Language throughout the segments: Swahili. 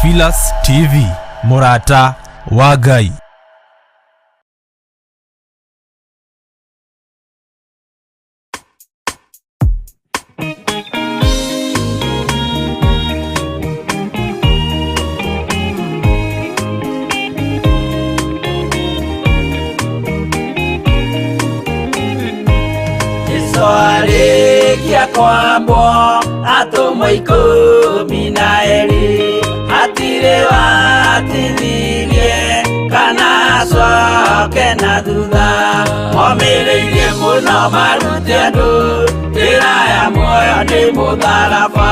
Theophilus TV, Murata wa Ngai. Kia kwambo atumwa 12 atire watithirie kana coke na thutha momireirie muno marute andu njira ya muoyo ni mutharaba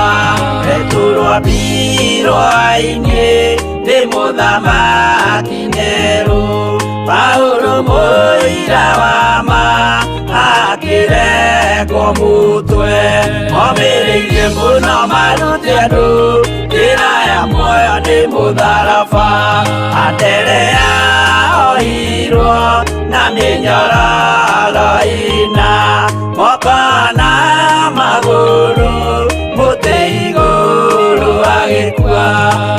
eturwo mbirwa-ini ni muthamaki Neru Paulo muira wa ma akireko mutwe momireirie muno marute andu njira ya muoyo ni mutharaba aterea ohirwo na minyororo ina moko na maguru muti iguru agikua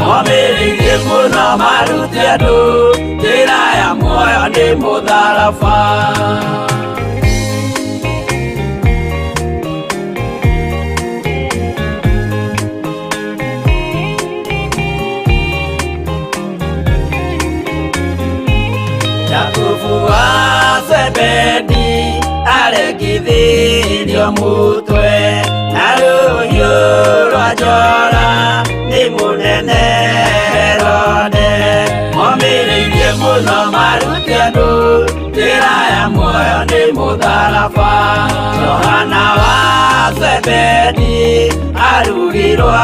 momireirie muno marute andu njira ya muoyo ni mutharaba Zebedi aregithirio mutwe na ruhiu rwa njora ni munene Herode momireirie muno marute andu njira ya muoyo ni mutharaba Yohana wa Zebedi arugirwa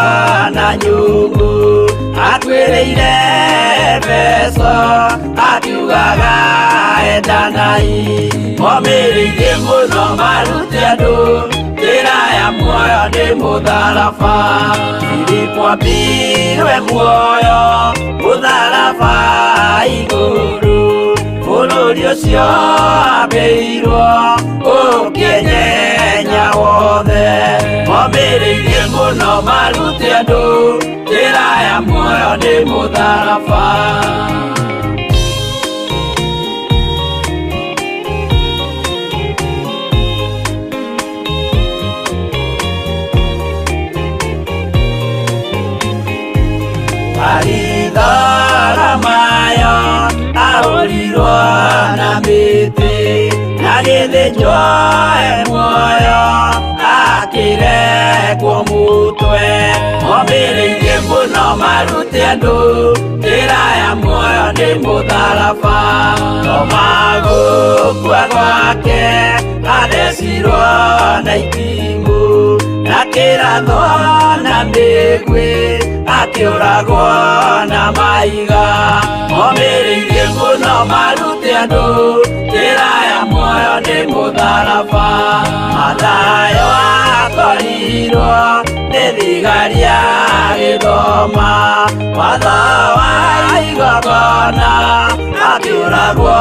na nyungu atwireire Efeso akiugaga endanai momireirie muno marute andu njira ya muoyo ni mutharaba Filipo ambirwe muoyo mutharaba iguru bururi ucio ambirwo ukinyenya wothe momireirie muno marute andu njira ya muoyo ni mutharaba Aridara mayo aurirwo na miti na githinjwo muoyo akirekwo mutwe momireirie muno marute andu njira ya muoyo ni mutharaba tomagukua gwake athecirwo na itimũ na kĩratho na mĩgwĩ akiuragwo na maiga momireirie muno marute andu njira ya muoyo ni mutharaba Mathayo akorirwo ni thigari agithoma watho wa igongona akiuragwo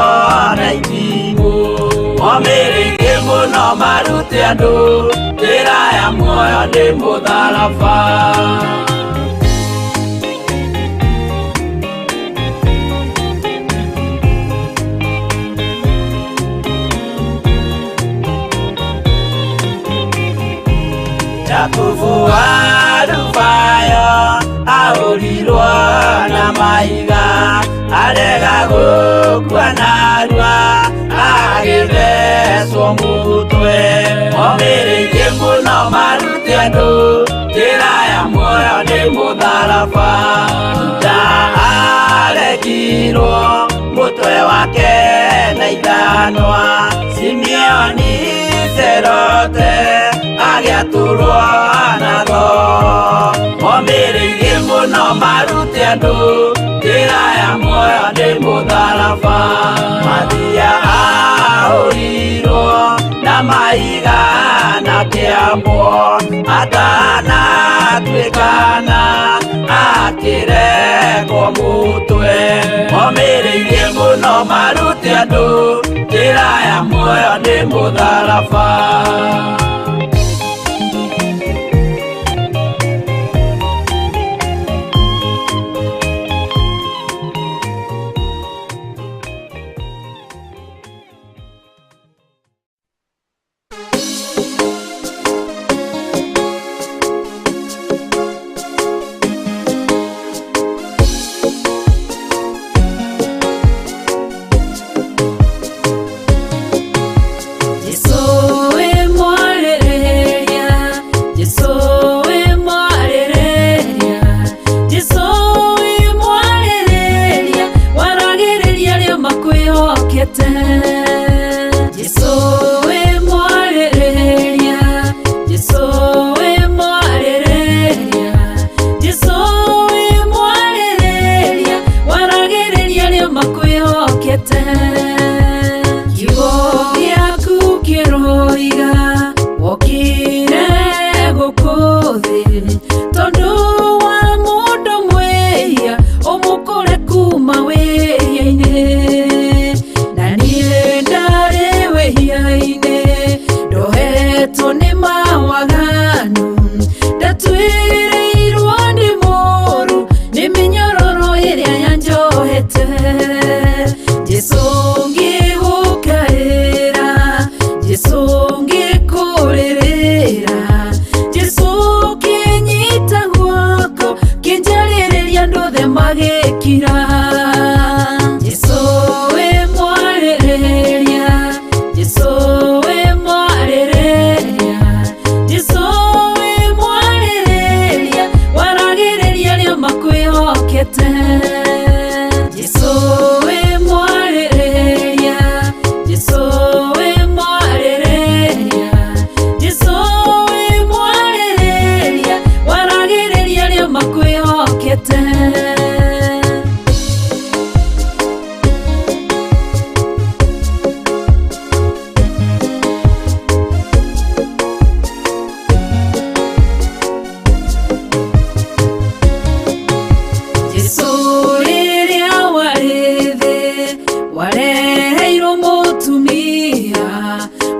na itimũ momireirie muno marute andu njira ya muoyo ni mutharaba Yakubu wa Rufayo aurirwo na maiga arega gukua narua agithecwo mutwe momireirie muno marute andu njira ya muoyo ni mutharaba Juda aregirwo mutwe wake na ithanwa Simeoni Zelote agiaturwo na tho momireirie muno marute andu njira ya muoyo ni mutharaba Mathia aurirwo na maiga na kiambo atanatuikana akirekwo mutwe momireirie muno marute andu njira ya muoyo ni mutharaba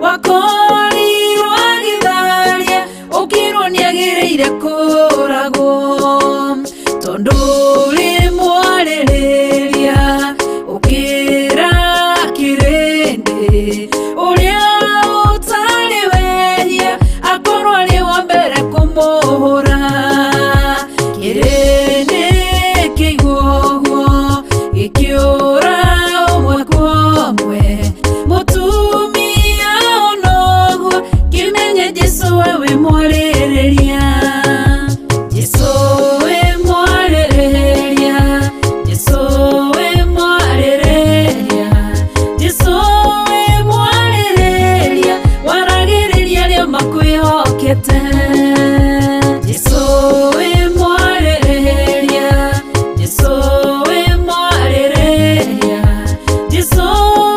wakorirwo agitharia ukirwo niagiriire kuragwo tondu uri mwaririria ukira kirindi uria utari wehia akorwo ari wa mbere kumuhura kirindi kiguo gikiura umwe kwa umwe mutumia onoguo kimenye Jesu wewe mwaririria Jesu we mwaririria Jesu we mwaririria Jesu we mwaririria waragiriria ria makwihokete Jesu we mwaririria Jesu we mwaririria Jesu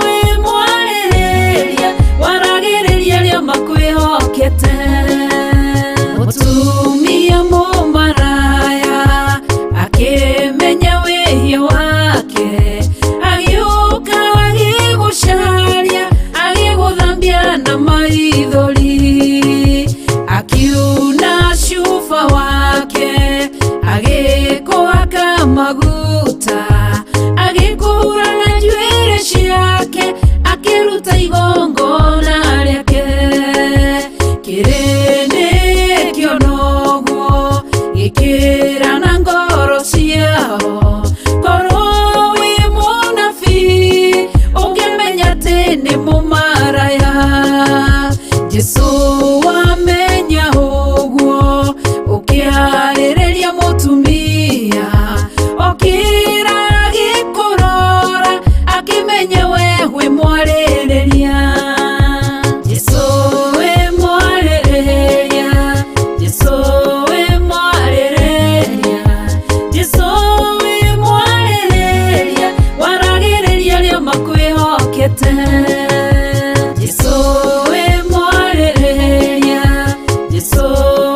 we mwaririria waragiriria ria makwihokete mutumia mumaraya akimenya wihia wake agiuka agigucaria agiguthambia na maithori akiuna cuba wake agikuhaka maguta agikuhura na njuĩrĩ ciake akiruta igongona rĩake kirindi kionoguo gikira na ngoro ciao korwo wi munabii ũngĩmenya atĩ nĩ mũmaraya Jesu wamenya ũguo ũkĩarĩrĩria mũtumia okira agĩkũrora akĩmenya we wĩ mwarĩrĩria Jesu we mwarĩrĩria Jesu we mwarĩrĩria Jesu we mwarĩrĩria waragĩrĩria ria makwĩhokete Jesu we mwarĩrĩria Jesu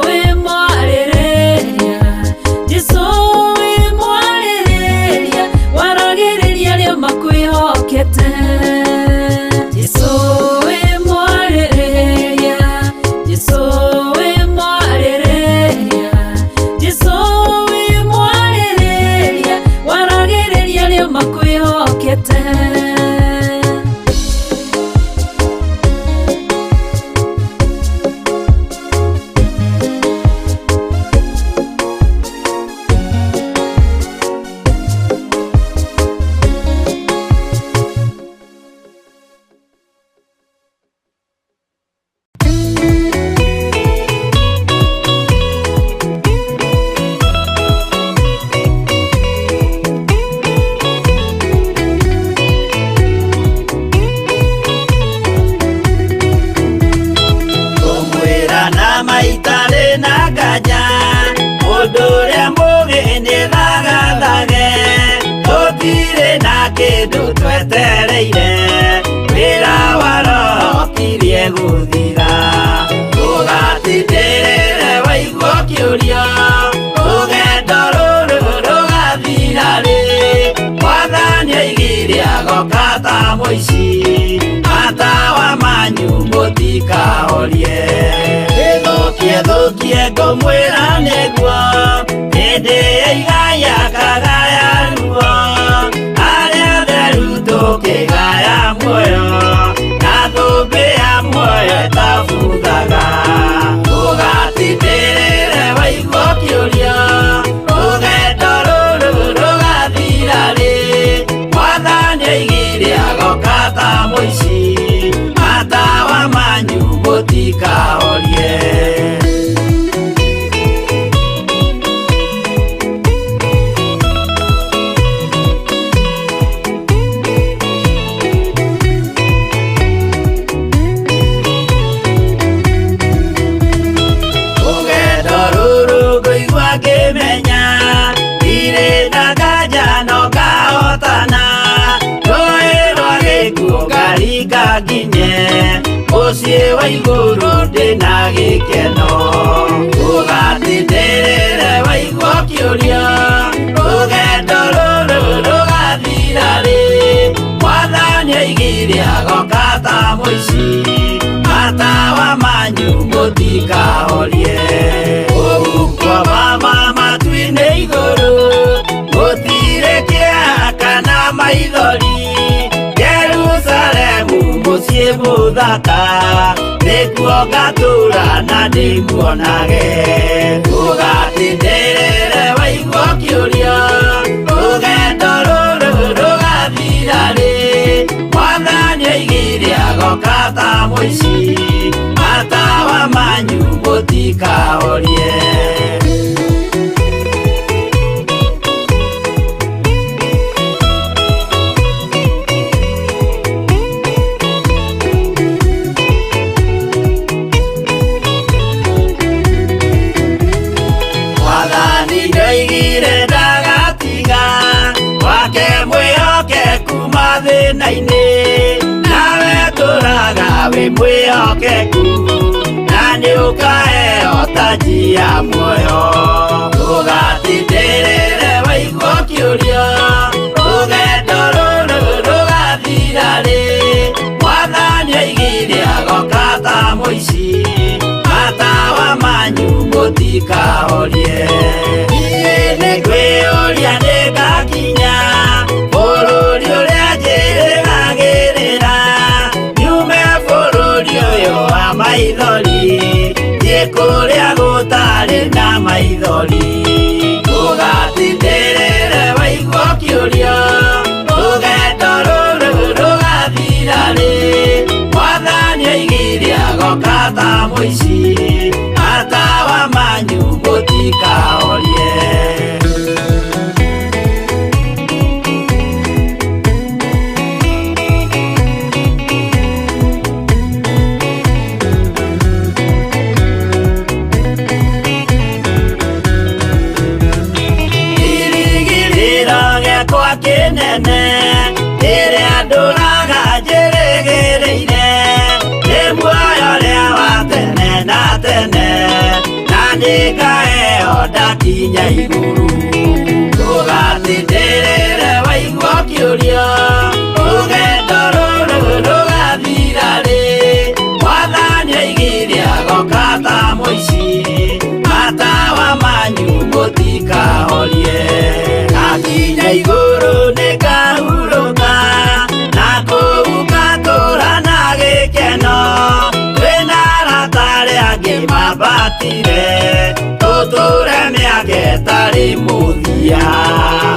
we mwarĩrĩria Jesu we mwarĩrĩria waragĩrĩria ria makwĩhokete Jesu we mwarĩrĩria Jesu we mwarĩrĩria Jesu we mwarĩrĩria waragĩrĩria ria makwĩhokete kumwĩra na maitarĩ na nganja mũndũ ũrĩa mũgĩni thagathage tũtirĩ na kĩndũ twetereire wĩra wa Roho kirie gũthira tũgatindĩrĩre waigua kĩũria rũgendo rũrũ rũgathira rĩ Mwathani aigire agoka ta mũici matawa manyu mũtikahorie thũkie ngũmwĩra nĩguo hĩndĩ ya igaya kagaya ruo arĩa theru tũkĩgaya muoyo na thũmbĩ ya muoyo ĩtabuthaga ũgatindĩrĩre waigua kĩũria rũgendo rũrũ rũgathira rĩ Mwathani aigire agoka ta mũici matawa manyu mũtikahorie rũgendo rũrũ ngũigua ngĩmenya ndirĩ na nganja no ngahotana rũĩ rwa gĩkuũ ngaringa nginye mũciĩ wa igũrũ ndĩna gĩkeno ũgatindĩrĩre waigua kĩũria rũgendo rũrũ rũgathira rĩ Mwathani aigire agoka ta mũici manyu mũtikahorie. Ũgukwo mama matu-inĩ igũrũ, gũtirĩ kĩeha kana maithori. Jerusalemu mũciĩ mũthaka, nĩkuo ngatũũra na ndĩmuonage. Ũgatindĩrĩre waigua kĩũria, rũgendo rũrũ rũgathira rĩ? Mwathani oigire agoka ta mũici, matawa manyu mũtikahorie. Mwathani nĩoigire ndagatiga, wake mwĩhokeku mathĩna-inĩ, nawe tũũraga wĩ mwĩhokeku, na nĩũkaheo taji ya muoyo. Ndũgatindĩrĩre waigua kĩũria, rũgendo rũrũ rũgathira rĩ? Mwathani oigire agoka ta mũici, matawa manyu mũtikahorie. Niĩ nĩngwĩyũria nĩngakinya bũrũri ũrĩa njĩrĩgagĩrĩra, nyume bũrũri ũyũ wa maithori, thiĩ kũrĩa gũtarĩ na maithori. Ndũgatindĩrĩre waigua kĩũria, rũgendo rũrũ rũgathira rĩ? Mwathani oigire agoka ta mũici, matawa manyu mũtikahorie. Irigirĩro gĩakwa kĩnene, rĩrĩa ndũũraga njĩrĩgĩrĩire, nĩ muoyo ũrĩa wa tene na tene, na nĩngaheo ndakinya igũrũ. Ndũgatindĩrĩre waigua kĩũria, rũgendo rũrũ rũgathira rĩ? Mwathani oigire agoka ta mũici, matawa manyu mũtikahorie. Ngakinya igũrũ nĩngahurũka, na kũu ngatũũra na gĩkeno, twĩna arata arĩa angĩ mambatire, tũtũũre mĩaka ĩtarĩ mũthia.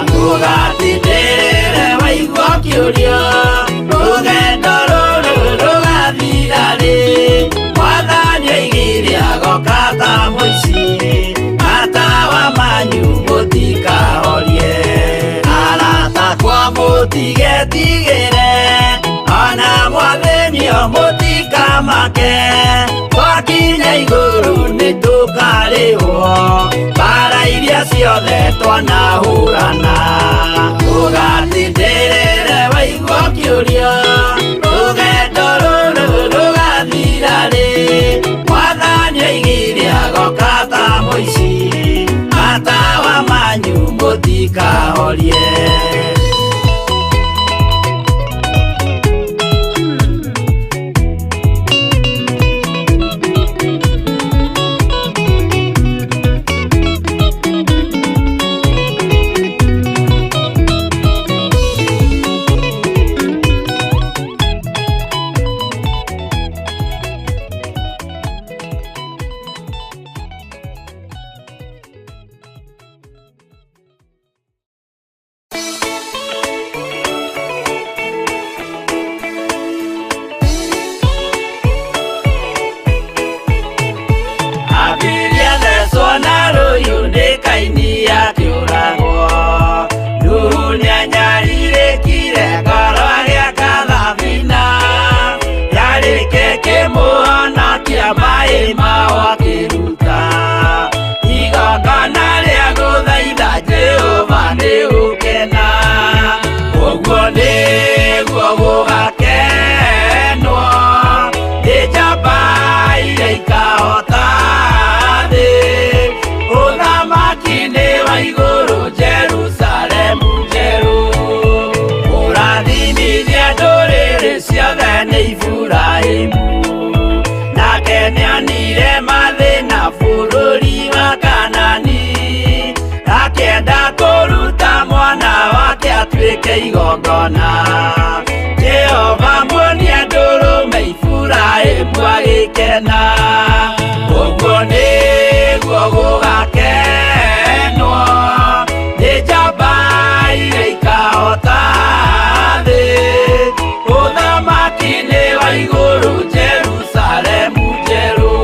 Ndũgatindĩrĩre waigua kĩũria, rũgendo rũrũ rũgathira rĩ? Mwathani oigire agoka ta mũici, matawa manyu mũtikahorie. Arata kwa mũtigetigĩre, ona mwathĩnio mũtikamake, twakinya igũrũ nĩtũkarĩhwo mbara iria ciothe twanahũrana. Ndũgatindĩrĩre waigua kĩũria, rũgendo rũrũ rũgathira rĩ? Mwathani oigire agoka ta mũici, matawa manyu mũtikahorie. nake nĩonire mathĩna bũrũri wa Kanani, akĩenda kũruta mwana wake atuĩke igongona. Jehova muonie ndũrũme Iburahĩmu agĩkena, ũguo nĩguo gũgakenwo nĩ njamba iria ikahota thĩ, ũthamaki-inĩ wa igũrũ Jerusalemu njerũ.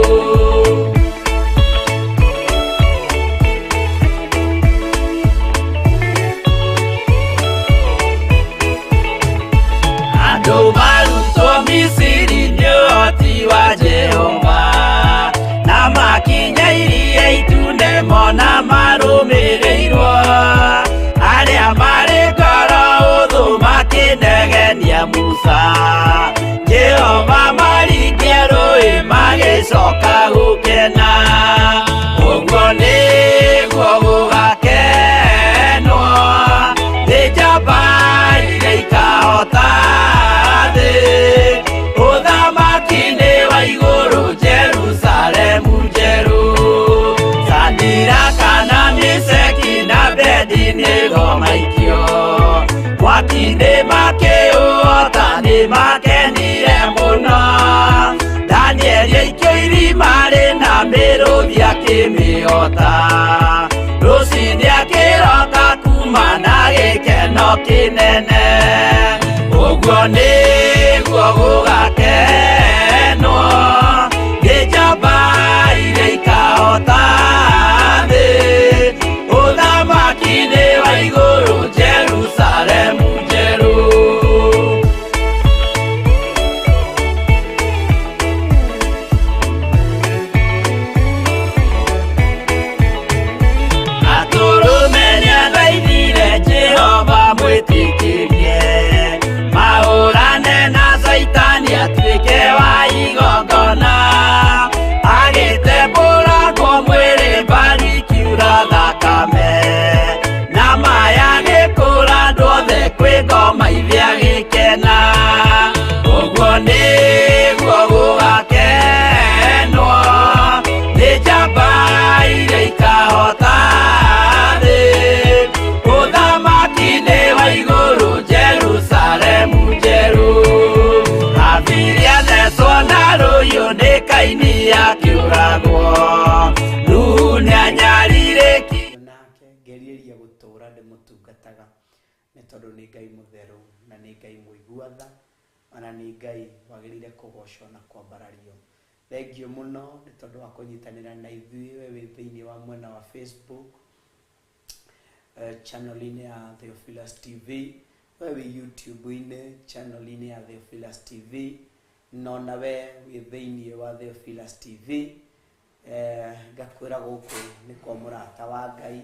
Andũ marutwo Misiri nĩ ũhoti wa Jehova, na makinya iria itune mona marũmĩrĩirwo, arĩa marĩ ngoro ũthũ makĩnegenia Musa, Jehova maringie rũĩ magĩcoka gũkena, ũguo nĩguo gũgakenwo nĩ njamba iria ikahota thĩ, ũthamaki-inĩ wa igũrũ Jerusalemu njerũ. Shadiraka na Meshaki na Abedinego maikio mwaki-inĩ makĩũhota, nĩ makenire mũno. Danieli aikio irima rĩna mĩrũthi akĩmĩhota, rũcinĩ akĩroka kuma na gĩkeno kĩnene, ũguo nĩguo gũgakenwo nĩ njamba iria ikahota thĩ, ũthamaki-inĩ wa igũrũ Jerusalemu njerũ. Atũrũme nĩathaithire Jehova mwĩtĩkĩrie, mahũrane na Saitani atuĩke wa igongona, agĩtembũragwo mwĩrĩ mbari ikiura thakame, na maya gĩkũra andũ othe kwĩ ngoma iria gĩkena, ũguo nĩguo gũgakenwo nĩ njamba iria ikahota thĩ, ũthamaki-inĩ wa igũrũ Jerusalemu njerũ. Habiri athecwo na rũhiũ nĩ Kaini akĩũragwo, Nuhu nĩanyarirĩki nake ngerirĩria gũtũũra ndĩmũtungataga, nĩ tondũ nĩ Ngai mũtheru na nĩ Ngai mũigua tha, ona nĩ Ngai wagĩrĩire kũgocwo na kwambarario. Thengiũ mũno nĩ tondũ wa kũnyitanĩra na ithuĩ, we wĩ thĩinĩ wa mwena wa Facebook channel-inĩ ya Theophilus TV, we wĩ YouTube-inĩ channel-inĩ ya Theophilus TV, nona we wĩ thĩinĩ wa Theophilus TV. Ngakwĩra gũkũ nĩ kwa mũrata wa Ngai,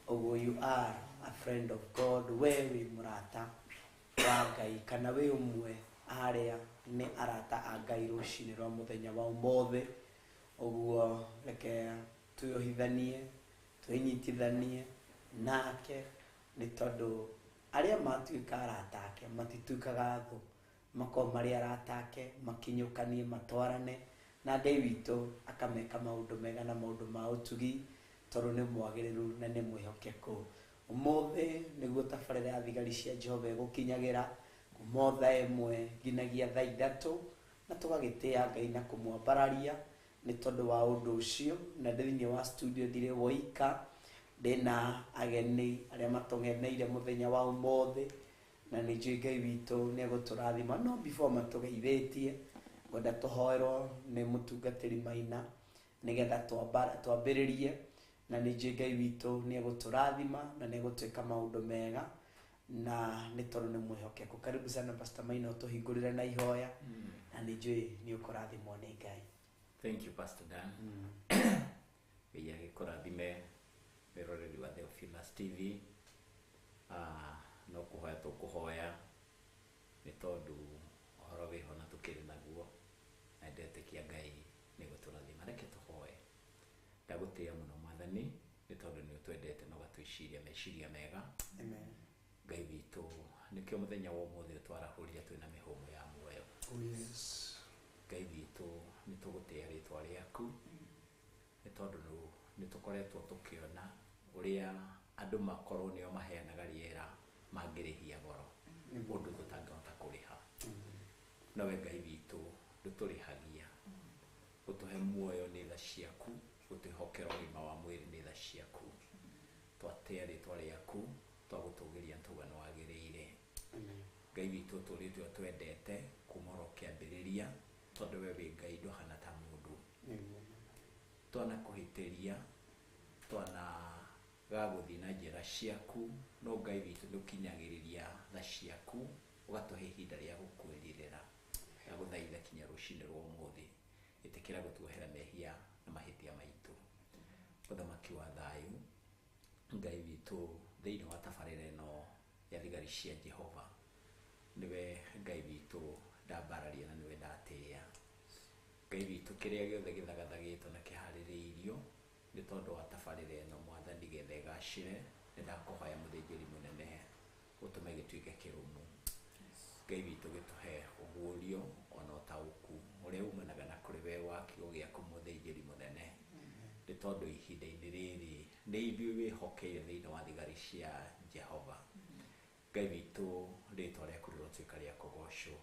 ũguo you are a friend of God, we wĩ mũrata wa Ngai, kana wĩ ũmwe arĩa nĩ arata a Ngai rũcinĩ rwa mũthenya wa ũmũthĩ. Ũguo reke twĩohithanie, twĩnyitithanie nake, nĩ tondũ arĩa matuĩka arata ake matituĩkaga thũ, makorwo marĩ arata ake, makinyũkanie, matwarane, na Ngai witũ akameka maũndũ mega na maũndũ ma ũtugi, tondũ nĩ mwagĩrĩru na nĩ mwĩhokeku. Ũmũthĩ nĩguo tabarĩra ya thigari cia Jehova ĩgũkinyagĩra kuma thaa 1 nginyagia thaa 3, na tũgagĩtĩĩa Ngai na kũmwambararia nĩ tondũ wa ũndũ ũcio. Na thĩinĩ wa studio ndirĩ woika, ndĩna ageni arĩa matũng'eneire mũthenya wa ũmũthĩ, na nĩ njũĩ Ngai witũ nĩ egũtũrathima. No before matũgeithĩtie, ngwenda tũhoerwo nĩ mũtungatĩri Maina nĩgetha twambĩrĩrie, na nĩ njũĩ Ngai witũ nĩ egũtũrathima na nĩ egũtwĩka maũndũ mega, na nĩ tondũ nĩ mwĩhokeku. Karibu sana Pastor Maina, ũtũhingũrĩre na ihoya, na nĩ njũĩ nĩ ũkũrathimwo nĩ Ngai. Thank you Pastor Dan. Ngai agĩkũrathime wĩroreri wa Theophilus TV. No kũhoya tũkũhoya nĩ tondũ ũhoro wĩho na tũkĩrĩ naguo, na ndetĩkia Ngai nĩ gũtũrathima. Reke tũhoye. Ndagũtĩĩa mũno Mwathani nĩ tondũ nĩ ũtwendete na ũgatwĩciria meciria mega. Amen. Ngai witũ nĩkĩo mũthenya wa ũmũthĩ twarahũria twĩna mĩhũmũ ya muoyo. Oh yes. Ngai witũ nĩ tũgũtĩĩa rĩtwa nĩ tũkoretwo tũkĩona ũrĩa andũ makorwo nĩo maheanaga rĩera mangĩrĩhia goro ũndũ tũtangĩhota kũrĩha. Nowe Ngai witũ ndũtũrĩhagia, gũtũhe muoyo nĩ tha ciaku, gũtwĩhokera ũgima wa mwĩrĩ nĩ tha ciaku. Twatĩa rĩtwa rĩaku, twagũtũgĩria ntũgano wagĩrĩire. Ngai witũ tũrĩtwo twendete kuma oro kĩambĩrĩria, tondũ we wĩ Ngai ndũhana ta mũndũ. Twana kũhĩtĩria, twana gagũthiĩ na njĩra ciaku, no Ngai witũ ndũkinyagĩrĩria tha ciaku, ũgatũhe ihinda rĩa gũkwĩrĩrĩra. Ndagũthaitha kinya rũcinĩ rwa ũmũthĩ, ĩtĩkĩra gũtuohera mehia na mahĩtia maitũ. Ũthamaki wa thayũ, Ngai witũ thĩinĩ wa tabarĩra ĩno ya thigari cia Jehova, nĩwe Ngai witũ ndambararia na nĩwe ndatĩĩa. Ngai witũ kĩrĩa gĩothe gĩthagathagĩtwo na kĩharĩrĩirio nĩ tondũ wa tabarĩra ĩno Mwathani, getha ĩgacĩre, nĩndakũhoya mũthĩnjĩri mũnene ũtũme gĩtuĩke kĩrũmu. Ngai witũ gĩtũhe ũguũrio ona ũtaũku ũrĩa umanaga na kũrĩ we wakiugo gĩaku mũthĩnjĩri mũnene, nĩ tondũ ihinda-inĩ rĩrĩ nĩ ithuĩ wĩhokeire thĩinĩ wa thigari cia Jehova. Ngai witũ rĩtwa rĩaku rĩrotuĩka rĩa kũgocwo.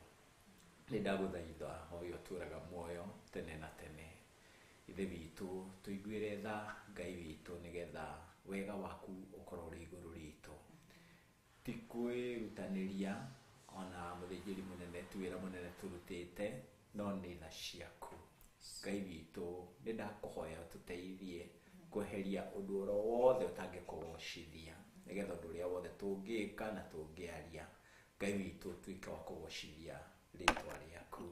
Nĩndagũthaitha ũyũ ũtũũraga muoyo tene na tene, ithe witũ tũiguĩre tha Ngai witũ, nĩgetha wega waku ũkorwo ũrĩ igũrũ ritũ. Ti kwĩrutanĩria ona mũthĩnjĩri mũnene ti wĩra mũnene tũrutĩte, no nĩ tha ciaku. Ngai witũ nĩndakũhoya ũtũteithie kweheria ũndũ oro wothe ũtangĩkũgocithia, nĩgetha ũndũ ũrĩa wothe tũngĩka na tũngĩaria, Ngai witũ ũtuĩke wa kũgocithia rĩtwa rĩaku.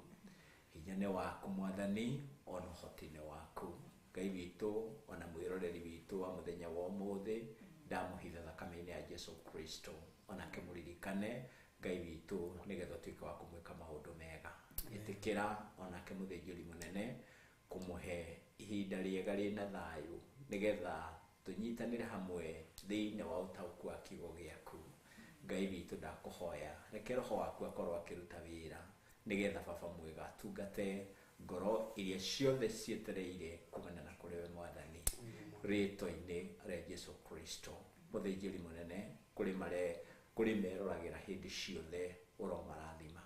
Hinya nĩ waku Mwathani, ona ũhoti-inĩ waku. Ngai witũ ona mwĩroreri witũ wa mũthenya wa ũmũthĩ, ndamũhitha thakame-inĩ ya Jesu Kristo, onake mũririkane Ngai witũ, nĩgetha ũtuĩke wa kũmwĩka maũndũ mega. Ĩtĩkĩra onake mũthĩnjĩri mũnene kũmũhe ihinda rĩega rĩna thayũ, nĩgetha tũnyitanĩre hamwe thĩinĩ wa ũtaũku wa kiugo gĩaku. Ngai witũ ndakũhoya, reke Roho waku akorwo akĩruta wĩra, nĩgetha Baba mwega atungate ngoro iria ciothe cietereire kumana na kũrĩ we Mwathani, rĩtwa-inĩ rĩa Jesu Kristo. Mũthĩnjĩri mũnene kũrĩ meroragĩra hĩndĩ ciothe ũromarathima.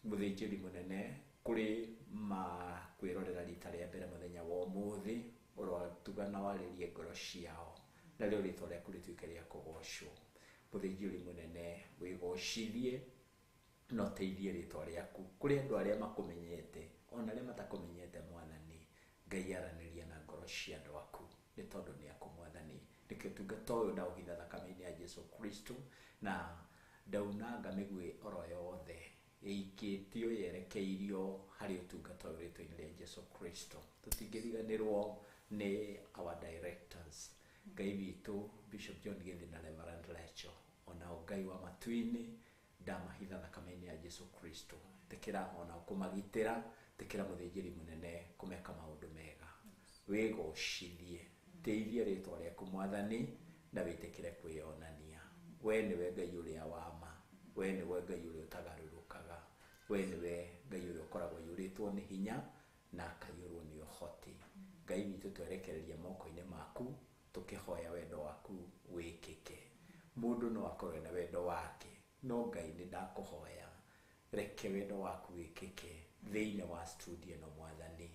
Mũthĩnjĩri mũnene kũrĩ makwĩrorera rita rĩa mbere mũthenya wa ũmũthĩ, ũrotugana warĩrie ngoro ciao, narĩo rĩtwa rĩaku rĩtuĩke rĩa kũgocwo. Mũthĩnjĩri mũnene wĩgocithie na ũteithie rĩtwa rĩaku kũrĩ andũ arĩa makũmenyete ona arĩa matakũmenyete Mwathani. Ngai aranĩria na ngoro cia andũ aku, nĩ tondũ nĩ aku Mwathani. Nĩkĩo ũtungata ũyũ ndaũhitha thakame-inĩ ya Jesu Kristo, na ndaunanga mĩguĩ oro yothe ĩikĩtio yerekeirio harĩ ũtungata ũyũ rĩtwa-inĩ rĩa Jesu Kristo. Tũtingĩriganĩrwo nĩ our directors, Ngai witũ Bishop John Gĩthi na Reverend Rachel, onao Ngai wa matu-inĩ, ndamahitha thakame-inĩ ya Jesu Kristo. Tĩkĩra ona kũmagitĩra, tĩkĩra mũthĩnjĩri mũnene kũmeka maũndũ mega. Wĩgocithie, teithia rĩtwa rĩaku Mwathani, na wĩtĩkĩre kwĩyonania. We nĩwe Ngai ũrĩa wa ma, we nĩwe Ngai ũrĩa ũtagarũrũkaga, we nĩwe Ngai ũrĩa ũkoragwo yũrĩtwo nĩ hinya na akaiyũrwo nĩ ũhoti. Ngai witũ twerekereria moko-inĩ maku, tũkĩhoya wendo waku wĩkĩke. Mũndũ no akorwo na wendo wake, no Ngai nĩndakũhoya, reke wendo waku wĩkĩke thĩinĩ wa studio ĩno Mwathani.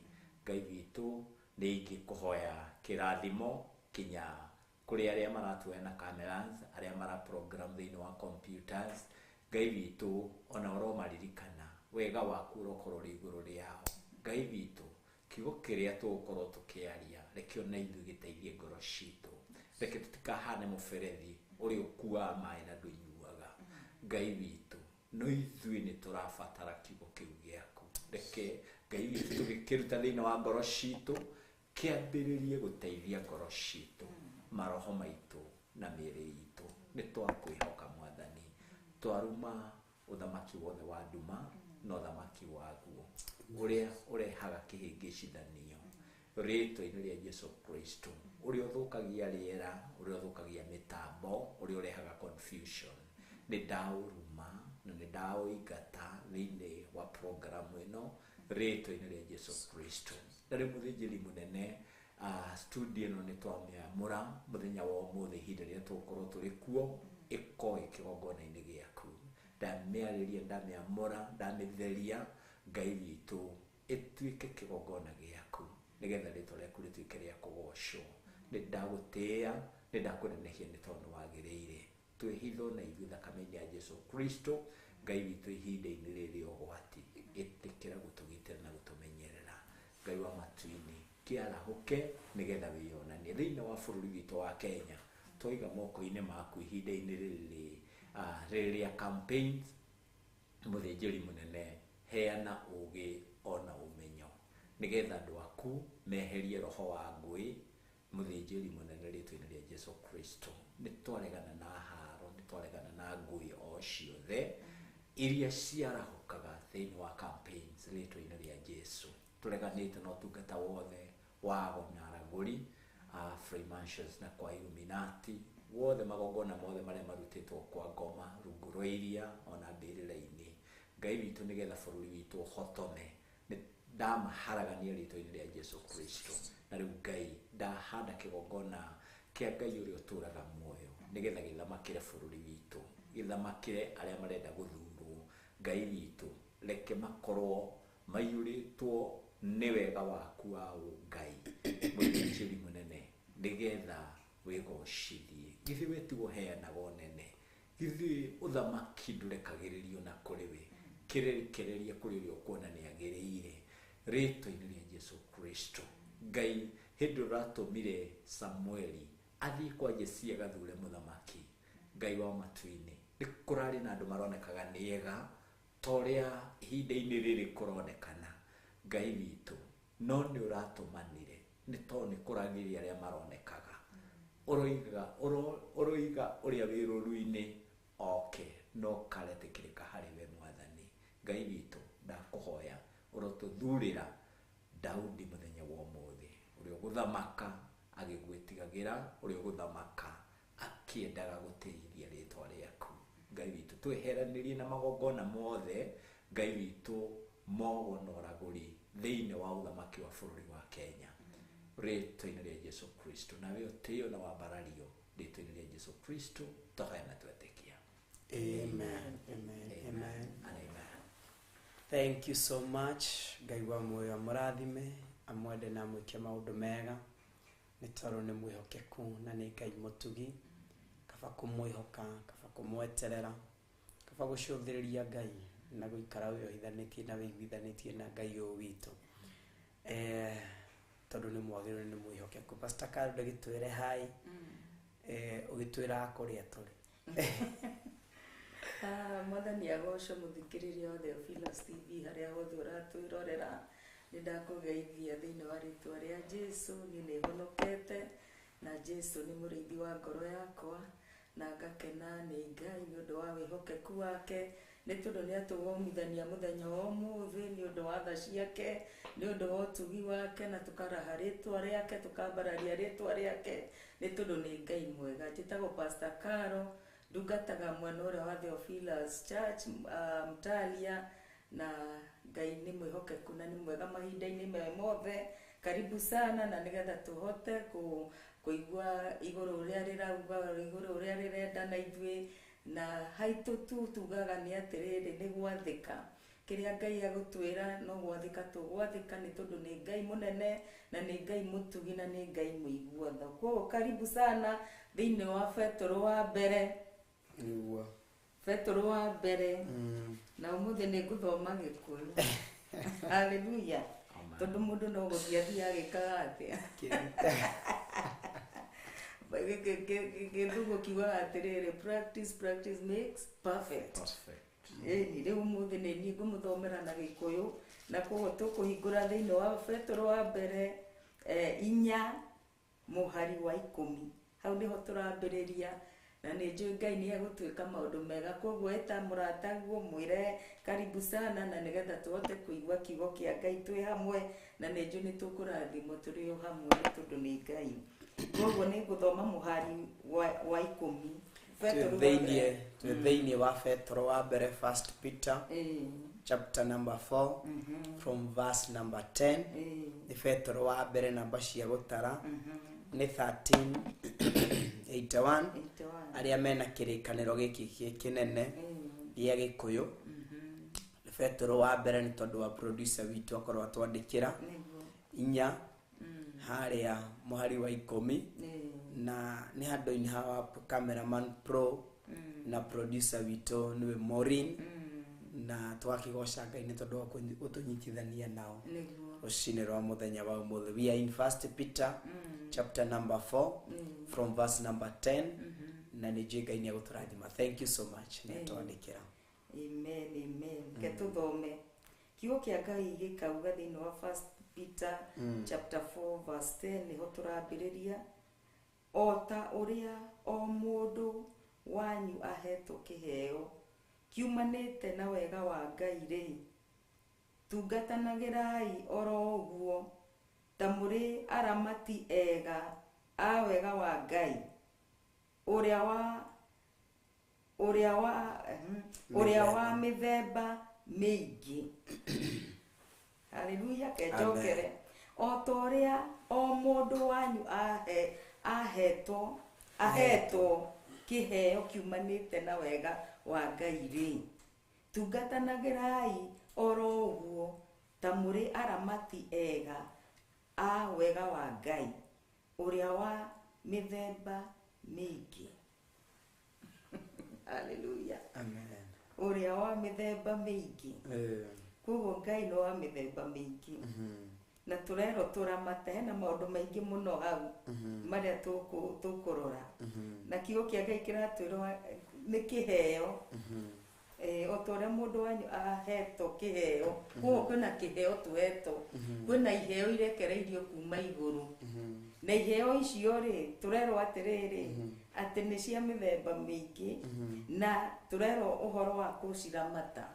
Ngai witũ nĩingĩkũhoya kĩrathimo kinya kũrĩ arĩa maratuoya cameras, arĩa mara program thĩinĩ wa computers. Ngai witũ ona ũromaririkana, wega waku ũrokorwo ũrĩ igũrũ rĩao. Ngai witũ kiugo kĩrĩa tũgũkorwo tũkĩaria, reke ona ithuĩ gĩteithie ngoro citũ, reke tũtikahane mũberethi ũrĩa ũkuaga maĩ na ndũinyuaga. Ngai witũ no ithuĩ nĩtũrabatara kiugo kĩu gĩaku, reke Ngai witũ tũgĩkĩruta thĩinĩ wa ngoro citũ kĩambĩrĩrie gũteithia ngoro citũ, maroho maitũ na mĩĩrĩ itũ. Nĩtwakwĩhoka Mwathani, twaruma ũthamaki wothe wa nduma na ũthamaki waguo ũrĩa ũrehaga kĩhĩngĩcithanio, rĩtwa-inĩ rĩa Jesu Kristo, ũrĩa ũthũkagia rĩera, ũrĩa ũthũkagia mĩtambo, ũrĩa ũrehaga confusion. Nĩndaũruma na nĩndaũingata thĩinĩ wa programu ĩno, rĩtwa-inĩ rĩa Jesu Kristo. Ndarĩ mũthĩnjĩri mũnene, studio no nitwamiamura muthenya wa umuthi ihinda rĩrĩa tũgũkorwo tũrĩ kuo ĩkorwo kĩgongona-inĩ gĩaku. Ndamĩarĩria, ndamĩamũra, ndamĩtheria, Ngai witũ ĩtuĩke kĩgongona gĩaku nĩgetha rĩtwa rĩaku rĩtuĩke rĩa kũgocwo. Nĩndagũtĩĩa, nĩndakũnenehia nĩ tondũ wagĩrĩire. Twĩhitho na ithuĩ thakame-inĩ ya Jesu Kristo. Ngai witũ ihinda-inĩ rĩrĩ ũgwati ĩtĩkĩra gũtũgitĩra na gũtũmenyerera. Ngai wa matu-inĩ kĩarahũke nĩgetha wĩonanie thĩinĩ wa bũrũri witũ wa Kenya. Twaiga moko-inĩ maku ihinda-inĩ rĩrĩ campaigns. Mũthĩnjĩri mũnene, heana ũgĩ ona ũmenyo nĩgetha andũ aku meherie roho wa ngũĩ. Mũthĩnjĩri mũnene, rĩtwa-inĩ rĩa Jesu Kristo nĩtwaregana na haro, nĩtwaregana na ngũĩ o ciothe iria ciarahũkaga thĩinĩ wa campaigns. Rĩtwa-inĩ rĩa Jesu tũreganĩte na ũtungata wothe wa agona aragũri, Freemasons na kwa Illuminati, wothe magongona mothe marĩa marutĩtwo kwa ngoma rungu rwa iria ona mbĩrĩra-inĩ. Ngai witũ nĩgetha bũrũri witũ ũhotome, ndamaharagania rĩtwa-inĩ rĩa Jesu Kristo. Na rĩu Ngai ndahanda kĩgongona kĩa Ngai ũrĩa ũtũraga muoyo nĩgetha gĩthamakĩre bũrũri witũ, gĩthamakĩre arĩa marenda gũthurwo. Ngai witũ reke makorwo maiyũrĩtwo nĩ wega waku wa Ngai. Mũthĩnjĩri mũnene, nĩgetha wĩgocithie. Githĩ we ti ũheanaga ũnene, githĩ ũthamaki ndũrekagĩrĩrio na kũrĩ we, kĩrekereria kũrĩ ũrĩa ũkuona nĩagĩrĩire. Rĩtwa-inĩ rĩa Jesu Kristo, Ngai hĩndĩ ũratũmire Samueli athiĩ kwa Jesii agathure mũthamaki. Ngai wa matu-inĩ, nĩ kũrarĩ na andũ maronekaga nĩega ta ũrĩa ihinda-inĩ rĩrĩ kũronekana. Ngai witũ no nĩ ũratũmanire nĩ tondũ nĩ kũragĩria arĩa maronekaga. Ũroiga ũrĩa wĩrũru-inĩ oke no karetĩkĩrĩka harĩ we Mwathani. Ngai witũ ndakũhoya ũrotũthurĩra Daudi mũthenya wa ũmũthĩ, ũrĩa ũgũthamaka agĩgwĩtigagĩra, ũrĩa ũgũthamaka akĩendaga gũtĩithia rĩtwa rĩaku. Ngai witũ twĩheranĩrie na magongona mothe, Ngai witũ mogo na ũragũri thĩinĩ wa ũthamaki wa bũrũri wa Kenya. Rĩtwa-inĩ rĩa Jesu Kristo nawe ũtĩo na wambarario. Rĩtwa-inĩ rĩa Jesu Kristo tũhoya na twetĩkia. Amen, amen, amen. Amen. Thank you so much. Ngai wa muoyo amũrathime, amwende na amwĩke maũndũ mega, nĩ tondũ nĩ mwĩhokeku na nĩ Ngai mũtugi. Kaba kũmwĩhoka, kaba kũmweterera, kaba gũcũthĩrĩria Ngai na gũikara wĩohithanĩtie na wĩiguithanĩtie na Ngai ũyũ witũ. Tondũ nĩ mwagĩrĩru, nĩ mwĩhokeku. Pastor Carol ndagĩtwĩre hai, ũgĩtwĩra kũrĩa tũrĩ. Mwathani agocwo mũthikĩrĩria wa Theophilus TV harĩa hothe ũratwĩrorera. Nĩndakũgeithia thĩinĩ wa rĩtwa rĩa Jesu. Niĩ nĩhonokete na Jesu nĩ mũrĩithi wa ngoro yakwa, na ngakena nĩ Ngai nĩ ũndũ wa wĩhokeku wake, nĩ tondũ nĩ atũgomithania mũthenya wa ũmũthĩ, nĩ ũndũ wa tha ciake, nĩ ũndũ wa ũtugi wake, na tũkaraha rĩtwa rĩake, tũkambararia rĩtwa rĩake, nĩ tondũ nĩ Ngai mwega. Njĩtagwo Pastor Carol, ndungataga mwena ũrĩa wa Theophilus Church Mtalia, na Ngai nĩ mwĩhokeku na nĩ mwega mahinda-inĩ me mothe. Karibu sana, na nĩgetha tũhote kũigua igũrũ ũrĩa rĩrauga, igũrũ ũrĩa rĩrenda na ithuĩ, na haitũ tugaga nĩ atĩrĩrĩ, nĩ gwathĩka. Kĩrĩa Ngai agũtwĩra no gwathĩka tũgwathĩka, nĩ tondũ nĩ Ngai mũnene na nĩ Ngai mũtugi na nĩ Ngai mũiguano. Koguo karibu sana thĩinĩ wa Petro wa mbere. Nĩguo. Petro wa mbere. Na ũmũthĩ nĩ ngũthoma Gĩkũyũ. Hallelujah. Tondũ mũndũ no gũthiĩ agĩkaga atĩa. Gĩthũngũ kiugaga atĩrĩrĩ, practice makes perfect. Ĩni rĩu ũmũthĩ nĩ niĩ ngũmũthomera na Gĩkũyũ, na koguo tũkũhingũra thĩinĩ wa Petro wa mbere 4 mũhari wa 10. Hau nĩho tũrambĩrĩria, na nĩ njũĩ Ngai nĩ egũtwĩka maũndũ mega. Koguo eta mũrataguo mwĩre karibu sana, na nĩgetha tũhote kũigua kiugo kĩa Ngai twĩ hamwe, na nĩ njũĩ nĩ tũkũrathimwo tũrĩ o hamwe nĩ tondũ nĩ Ngai. Koguo nĩ ngũthoma mũhari wa 10. Thĩinĩ wa Petro wa mbere 1 Peter chapter number 4 from verse number 10 ni Petro wa mbere namba cia gutara ni 13:81 aria mena kirikaniro giki kinene gĩa Gĩkũyũ. Petro wa mbere ni tondu wa producer witu akorwo atwandikira inya haria muhari wa 10 na ni handu-ini hawa cameraman pro na producer witu niwe Maureen na twakigoca Ngai ni tondu wa utunyitithania nao rucini rwa muthenya wa umuthi. We are in 1 Peter chapter number 4 from verse number 10 na ni Ngai ni aguturathima. Thank you so much ni twandikira. Amen, amen. Ketuthome kiugo kia Ngai gikauga thiini wa 1 Peter chapter 4 verse 10 niho turambiriria ota uria o mundu wanyu ahetwo kiheo kiumanite na wega wa Ngai ri tungatanagirai oro uguo ta muri aramati ega a wega wa Ngai uria wa mithemba mingi. Haleluya, kejokere otoria o mundu wanyu ahetwo kiheo kiumanite na wega wa Ngai ri tungatanagirai oro uguo ta muri aramati ega a wega wa Ngai uria wa mithemba mingi. Haleluya, Amen. uria wa mithemba mingi. Koguo Ngai no wa mithemba mingi na turero turamata hena maundu maingi muno hau maria tukurora na kiugo kia Ngai kiratwira ni kiheo otoria mundu wanyu ahetwo kiheo. Koguo kwina kiheo tuhetwo, kwina iheo irekereirio kuma iguru na iheo icio ri turero atiriri ati ni cia mithemba mingi na turero uhoro wa kuciramata.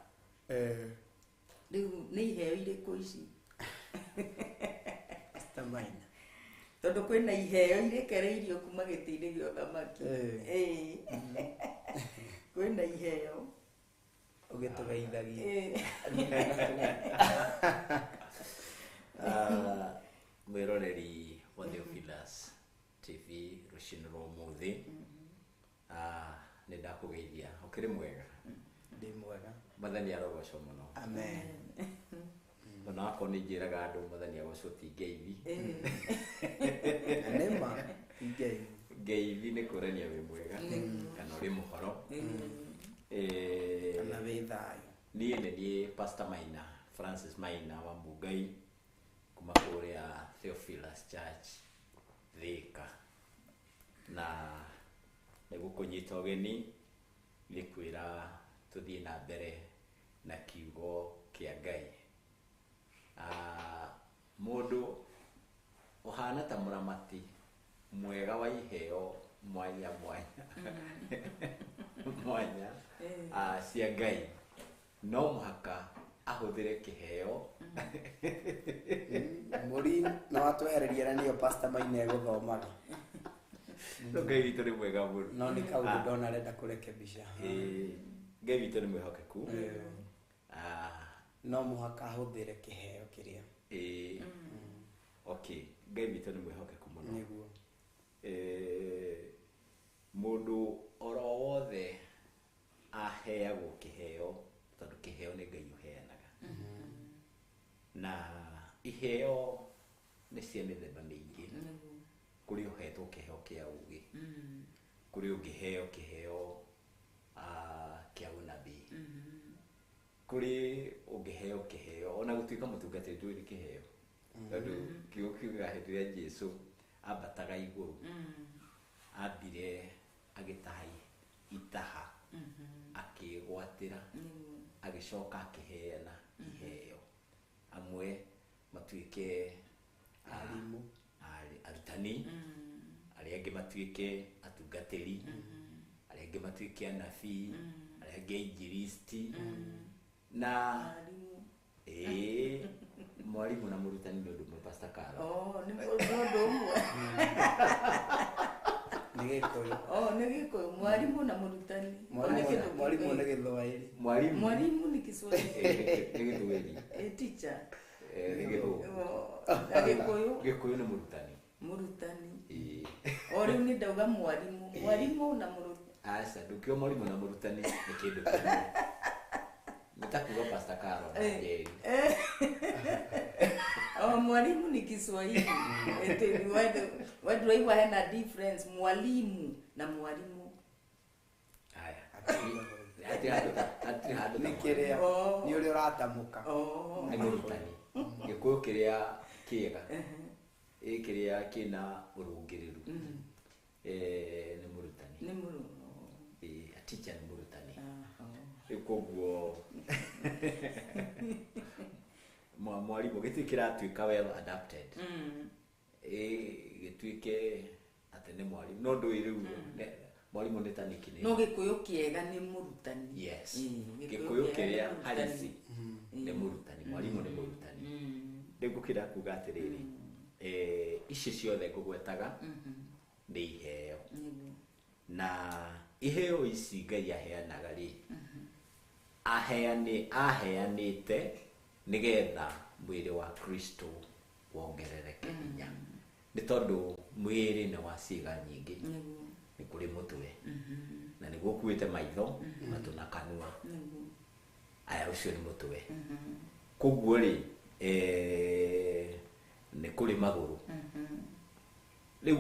Riu ni iheo iriku ici Maina tondu kwina iheo irekereirio kuma gitiri gio thamaki kwina iheo ugitugeithagia mwiroreri wa Theophilus TV rucini rwa umuthi. Ni ndakugeithia ukiri mwega ndi mwega mathani arogocwo muno. Amen. Ona ako ni njiraga andu mathani agocwo ti ngeithi Nema ngeithi ni kurania wi mwega kana uri muhoro kana wi thayo. Niĩ nĩ Pastor Maina, Francis Maina wa Mbungai kuma kuria Theophilus Church Thika, na nĩgũkũnyita ũgeni gĩkwĩra tũthiĩ na mbere na kiugo kĩa Ngai. Mũndũ ũhana ta mũramati mwega wa iheo mwanya mwanya cia Ngai no mũhaka ahũthĩre kĩheo. Muri na watwehereria niyo Pastor Maina egũthomaga. Ngai witũ nĩ mwega mũno. No nĩ kaũndũ ndona arenda kũrekebisha. Ngai witũ nĩ mwĩhokeku. No mũhaka ahũthĩre kĩheo kĩrĩa. Okay, Ngai witũ nĩ mwĩhokeku mũno. Nĩguo. Mũndũ oro wothe aheagwo kĩheo tondũ kĩheo nĩ Ngai ũheanaga. Na iheo nĩ cia mĩthemba mĩingĩ. Kũrĩ ũhetwo kĩheo kĩa ũgĩ, kũrĩ ũngĩheo kĩheo kĩa ũnabii, kũrĩ ũngĩheo kĩheo ona gũtuĩka mũtungatĩri ndũrĩ kĩheo tondũ kiugo kiugaga hĩndĩ ĩrĩa Jesũ ambataga igũrũ ambire agĩtaha itaha akĩgwatĩra agĩcoka akĩheana iheo, amwe matuĩke arimũ, arutani, arĩa angĩ matuĩke atungatĩri, arĩa angĩ matuĩke anabii, arĩa angĩ injilisti na mwalimu na mũrutani nĩ ũndũ ũmwe Pastor Carol. Nĩ mũndũ ũmwe. Gĩkũyũ. nĩ Gĩkũyũ, mwarimũ na mũrutani. Mwarimũ nĩ Gĩthwaĩri. Mwalimu ni Kiswahili. Nĩ Gĩthweri. Teacher. Nĩ Gĩthũngũ. Gĩkũyũ nĩ mũrutani. Mũrutani. O rĩu nĩ ndauga mwarimu na mũrutani. Aca, ndũkiuga mwarimũ na mũrutani nĩ kĩndũ kĩmwe. Nitakuga Pastor Carol na Jerry. Mwalimu ni Kiswahili. Watu hena difference mwalimu na mwalimu. Haya. Ati hadu Nĩ kĩrĩa nĩ ũrĩa ũratamuka. Nĩ mũrutani. Gĩkũyũ kĩrĩa kĩega. Kĩrĩa kĩna ũrũngĩrĩru. Nĩ mũrutani. Nĩ mũrutani. Teacher nĩ mũrutani. Koguo mwarimũ gĩtuĩke kĩratuĩka well adapted. Gĩtuĩke atĩ nĩ mwarimũ no ndũĩ rĩu mwarimũ nĩ ta nĩkĩ no Gĩkũyũ kĩega nĩ mũrutani. Yes. Gĩkũyũ kĩrĩa halisi nĩ mũrutani. Mwarimũ nĩ mũrutani. Rĩu ngũkĩra kuga atĩrĩrĩ ici ciothe ngũgwetaga nĩ iheo na iheo ici Ngai aheanaga rĩ aheanĩte nĩgetha mwĩrĩ wa Kristo wongerereke hinya nĩ tondũ mwĩrĩ nĩ wa ciĩga nyingĩ nĩ kũrĩ mũtwe na nĩguo ũkuĩte maitho matũ na kanua aya ũcio nĩ mũtwe koguo rĩ nĩ kũrĩ magũrũ rĩu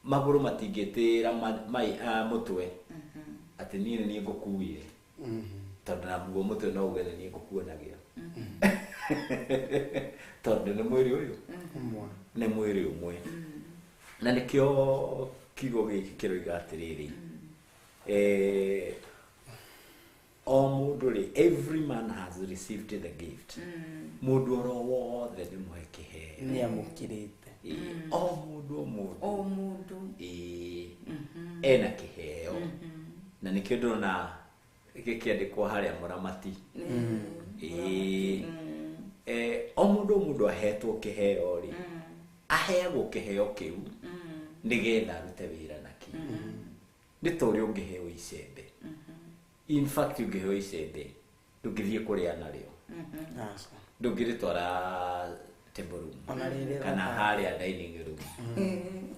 magũrũ matingĩtĩra mũtwe atĩ niĩ nĩ ngũkuire tondũ naguo mũtwe no uge nĩ ngũkuonagia tondũ nĩ mwĩrĩ ũyũ nĩ mwĩrĩ ũmwe na nĩkĩo kiugo gĩkĩ kĩroiga atĩrĩrĩ o mũndũ rĩ every man has received the gift mũndũ oro wothe nĩ mũhe kĩheo nĩ amũkĩrĩte o mũndũ ena kĩheo na nĩkĩo ndĩrona gĩkĩandĩkwo harĩa mũramati o mũndũ ahetwo kĩheo rĩ aheagwo kĩheo kĩu nĩgetha arute wĩra nakĩo nĩ ta ũrĩa ũngĩheo icembe in fact ũngĩheo icembe ndũngĩthiĩ kũrĩa narĩo ndũngĩrĩtwara table room kana harĩa dining room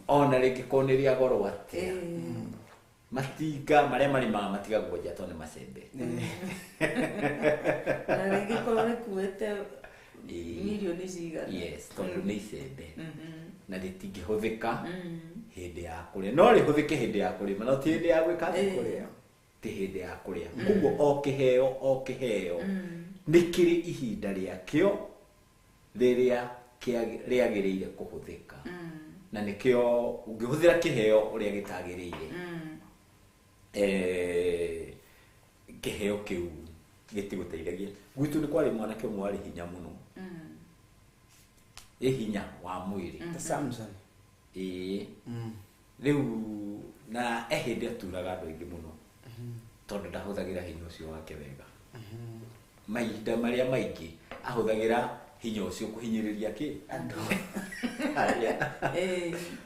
ona rĩngĩkorwo nĩ rĩa goro atĩa matinga marĩa marĩmaga matigagwo nja tondũ nĩ macembe na rĩngĩkorwo rĩkuĩte milioni cigana yes tondũ nĩ icembe na rĩtingĩhũthĩka hĩndĩ ya kũrĩa no rĩhũthĩke hĩndĩ ya kũrĩma no ti hĩndĩ ya gwĩka kũrĩa ti hĩndĩ ya kũrĩa koguo o kĩheo nĩ kĩrĩ ihinda rĩakĩo rĩrĩa rĩagĩrĩire kũhũthĩka na nĩkĩo ũngĩhũthĩra kĩheo ũrĩa gĩtagĩrĩire kĩheo kĩu gĩtigũteithagia gwitũ nĩ kwarĩ mwanake ũmwe warĩ hinya mũno hinya wa mwĩrĩ Samson rĩu na hĩndĩ aturaga andũ aingĩ mũno tondũ ndahũthagĩra hinya ũcio wake wega mahinda marĩa maingĩ ahũthagĩra hinya ũcio kũhinyĩrĩria andũ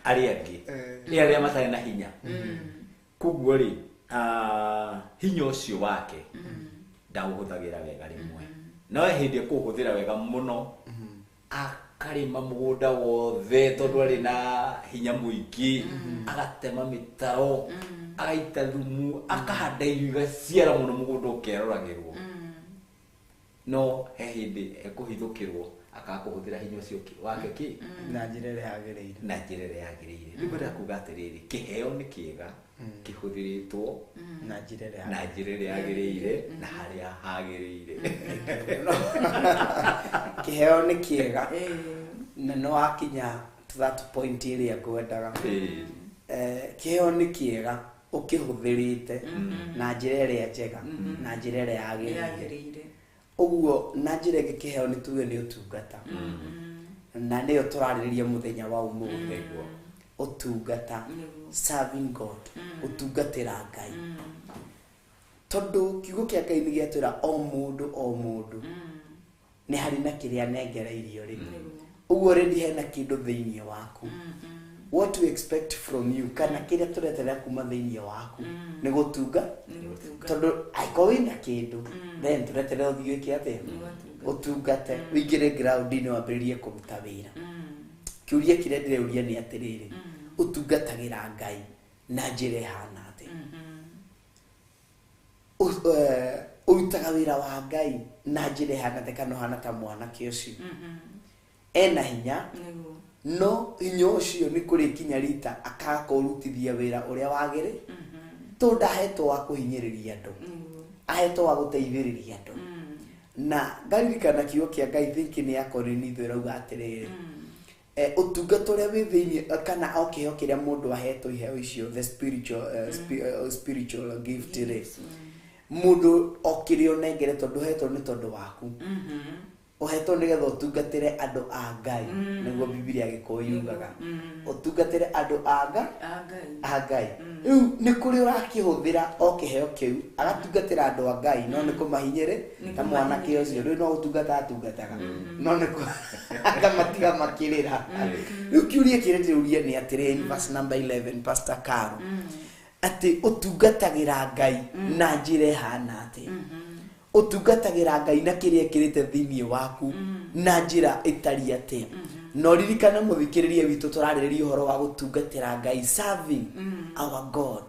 arĩa angĩ nĩ arĩa matarĩ na hinya koguo rĩ hinya ũcio wake ndaũhũthagĩra wega rĩmwe no hĩndĩ kũhũthĩra wega mũno akarĩma mũgũnda wothe tondũ arĩ na hinya mũingĩ agatema mĩtaro agaita thumu akahanda irio igaciara mũno mũgũnda ũkeroragĩrwo no he hĩndĩ ekũhithũkĩrwo akakũhũthĩra hinya ũcio wake na njĩra ĩrĩa yagĩrĩire rĩu ndĩrenda kuga atĩrĩrĩ kĩheo nĩ kĩega kĩhũthĩrĩtwo na njĩra ĩrĩa yagĩrĩire na harĩa hagĩrĩire kĩheo nĩ kĩega na no wakinya to that point ĩrĩa ngwendaga kĩheo nĩ kĩega ũkĩhũthĩrĩte na njĩra ĩrĩa njega na njĩra ĩrĩa yagĩrĩire ũguo na njĩra ĩngĩ kĩheo nĩ tuge nĩ ũtungata na nĩyo tũrarĩrĩria mũthenya wa ũmũthĩ ũtungata serving God ũtungatĩra Ngai tondũ kiugo kĩa Ngai nĩ gĩatwĩra o mũndũ nĩ harĩ na kĩrĩa nengereirio rĩ ũguo already hena kĩndũ thĩinĩ waku what to expect from you kana kile tureterera kuma thĩinĩ waku nĩ gũtunga tondũ aiko wĩna kĩndũ then tureterera ũthiĩ wĩke atĩa ũtungate wĩingĩre ground-inĩ wambĩrĩrie kũruta wĩra kĩũria kĩrĩa ndĩreuria nĩ atĩrĩrĩ ũtungatagĩra Ngai na njĩra ĩhana atĩa ũrutaga wĩra wa Ngai na njĩra ĩhana atĩa kana ũhana ta mwanake ũcio ena hinya no hinya ũcio nĩ kũrĩ kinya rita akakũrutithia wĩra ũrĩa wagĩrĩ tondũ ndahetwo wa kũhinyĩrĩria andũ ahetwo wa gũteithĩrĩria andũ na ngaririkana kiugo kĩa Ngai thinki nĩ Akorinitho ĩrauga atĩrĩrĩ ũtungata ũrĩa wĩ thĩinĩ kana o kĩheo kĩrĩa mũndũ ahetwo iheo icio the spiritual gift rĩ mũndũ o kĩrĩa ũnengeretwo ndũhetwo nĩ tondũ waku uhetwo nigetha utungatire andu a Ngai niguo Biblia Gĩkũyũ yugaga utungatire andu a Ngai riu ni kuri urakihũthĩra o kĩheo kĩu agatungatira andu a Ngai no ni kũmahinyĩrĩ ta mwanake ũcio riu no utungataga no ni akamatiga makĩrĩra riu kiuria kĩrĩa ndĩrũria nĩ atĩrĩ verse number 11 Pastor Caro ati utungatagira Ngai na njĩra ĩhana atĩa utungatagira Ngai na kĩrĩa kĩrĩte thĩinĩ waku na njĩra ĩtariĩ atĩa no ririkana mũthikĩrĩria witũ tũrarĩrĩria ũhoro wa gũtungatĩra Ngai serving our God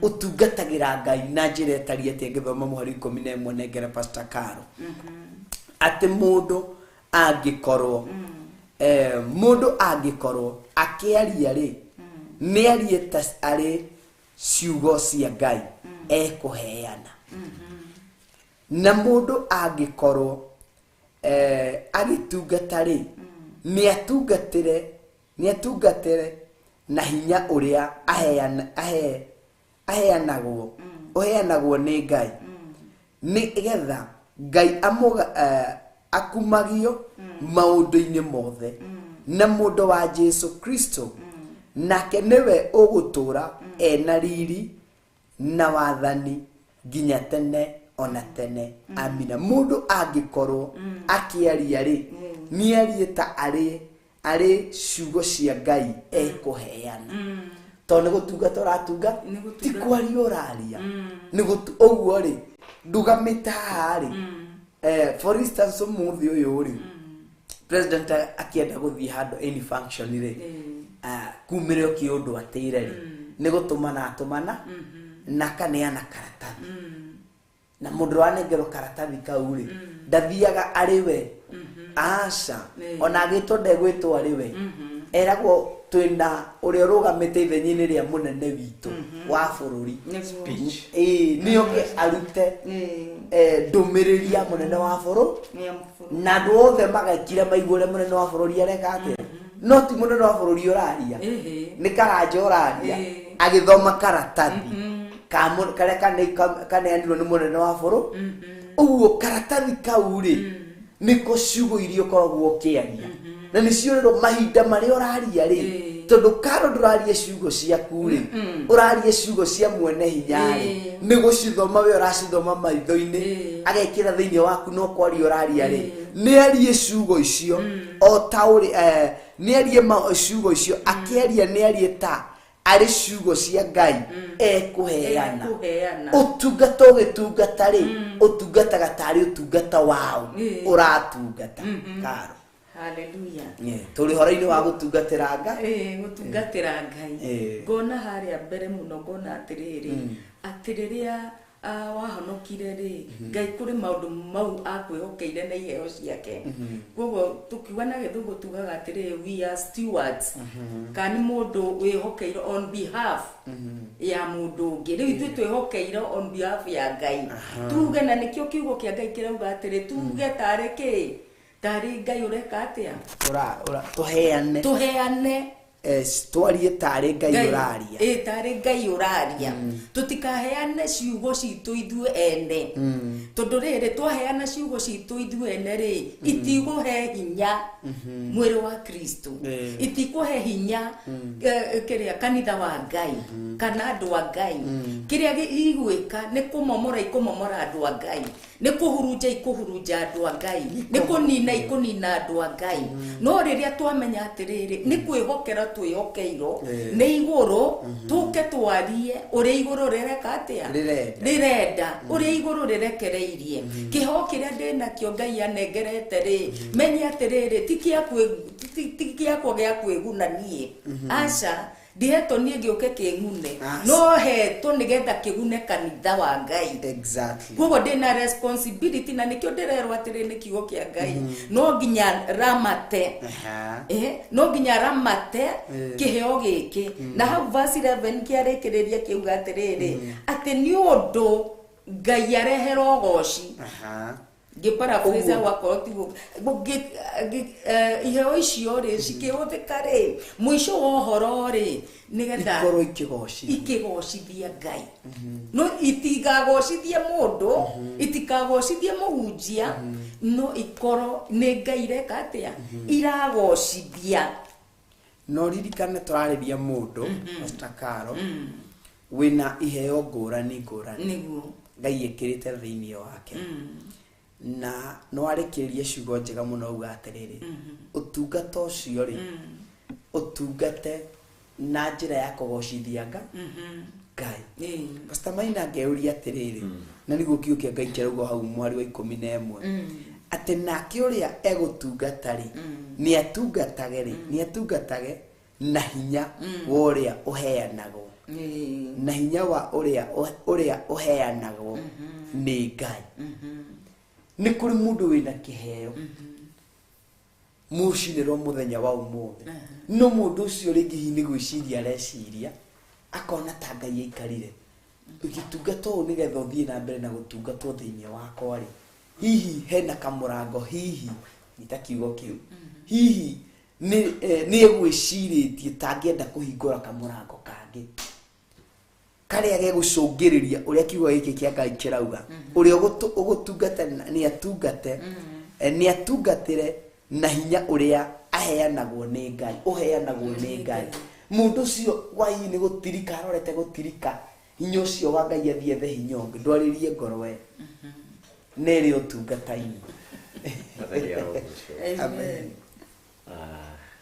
utungatagira Ngai na njĩra ĩtariĩ atĩa ngĩthoma Mũhari 11 nengera Pastor Caro atĩ mũndũ angĩkorwo akĩaria rĩ nĩarie ta arĩ ciugo cia Ngai ekũheana na mũndũ angĩkorwo agĩtungata rĩ nĩatungatĩre na hinya ũrĩa aheanagwo nĩ Ngai nĩgetha Ngai akumagio maũndũ-inĩ mothe na mũndũ wa Jesu Kristo nake nĩwe ũgũtũra ena riri na wathani nginya tene ona tene amina mũndũ angĩkorwo akĩaria rĩ nĩarie ta arĩ ciugo cia Ngai ekũheana tondũ nĩ gũtungata ũratunga ti kwaria ũraria ũguo rĩ ndugamĩte haha rĩ for instance ũmũthĩ ũyũ rĩ president akĩenda gũthiĩ handũ any function rĩ kumĩre o kĩũndũ atĩire rĩ nĩ gũtũmana na kaneana karatathi na mũndũ wanengerwo karatathi kau rĩ ndathiaga arĩ we aca ona agĩtwo ndegwĩtwo arĩ we eragwo twĩna ũrĩa ũrũgamĩte ithenya-inĩ rĩa mũnene witũ wa bũrũri nĩo arute ndũmĩrĩri ya mũnene wa bũrũri na andũ othe magekire maigua ũrĩa mũnene wa bũrũri areka atĩa no ti mũnene wa bũrũri ũraria nĩ Karanja ũraria agĩthoma karatathi karĩa kaneanirwo nĩ mũnene wa bũrũri ũguo karatathi kau rĩ nĩko ciugo iria ũkoragwo ũkĩaria na nĩciorerwo mahinda marĩa ũraria rĩ tondũ Karo ndũraria ciugo ciaku rĩ ũraria ciugo cia mwene hinya rĩ nĩ gũcithoma we ũracithoma maitho-inĩ agekĩra thĩinĩ waku no kwaria ũraria rĩ nĩarie ciugo icio o ta ũrĩ nĩarie ciugo icio akĩaria nĩarie ta arĩ ciugo cia Ngai ekũheana ũtungata ũgĩtungata rĩ ũtungataga tarĩ ũtungata wao ũratungata Karo haleluya tũrĩ horo-inĩ wa gũtungatĩra Ngai gũtungatĩra Ngai ngona harĩa mbere mũno ngona atĩrĩrĩ atĩ rĩrĩa wahonokire rĩ Ngai kũrĩ maũndũ mau akwĩhokeire na iheo ciake koguo tũkiuga na Gĩthũngũ tugaga atĩrĩrĩ we are stewards kana mũndũ wĩhokeire on behalf ya mũndũ ũngĩ rĩu ithuĩ twĩhokeire on behalf ya Ngai tuge na nĩkĩo kiugo kĩa Ngai kĩrauga atĩrĩ tuge tarĩ kĩ tarĩ Ngai ũreka atĩa tũheane twarie tarĩ Ngai ũraria tarĩ Ngai ũraria tutikaheane ciugo citũ ithuĩ ene tondũ rĩrĩ twaheana ciugo citũ ithuĩ ene rĩ itikũhe hinya mwĩrĩ wa Kristo itikũhe hinya kĩrĩa kanitha wa Ngai kana andũ a Ngai kĩrĩa igwĩka nĩ kũmomora andũ a Ngai nĩ kũhurunja andũ a Ngai nĩ kũnina andũ a Ngai no rĩrĩa twamenya atĩrĩrĩ nĩ kwĩhokera twĩhokeirwo nĩ igũrũ tũke twarie ũrĩa igũrũ rĩreka atĩa rĩrenda ũrĩa igũrũ rĩrekereirie kĩheo kĩrĩa ndĩnakĩo Ngai anengerete rĩ menye atĩrĩrĩ ti gĩakwa gĩa kwĩgunania aca ndihetwo niĩ ngĩũke kĩng'une no hetwo nĩgetha kĩgune kanitha wa Ngai koguo ndĩna responsibility na nĩkĩo ndĩrerwo atĩrĩ nĩ kiugo kĩa Ngai no nginya ramate no nginya ramate kĩheo gĩkĩ na hau verse 11 kĩarĩkĩrĩria kĩuga atĩrĩrĩ atĩ nĩ ũndũ Ngai arehera ũgooci ngĩparaphrase wakorwo tiguo iheo icio rĩ cikĩhũthĩka rĩ mũico wa ũhoro rĩ nĩgetha ikorwo ikĩgocithia Ngai no itigagocithie mũndũ itikagocithie mũhunjia no ikorwo nĩ Ngai reka atĩa iragocithia no ririkane tũrarĩria mũndũ Pastor Carol wĩna iheo ngũrani nĩguo Ngai ekĩrĩte thĩinĩ wake na no arĩkĩrĩrie ciugo njega mũno uga atĩrĩrĩ ũtungata ũcio rĩ ũtungate na njĩra ya kũgocithia Ngai Pastor Maina ngeuria atĩrĩrĩ na nĩguo kiugo kĩa Ngai kĩrauga hau mwari wa 11 atĩ nake ũrĩa egũtungata rĩ nĩ atungatage na hinya wa ũrĩa ũheanagwo na hinya wa ũrĩa ũheanagwo nĩ Ngai nĩ kũrĩ mũndũ wĩna kĩheo mũcinĩrwo mũthenya wa ũmũthĩ no mũndũ ũcio rĩngĩ hihi nĩ gwĩciria areciria akona ta Ngai aikarire ũgĩtungata ũũ nĩgetha ũthiĩ na mbere na gũtungatwo thĩinĩ wakwa rĩ hihi hena kamũrango hihi nyita kiugo kĩu hihi nĩ egwĩcirĩtie tangĩenda kũhingũra kamũrango kangĩ karĩa gegũcũngĩrĩria ũrĩa kiugo gĩkĩ kĩa Ngai kĩrauga ũrĩa ũgũtungata nĩ atungatĩre na hinya ũrĩa aheanagwo nĩ Ngai ũheanagwo nĩ Ngai mũndũ ũcio wai nĩ gũtirika arorete gũtirika hinya ũcio wa Ngai athiethe hinya ũngĩ ndwarĩrie ngoro we nĩrĩ ũtungata-inĩ amen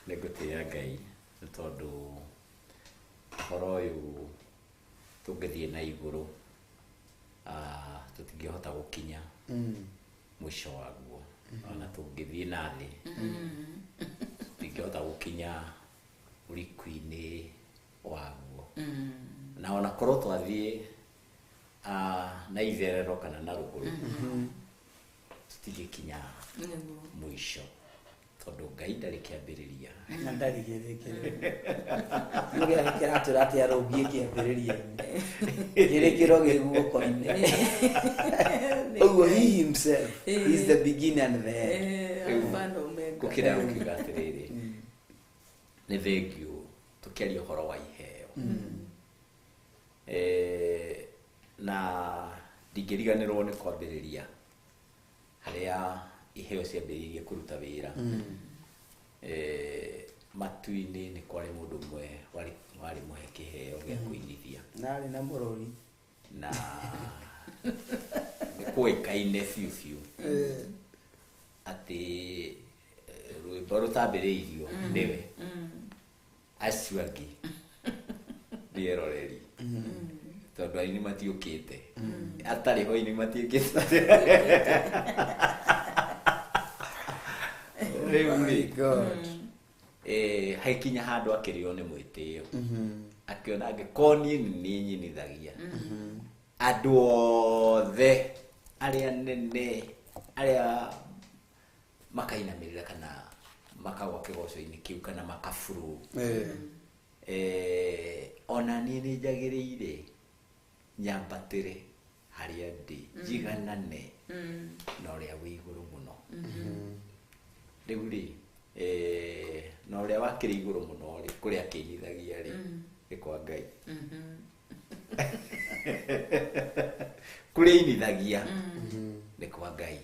nĩ ngũtĩĩa Ngai nĩ tondũ ũhoro ũyũ tũngĩthiĩ na igũrũ tũtingĩhota gũkinya mũico waguo ona tũngĩthiĩ na thĩ tũtingĩhota gũkinya ũriku-inĩ waguo na ona korwo twathiĩ na itherero kana na rũgũrũ tũtingĩkinya mũico tondũ Ngai ndarĩ kĩambĩrĩria na ndarĩ kĩratwĩra atĩ arũngie kĩambĩrĩria-inĩ kĩrĩkĩro gĩ guoko-inĩ ũguo he himself is the beginning and the end gũkĩra gũkiuga atĩrĩrĩ nĩ thengio tũkĩaria ũhoro wa iheo na ndingĩriganĩrwo nĩ kwambĩrĩria harĩa iheo ciambĩrĩirie kũruta wĩra matu-inĩ nĩ kwarĩ mũndũ ũmwe warĩ mũhe kĩheo gĩa kũinithia narĩ na mũrori na nĩ kũĩkaine biũ biũ atĩ rwĩmbo rũtambĩrĩirio nĩwe acio angĩ ndĩeroreri tondũ ainĩ matiũkĩte atarĩ ho ainĩ matiũkĩte haikinya handũ akĩrĩo nĩ mwĩtĩo akĩona angĩkorwo niĩ nĩ nyinithagia andũ othe arĩa nene arĩa makainamĩrĩra kana makagwa kĩgoco-inĩ kĩu kana makaburu ona niĩ nĩ njagĩrĩire nyambatĩre harĩa ndĩ njiganane na ũrĩa wĩ igũrũ mũno rĩu rĩ na ũrĩa wakĩrĩ igũrũ mũno rĩ kũrĩa akĩnyithagia rĩ nĩ kwa Ngai kũrĩa inithagia nĩ kwa Ngai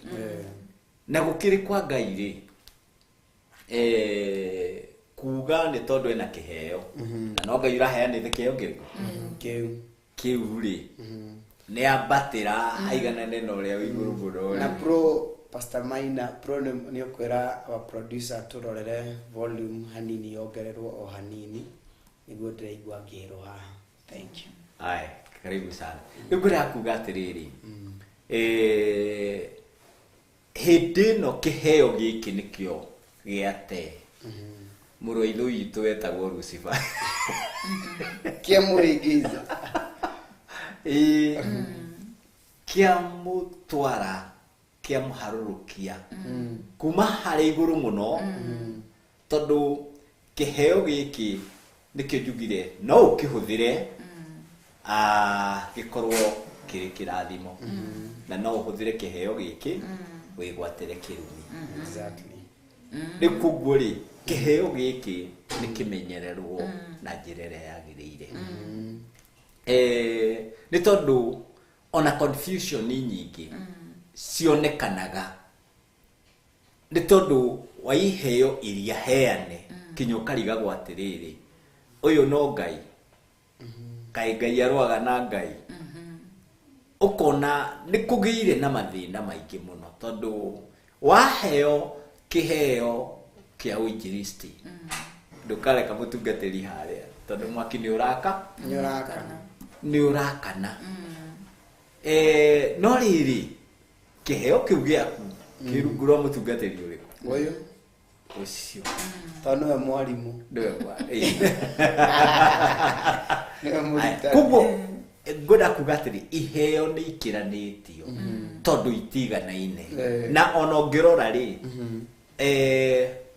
na gũkĩrĩ kwa Ngai rĩ kuga nĩ tondũ ena kĩheo na no Ngai ũraheanĩte kĩheo kĩrĩkũ kĩu rĩ nĩ ambatĩra aiganane na ũrĩa wĩ igũrũ mũno na Pastor Maina pro ni okwera wa producer turorere volume hanini yongererwo o hanini niguo ndiraigua ngiro ha. Thank you. Ai, karibu sana. Ngura kuga atiriri. Hindi no kiheo giki nikio giate. Muroithu itu etagwo Lucifer. Kia muigiza. Kia mutwara, kia muharurukia. Kuma hari iguru muno. Tondu kiheo giki nikio njugire no ukihuthire gikorwo kiri kirathimo. Na no uhuthire kiheo giki wigwatire kirumi. Exactly. Nikuguri kiheo giki nikimenyererwo na njirere yagirire. Ni tondu ona confusion nyingi cionekanaga. Ni tondu wa iheo iria heane kinyoka rigagwo atiriri uyu no ngai kai ngai arwaga na ngai ukona nikugire na mathina maingi muno tondu waheo kiheo kia uinjilisti ndukareka mutungatiri haria tondu mwaki ni urakana no riri kiheo kiu giaku kirungurwa mutungatiri uriku Uyu ucio tondu we mwarimu ndewe niwe murita. kugo ngoda kugatiri iheo ni ikiranitio tondu itiganaine na ona ngirora ri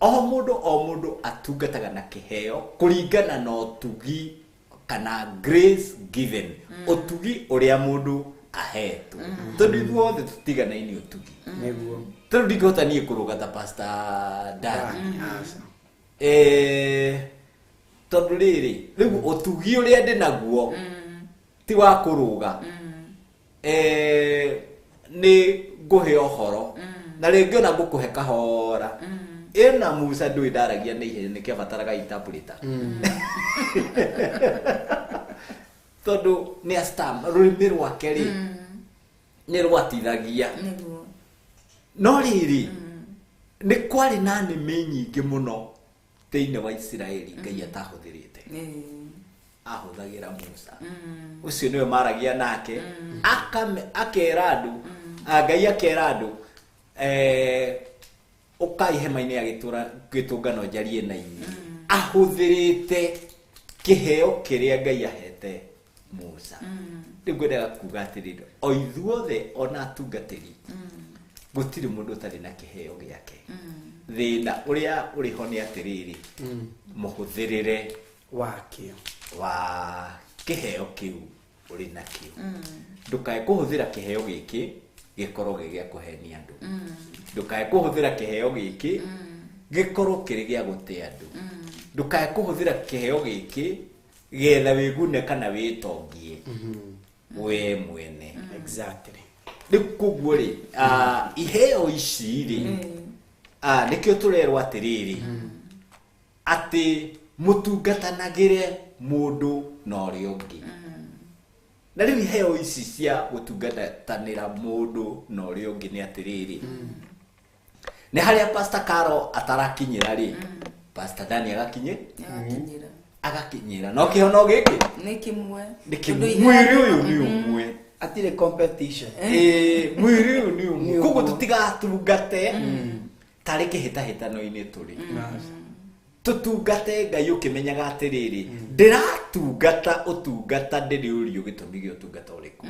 o mundu atungataga na kiheo kuringana na utugi kana grace given utugi uria mundu ahetwo tondu ithuothe tutiganaine utugi Niguo. tondu ndingihota nie kurugata Pastor Dan tondu riri riu utugi uria ndinaguo ti wa kuruga ni nguhe ohoro na ringi ona ngukuhe kahora ina Musa ndui ndaragia ni ihenya ni kiabataraga interpreter tondu ni astam rurimi rwake ri ni rwatithagia no riri ni kwari na nimi nyingi muno thiini wa Israeli ngai atahuthirite ahuthagira Musa ucio niwe maragia nake akera andu ngai akera andu ukai hema-ini ya gitungano njarie na ini ahuthirite kiheo kiria ngai ahete Musa ngwendaga kuga atiriri o ithuothe ona atungatiri gutiri mundu utari na kiheo giake thina uria uriho ni atiriri muhuthirire wakio wa kiheo kiu uri nakio ndukae kuhuthira kiheo giki gikorwo gigia kuhenia andu ndukae kuhuthira kiheo giki gikorwo kiri gia gutia andu ndukae kuhuthira kiheo giki getha wigune kana witongie we mwene. Exactly. Nikuguo ri iheo ici ri nikio turerwo atiriri ati mutungatanagire mundu na uria ungi na riu iheo ici cia gutungatanira mundu na uria ungi ni atiriri ni haria Pastor Carol atarakinyira ri Pastor Dani agakinyira no kihono giki ni kimwe mwiri uyu ni umwe atire competition mwiri uyu ni umwe kuko tutigatungate tari kihitahitano-ini turi tutungate ngai ukimenyaga atiriri ndiratungata utungata ndiri urio gitumi gi utungata uriku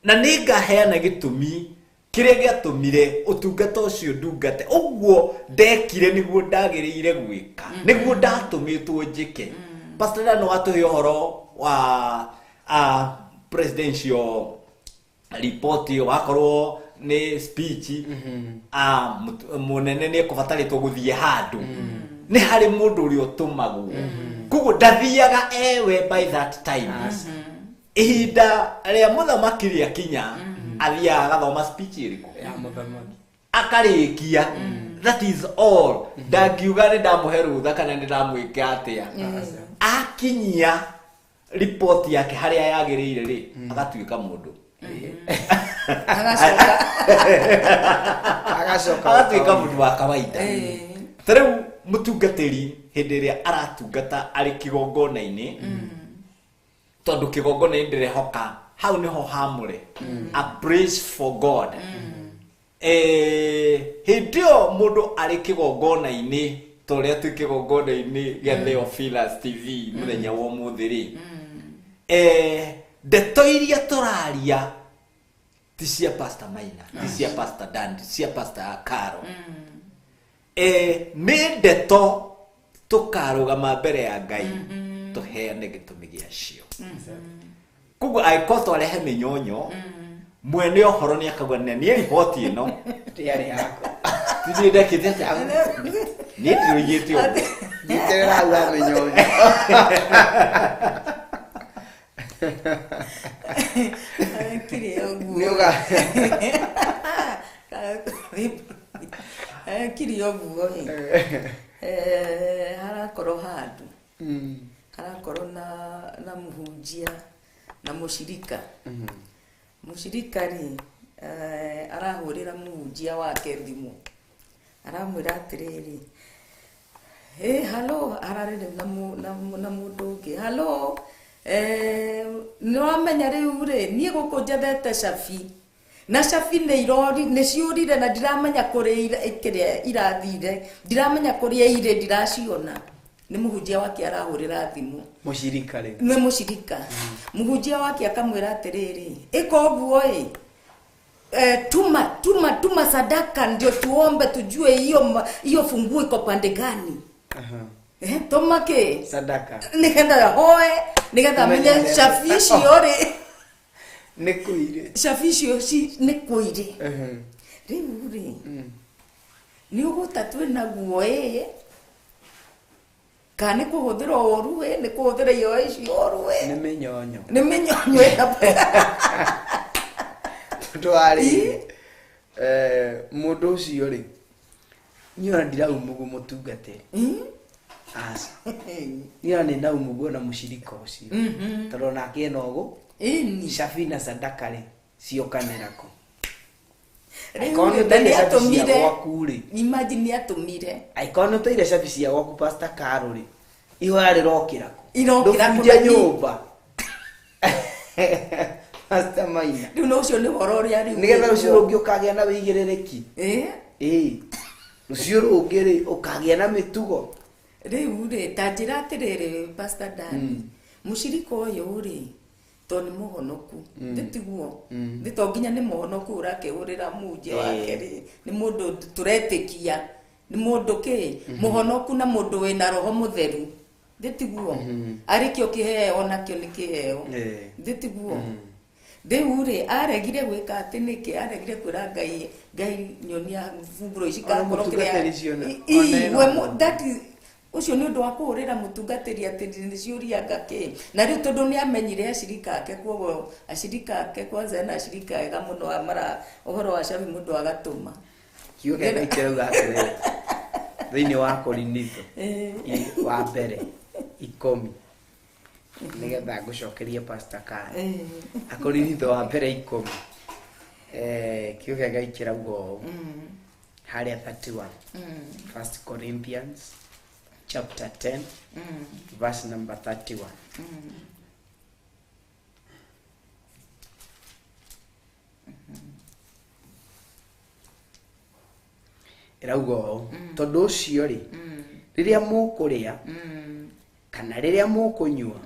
na ningaheana gitumi kiria giatumire utungata ucio ndungate uguo ndekire niguo ndagiriire gwika niguo ndatumitwo njike Pastor Dan watuhe uhoro wa presidential report wakorwo ni speech munene ni kubataritwo guthie handu ni hari mundu uri utumagwo kugo ndathiaga ewe by that time ihinda ria muthamaki ria kinya athiaga gathoma speech iriku ya muthamaki akarikia that is all ndagiuga ni ndamuhe rutha kana ni ndamwika atia akinyia report yake haria yagiriire ri agatuika mundu agatuĩka mũndũ wa kawaida. Ta rĩu mũtungatĩri hĩndĩ ĩrĩa aratungata arĩ kĩgongona-inĩ, tondũ kĩgongona-inĩ ndĩrehoka hau nĩho hamũre, a praise for God. Hĩndĩ ĩyo mũndũ arĩ kĩgongona-inĩ ta ũrĩa twĩ kĩgongona-inĩ gĩa Theophilus TV mũthenya wa ũmũthĩ-rĩ, ndeto iria tũraria ti cia Pastor Maina, ti cia Pastor Dan, ti cia Pastor Karo. Nĩ ndeto tũkarũgama mbere ya Ngai tũheane gĩtũmi gĩacio. Koguo angĩkorwo twarehe mĩnyonyo, mwene ũhoro nĩ akauga niĩ riboti ĩno Tiari yako. Tiji ndekĩte atĩa? Niĩ ndĩrũigĩte ũguo. Nyitĩrĩra hau ha mĩnyonyo. Kiri oguo harakorwo handu harakorwo na mũhunjia na mũcirika. Mũcirika rĩ arahũrĩra mũhunjia wake thimũ, aramwĩra atĩrĩrĩ, halo, ararĩrĩ na mũndũ ũngĩ, halo, nĩwamenya rĩu rĩ, niĩ gũkũ njethete cabi, na cabi nĩ ciũrire na ndiramenya kũrĩa irathire, ndiramenya kũrĩa irĩ, ndiraciona. Nĩ mũhunjia wake arahũrĩra thimũ. Mũcirika rĩ? Nĩ mũcirika. Mũhunjia wake akamwĩra atĩrĩrĩ, ĩka ũguo ĩ, tuma sadaka ndio tuombe tujue hiyo funguo iko pande gani. Tuma ke sadaka nĩgetha hoe, nĩgetha menye cabi icio rĩ nĩ kũire, cabi icio nĩ kũire. Rĩu rĩ nĩ ũgũta twĩna guo kana nĩ kũhũthĩra ũru nĩ kũhũthĩra iyo icio ũru nĩ mĩnyonyo, nĩ mĩnyonyo twari mũndũ ũcio rĩ niĩ ndiraumugu mũtungatĩri asa niĩ nĩ naumugu na mũcirika ũcio tondũ nake ena ũgũ cabi na sadaka rĩ ciokanĩra kũ. Imagine atumire aikono teire cabi cia gwaku Pastor Karo rĩ ihoya rĩrokĩra kũ, irokĩra kũ nyũmba Pastor Maina. Rĩu no ũcio nĩ ũhoro ũrĩa rĩu nĩgetha rũciũ rũngĩ ũkagĩa na wĩigĩrĩrĩki rũciũ rũngĩ rĩ ũkagĩa na mĩtugo. Rĩu rĩ ta njĩra atĩrĩrĩ Pastor Dan, mũcirika ũyũ rĩ to nĩ mũhonoku, ndĩtiguo ndĩto nginya nĩ mũhonoku ũrakĩhũrĩra mũhunjia wake rĩ, nĩ mũndũ tũretĩkia, nĩ mũndũ mũhonoku na mũndũ wĩna roho mũtheru, ndĩtiguo arĩkĩo kĩheo nakĩo nĩ kĩheo, ndĩtiguo. Rĩu rĩ aregire gwĩka atĩ nĩkĩ, aregire kwĩra Ngai nyonia buburo ici kakorwo kĩrĩa ucio nĩ ũndũ wa kũhũrĩra mũtungatĩri atĩ nĩ ciũria ngakĩ. Na rĩu tondũ nĩ amenyire acirika ake, koguo acirika ake kwanza na acirika ega mũno amara ũhoro wa cabi mũndũ agatũma kiuge nĩ kĩrauga atĩrĩrĩ thĩinĩ wa Korinitho wa mbere 10 nĩgetha ngũcokerie Pastor Karo. Korinitho wa mbere 10 kiuge Ngai kĩrauga ũũ harĩa 31 1 Corinthians chapter 10 verse number 31. Irauga ũũ tondũ ũcio rĩ rĩrĩa mũkũrĩa kana rĩrĩa mũkũnyua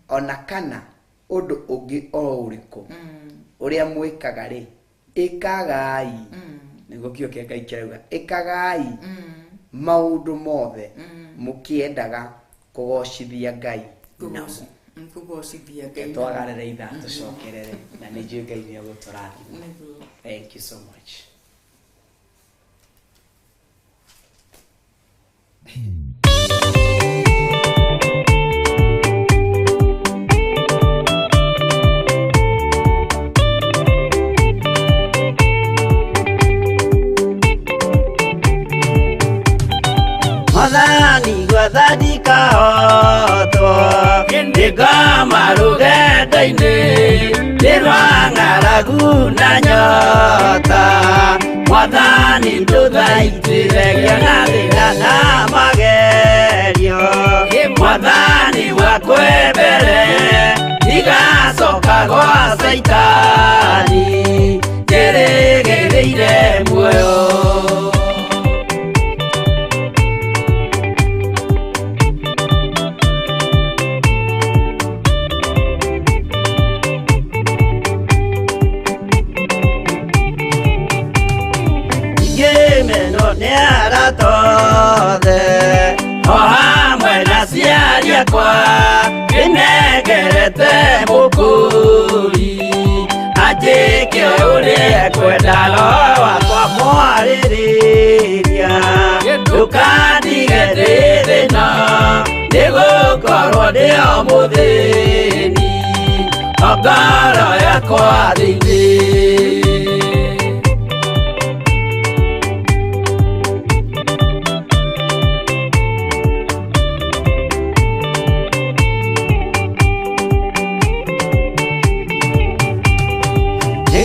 ona kana ũndũ ũngĩ o ũrĩkũ ũrĩa mwĩkaga rĩ ĩkagai, nĩguo kĩo kĩa Ngai kĩrauga ĩkagai maũndũ mothe mũkĩendaga kũgocithia Ngai namo. Kũgocithia Ngai twagarĩre ithaa tũcokerere na nĩ njũĩ Ngai nĩ egũtũrathima. Thank you so much. Madani gwathani kahotwo ndĩngamaruge rũgendo-inĩ nĩrwang'aragu na nyota Mwathani ndũthaitĩrĩria na thĩna na magerio Mwathani wakwe mbere igacoka gwa Saitani njĩrĩgĩrĩire muoyo tothe o hamwe na ciari akwa nĩnengerete mũkũri anjĩke ũrĩa ekwenda roho wakwa mwarĩrĩria ndũkandige ndĩ thĩna nĩgũkorwo ndĩo mũthĩni o ngoro yakwa thĩinĩ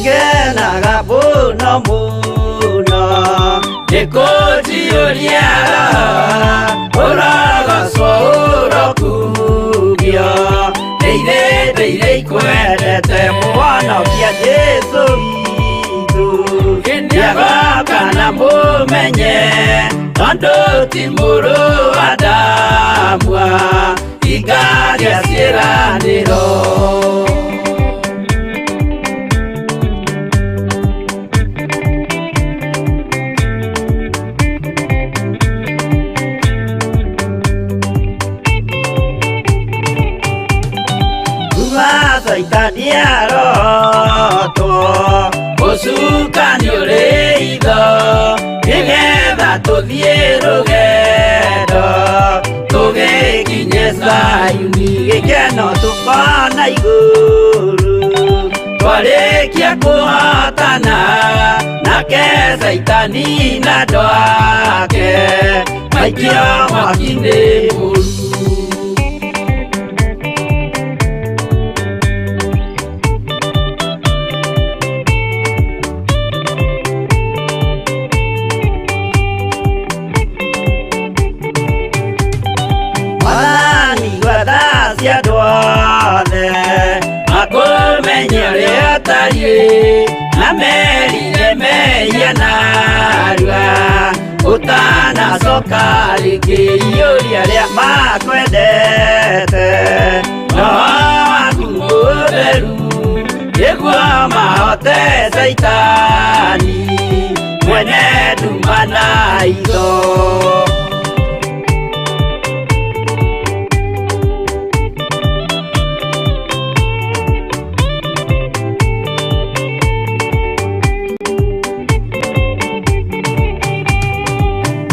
ngenaga mũno mũno nĩkũnjiũria ũrogocwo ũrokugio nĩirĩ ikwendete mũhonokia Jesũ witũ nĩagoka na mũmenye tondũ ti mũrũ wa ndamwa ingagĩa ciĩranĩro Saitani arotwo mũcukani ũrĩ itho nĩgetha tũthiĩ rũgendo tũgĩkinye Zayuni gĩkeno tũkona igũrũ twarĩkia kũhotana nake Saitani na andũ ake maikio mwaki-inĩ mũru andũ othe makũmenye ũrĩa ũtariĩ na merire mehia narua ũtanacoka rĩngĩ iũria rĩa makwendete roho waku mũtheru nĩguo mahote Saitani mwene nduma na itho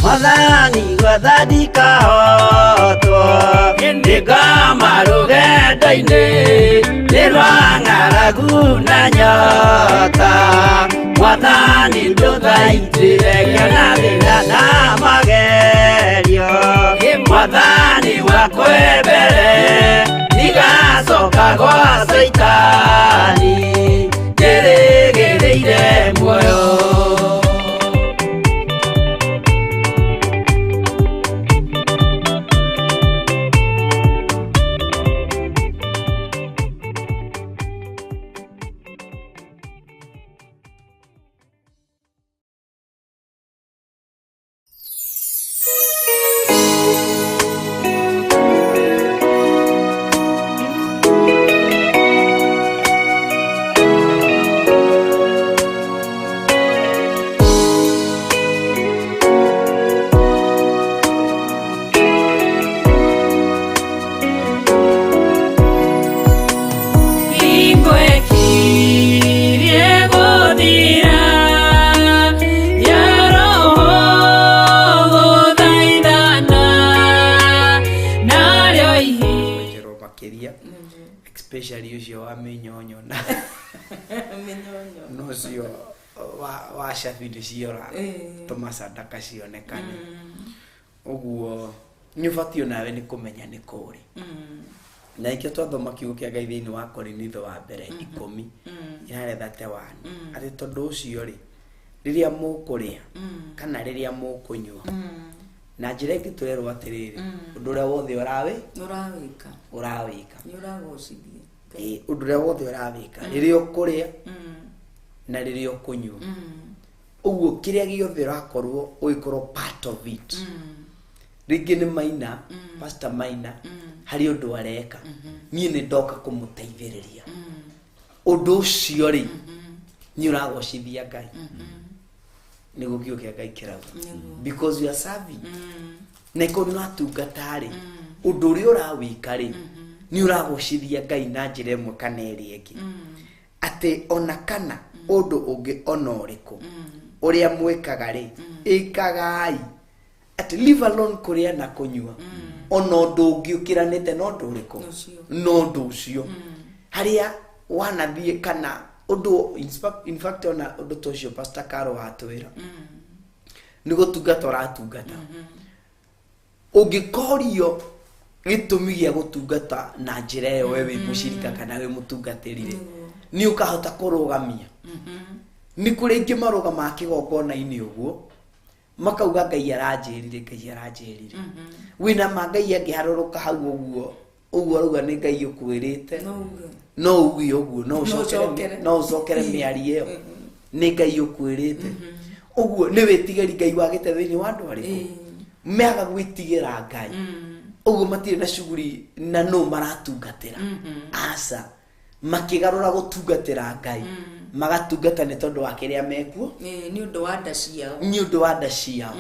Mwathani gwathani kahotwo nĩngoma rũgendo-inĩ nĩrwang'aragu na nyota Mwathani ndũthaitĩrĩria na thĩna na magerio Mwathani wakwe mbere igacoka gwa Saitani njĩrĩgĩrĩire muoyo especially ucio wa minyonyo na Minyonyo. no cio wa shafi ciora tomasadaka cionekane uguo nyubatio nawe ni kumenya ni kuri na ikio twathoma kiugo kia Ngai thiini wa Korinitho wa mbere 10 ina 31 ati tondu ucio ri riria mukuria kana riria mukunyua na njira ingi turerwo atiriri undu uria wothe urawika ni uragocithia undu uria wothe urawika riria ukuria na riria ukunyua uguo kiria giothe urakorwo ugikorwo part of it ringi ni Maina Pastor Maina hari undu areka nie ni ndoka kumuteithiriria undu ucio ri ni uragocithia Ngai niguo kiugo kia Ngai kirauga because you are serving na ikono atungata ri undu uria urawika ri ni uragocithia Ngai na njira imwe kana iri ingi ati ona kana undu ungi ona uriku uria mwekaga ri ikagai ati live alone kuria na kunyua ona undu ungi ukiranite no undu uriku no undu ucio haria wanathie kana undu in fact ona undu tocio Pastor Caro atwira ni gutungata uratungata ungikorio gitumi gia gutungata na njira yo wewe mushirika kana we mutungatirire ni ukahota kurugamia ni kuri ingi maruga ma kigongona-ini uguo makauga Ngai aranjirire wina ma Ngai angiharuruka hau uguo ruga ni Ngai ukwirite no ugi uguo no ucokere miari iyo ni Ngai ukwirite uguo ni witigeri Ngai wagite thiini wa andu ariku meaga gwitigira Ngai uguo matire na shughuli na no maratungatira asa makigarura gutungatira Ngai magatungata ni tondu wa kiria mekuo ni undu wa nda ciao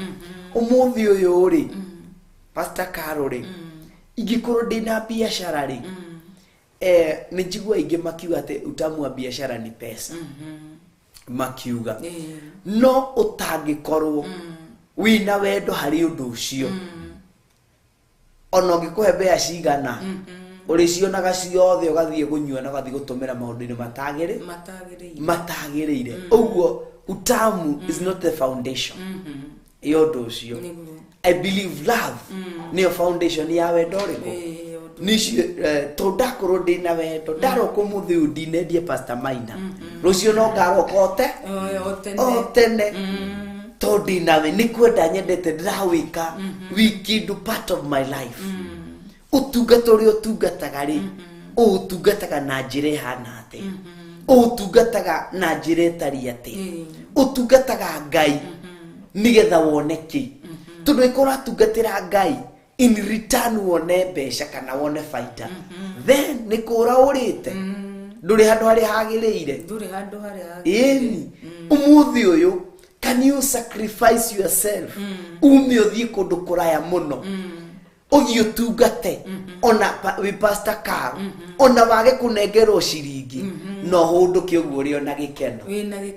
umuthi uyu ri Pastor Caro ri ingikuru ndina biashara ri ni njigua ingi makiuga ati utamu wa biashara ni pesa makiuga no utangikorwo wina wendo hari undu ucio ona ngikuhe mbea cigana uricionaga ciothe ugathie gunyua na ugathie gutumira maundu-ini matagirire uguo utamu is not the foundation iyo undu ucio I believe love ni foundation ya wendo riku nicio tondakorwo ndina wendo ndaroko muthi ndinendie Pastor Maina rucio no ngarokote tene tondi nawe ni kwenda nyendete ndirawika wiki do part of my life utungata uri utungataga ri utungataga na njira ihana ate utungataga na njira itari ate utungataga Ngai nigetha woneki tondu ikora tungatira Ngai in return wone mbeca kana wone faida then ni kura urite nduri handu hari hagirire eni umuthi uyu can you sacrifice yourself uthie kundu kuraya muno uthie utungate ona we Pastor Caro ona wage kunengerwo ciringi no hunduke uguo uri ona gikeno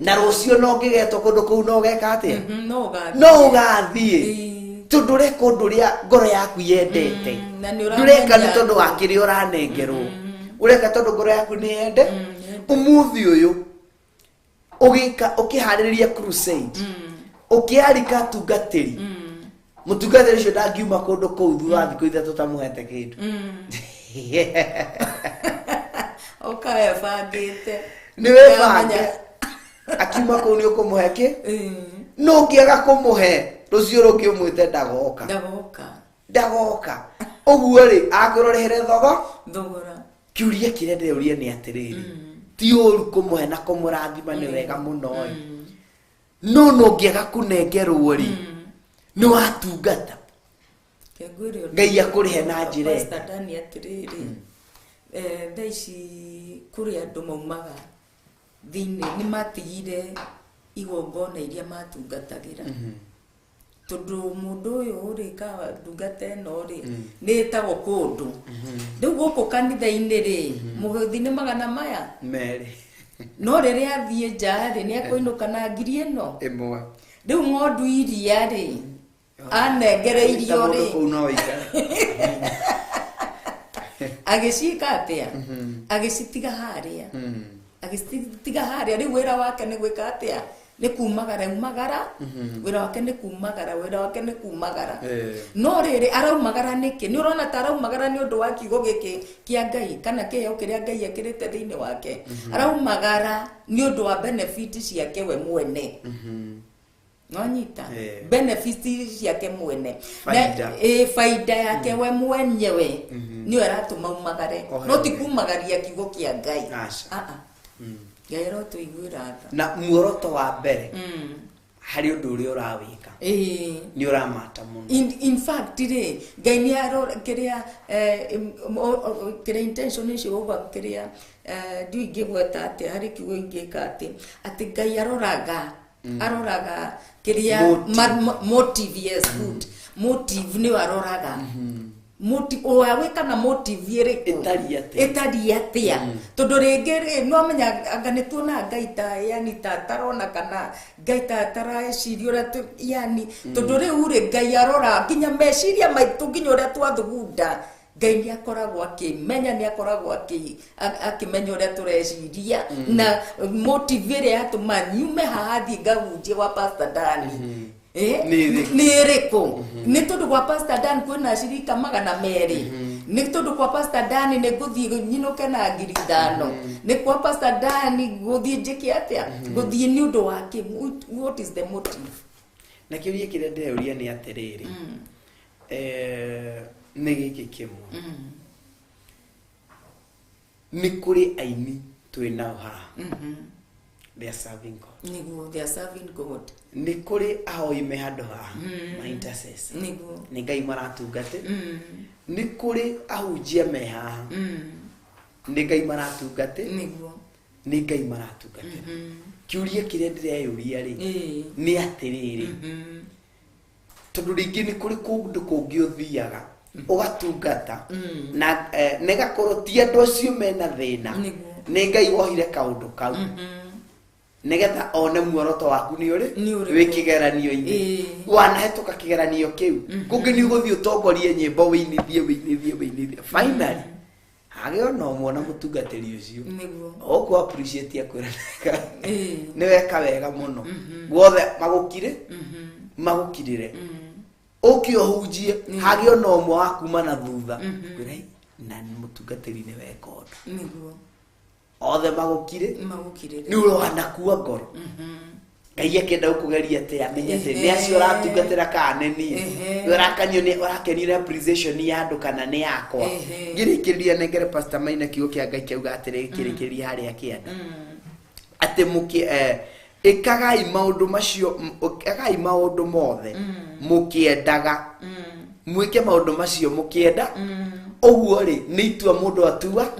na rucio no ngigetwo kundu kuu no geka atia no ugathie tondu reka undu ria ngoro yaku yendete ndureka ni tondu wa kiria uranengerwo ureka tondu ngoro yaku ni yende umuthi uyu ugika ukihariria crusade ukiarika tungatiri mutungatiri cio ndangiuma kundu kuu thutha thiku ithatu tamuhete kindu okae bangite ni we bange akiuma kuu ni ukumuhe ki no ngiaga kumuhe rucio rungi umwite ndagoka uguo ri akwirorehera thogora kiuria kiria ndeuria ni atiriri ti uru kumuhe na kumurathima ni wega muno no ngiaga kunengerwo ri ni watungata Ngai akurihe na njira Pastor Dani atiriri thaici kuri andu maumaga thiini ni matigire igongona iria matungatagira tondu mundu uyu urika ndungata ino ri ni etagwo kundu riu guku kanitha-ini ri mugethi ni magana maya meri no riria athie nja ri ni akuinuka na ngiri ino imwe riu ng'ondu iria ri anengere irio ri agicika atia agicitiga haria riu wira wake ni gwika atia nĩ kumagara umagara wĩra wake nĩ kumagara no rĩrĩ araumagara nĩkĩ nĩ ũrona ta araumagara nĩ ũndũ wa kiugo gĩkĩ kĩa Ngai kana kĩheo kĩrĩa Ngai ekĩrĩte thĩinĩ wake araumagara nĩ ũndũ wa benefit ciake we mwene Nonyita benefit ciake mwene faida yake we mwenyewe nĩ aratũma umagare no ti kumagaria kiugo kĩa Ngai Ngai arotũiguĩra tha na muoroto wa mbere hari undu uri urawika ni uramata muno in fact ri Ngai ni arora kiria intention icio uga kiria ndiingi gweta ati hari kiugo ingika ati Ngai aroraga kiria motive yes good motive ni aroraga motive oawe kana motive etari atia tondu ringi no menya anga ni tuona Ngai ta yani ta tarona kana Ngai ta taraeciria ura yani tondu riu ri Ngai arora nginya meciria maitu nginya uria twathugunda Ngai ni akoragwo akimenya ni akoragwo akimenya uria tureciria na motive ria atuma nyume hathi ngahunjie wa Pastor Dani ni riko ni tondu kwa Pastor Dan kwina shirika 200 ni tondu kwa Pastor Dan ni guthie nyinuke na 5,000 ni kwa Pastor Dan guthie njiki atia guthie ni undu wake what is the motive na kiuria kire ndeuria ni atiriri ni giki kimwe ni kuri aini twina ha they are serving God niguo they are serving God ni kuri ahoi me handu ha ma intercessor niguo ni Ngai maratungate ni kuri ahunjia me ha ni Ngai maratungate niguo ni Ngai maratungate kiuria kire ndireyuria ri ni atiriri tondu ringi ni kuri kundu kungi uthiaga ugatungata na negakorwo ti andu acio mena thina ni Ngai wohire kaundu kau negetha one muoroto waku ni uri wikigeranio-ini wanahetũka kigeranio kiu kungi ni uguthii utongorie nyimbo wĩinithie finally hagĩo no muona mũtungatĩri ũcio ũkũ appreciate akwĩranĩka nĩ weka wega mũno guothe magũkirĩre ũkĩohunjie hagĩo no mwe wa kuma na thutha kwĩra na mũtungatĩri nĩ weka ũndũ othe magukire ni urohanakua ngoro Ngai akenda gukugeria ate amenyete ni acio ratungatira kana ni urakanio ni urakenire appreciation ya andu kana ni yakwa ngirikiria nengere Pastor Maina kiugo kia Ngai kiuga atire kirikiria haria kienda ate muki ikagai maundu macio ikagai maundu mothe mukiendaga mwike maundu macio mukienda oguo ri ni itua mundu atua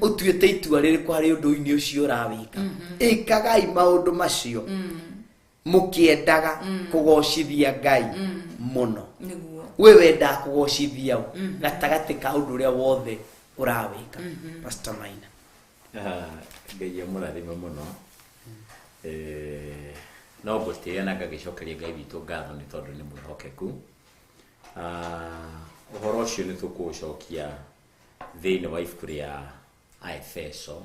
utuite itua riri kwa ri undu-ini ucio urawika ikagai maundu macio mukiendaga kugocithia Ngai muno we wenda kugocithia gatagati ka undu uria wothe urawika Pastor Maina Ngai amurathime muno no gũtĩĩa na ngagĩcokeria Ngai witũ ngatho nĩ tondũ nĩ mwĩhokeku ũhoro ũcio nĩ tũkũũcokia thĩinĩ wa ibuku rĩa Efeso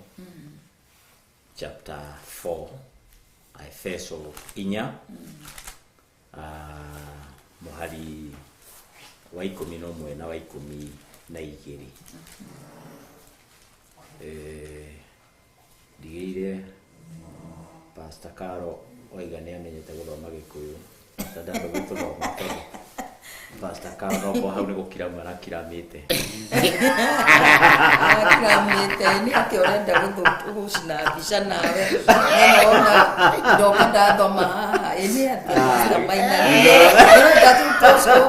chapter 4 Efeso 4 mũhari wa 11 na wa 12 ndigĩire Pastor Karo oiga nĩ amenyete gũthoma Gĩkũyũ tondũ gũthoma Pastor Karo kwa hau nĩ gũkira mwana kiramĩte ni akiorenda gũcina mbica nawe nona ndoka ndathoma ini Pastor Maina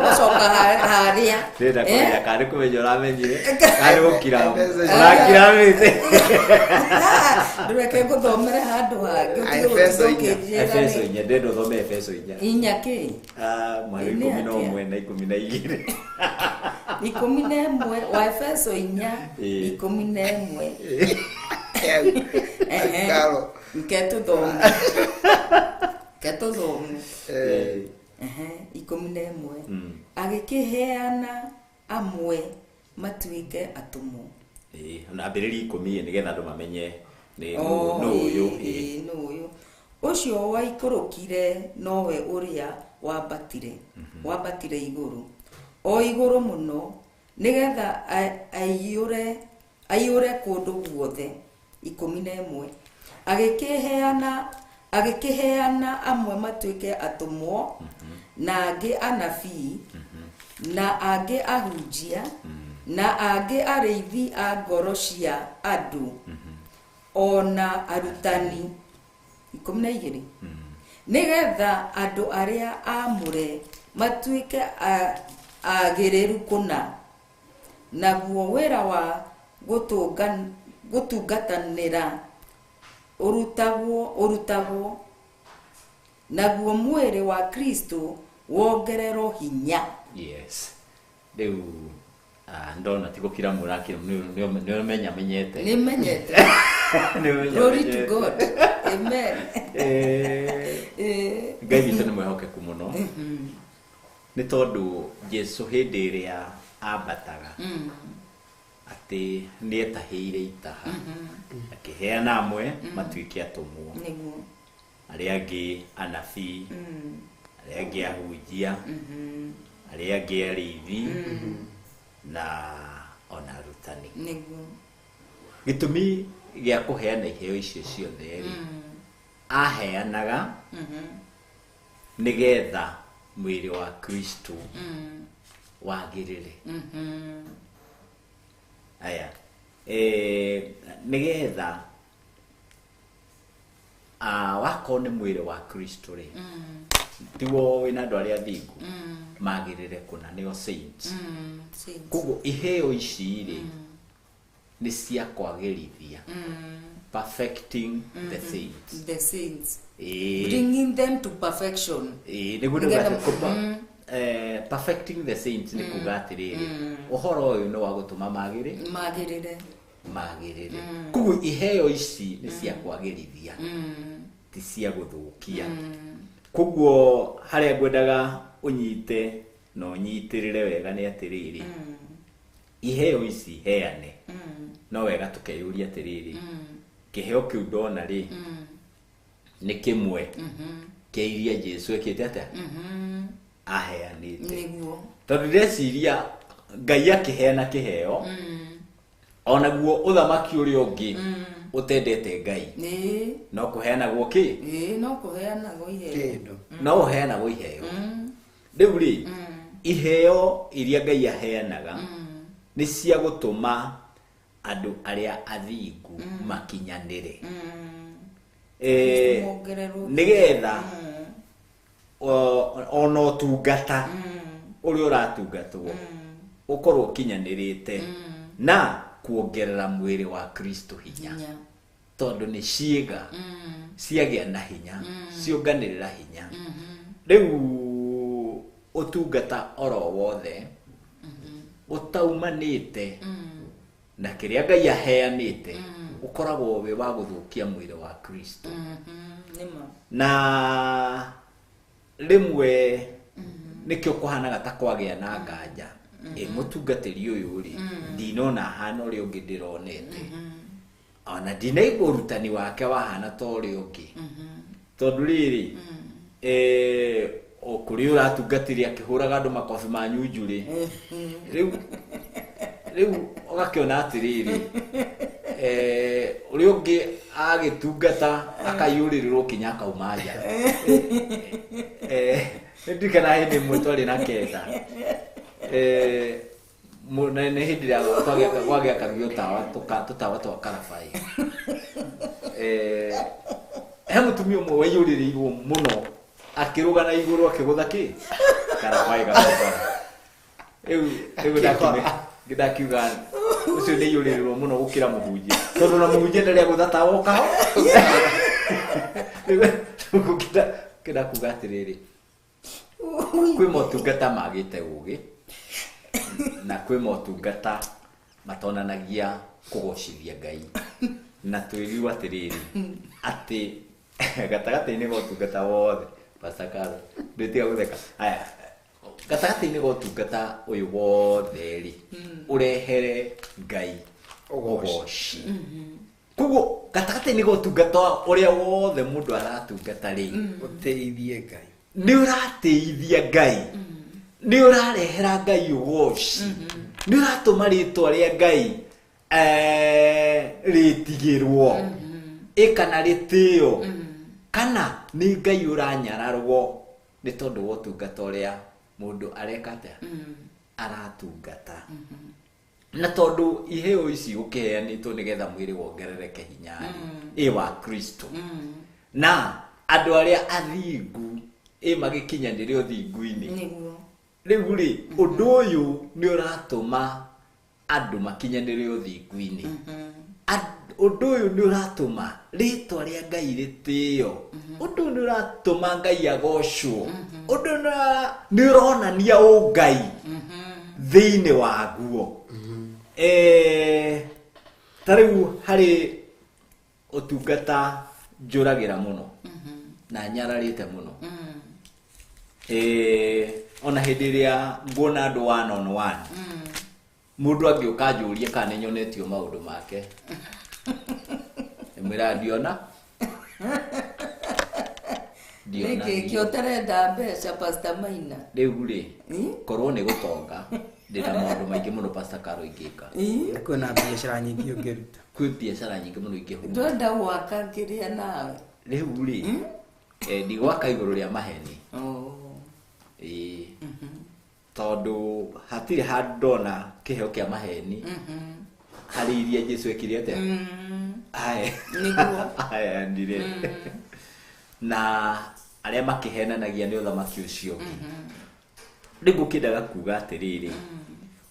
gũcoka harĩa ndĩrenda kũmenya kana nĩ kũmenya ũramenyire kana nĩ gũkira kiramĩte ndũreke ngũthomere handũ hangĩ Efeso 4 ndĩrenda ũthome Efeso 4 inyakĩ mweri 11 na 12 11 wa Efeso 4 11 Karo nketuthome 11 agĩkĩheana amwe matuĩke atumwo na ambĩrĩria 10 nĩgetha andũ mamenye nĩ ũyũ ucio waikurukire nowe uria wambatire iguru o iguru muno nigetha aiyure kundu guothe. 11 agikiheana amwe matuike atumwo na angi anabii na angi ahunjia na angi ariithi a ngoro cia andu ona arutani. 12 nigetha andu aria amure matuike agiriru kuna naguo wira wa gutungatanira urutagwo naguo mwiri wa Kristo wongerero hinya. Yes. Riu ndona tigukira murakira ni menyete ni menyete. Glory to God. Amen. Ngai witũ nĩ mwĩhokeku mũno nĩ tondũ Jesu hĩndĩ ĩrĩa ambataga atĩ nĩ etahĩire itaha akĩheana amwe matuĩke atũmwo arĩa angĩ anabii arĩa angĩ ahunjia arĩa angĩ arĩithi na ona arutani. Gĩtũmi gĩa kũheana iheo icio ciothe aheanaga nigetha mwĩrĩ wa Kristo wagĩrĩre. Aya nigetha wako nĩ mwĩrĩ wa Kristo rĩ tiwo wĩna andũ arĩa athingu magĩrĩre kuna nĩo saints. Koguo iheo ici rĩ nĩ cia kwagĩrithia perfecting the saints. Bringing them to perfection. Perfecting the saints ni kuga atiriri uhoro uyu no wa gutuma magirire. Koguo iheo ici ni cia kwagĩrithia ti cia guthukia. Koguo haria ngwendaga unyite no nyitirire wega ni atiriri iheo ici heane no wega tukeyuria atiriri kiheo kiu ndona ri ni kimwe keiria Jesu ekite atia aheanite niguo tondu ndeciria Ngai akiheana kiheo onaguo uthamaki uria ungi utendete Ngai no kuheanagwo ki no kuheanagwo iheo no uheanagwo iheo riu ri iheo iria Ngai aheanaga ni cia gutuma andu aria athingu makinyanire nigetha ona utungata uria uratungatwo ukorwo ukinyanirite na kuongerera mwĩrĩ wa Kristo hinya tondu ni ciiga ciagia na hinya cionganirira hinya. Riu utungata oro wothe utaumanite na kiria Ngai aheanite ukoragwo we wa guthukia mwĩrĩ wa Kristo na rimwe nikio kuhanaga ta kwagia na nganja mutungatiri uyu ri ndinona hana uri ungi ndironete ona ndinaigua urutani wake wahana ta uri ungi tondu riri okuri uratungatiri akihuraga andu makofi ma nyunjuri riu ugakiona atiriri uri ungi agitungata akayuririrwo kinya kaumaja ndikana hindi mutwari na kesa ne hindi ya kwagya kagio tawa tutawa twa karabai mutumia umwe waiyuririrwo muno akirugana iguru akigutha ki karabai gakora gidakiuga ucio ni yuririrwo muno gukira muhunjia tondu na muhunjia ndari agutha tawa ukao kida kuga atiriri kwi motungata magite ugi na kwi motungata matonanagia kugocithia Ngai na twiriwa atiriri ati gatagati-ini gotungata wothe pasakaro nditiga gutheka aya gatagati-ini gotungata uyu wothe ri urehere Ngai ugoci Kugo gatakate ni gotungata uria wothe mundu aratungata ri uteithie Ngai ni urateithia Ngai ni urarehera Ngai ugoci ni uratuma ritwa ria Ngai ritigirwo ikana ritio kana ni Ngai uranyararwo ni tondu wotungata uria mundu arekata aratungata na tondu iheo ici ukiheanitwo nigetha mwiri wongerereke hinya wa Kristo na andu aria athingu magikinyanire uthingu-ini niguo riu ri undu uyu ni uratuma andu makinyanire uthingu-ini undu uyu ni uratuma ritwa ria Ngai ritio undu ni uratuma Ngai agocwo undu ni uronania Ngai thiini waguo tariu hari utungata njuragira muno na nyararite muno ona hindi ria nguona andu 1 on 1 mundu angiuka njurie kana ninyonetio maundu make mwira ndiona niki kioterenda mbeca Pastor Maina riu ri korwo ni gutonga ndina maundu maingi muno Pastor Karo ingika kwina biashara nyingi ungiruta kwi biashara nyingi muno ingihuma ndenda gwaka ngiria nawe riu ri ndigwaka iguru ria maheni tondu hatiri handona kiheo kia maheni hari iria Jesu ekirete niguo ndire na aria makihenanagia ni uthamaki ucio rigu kidaga kuga atiriri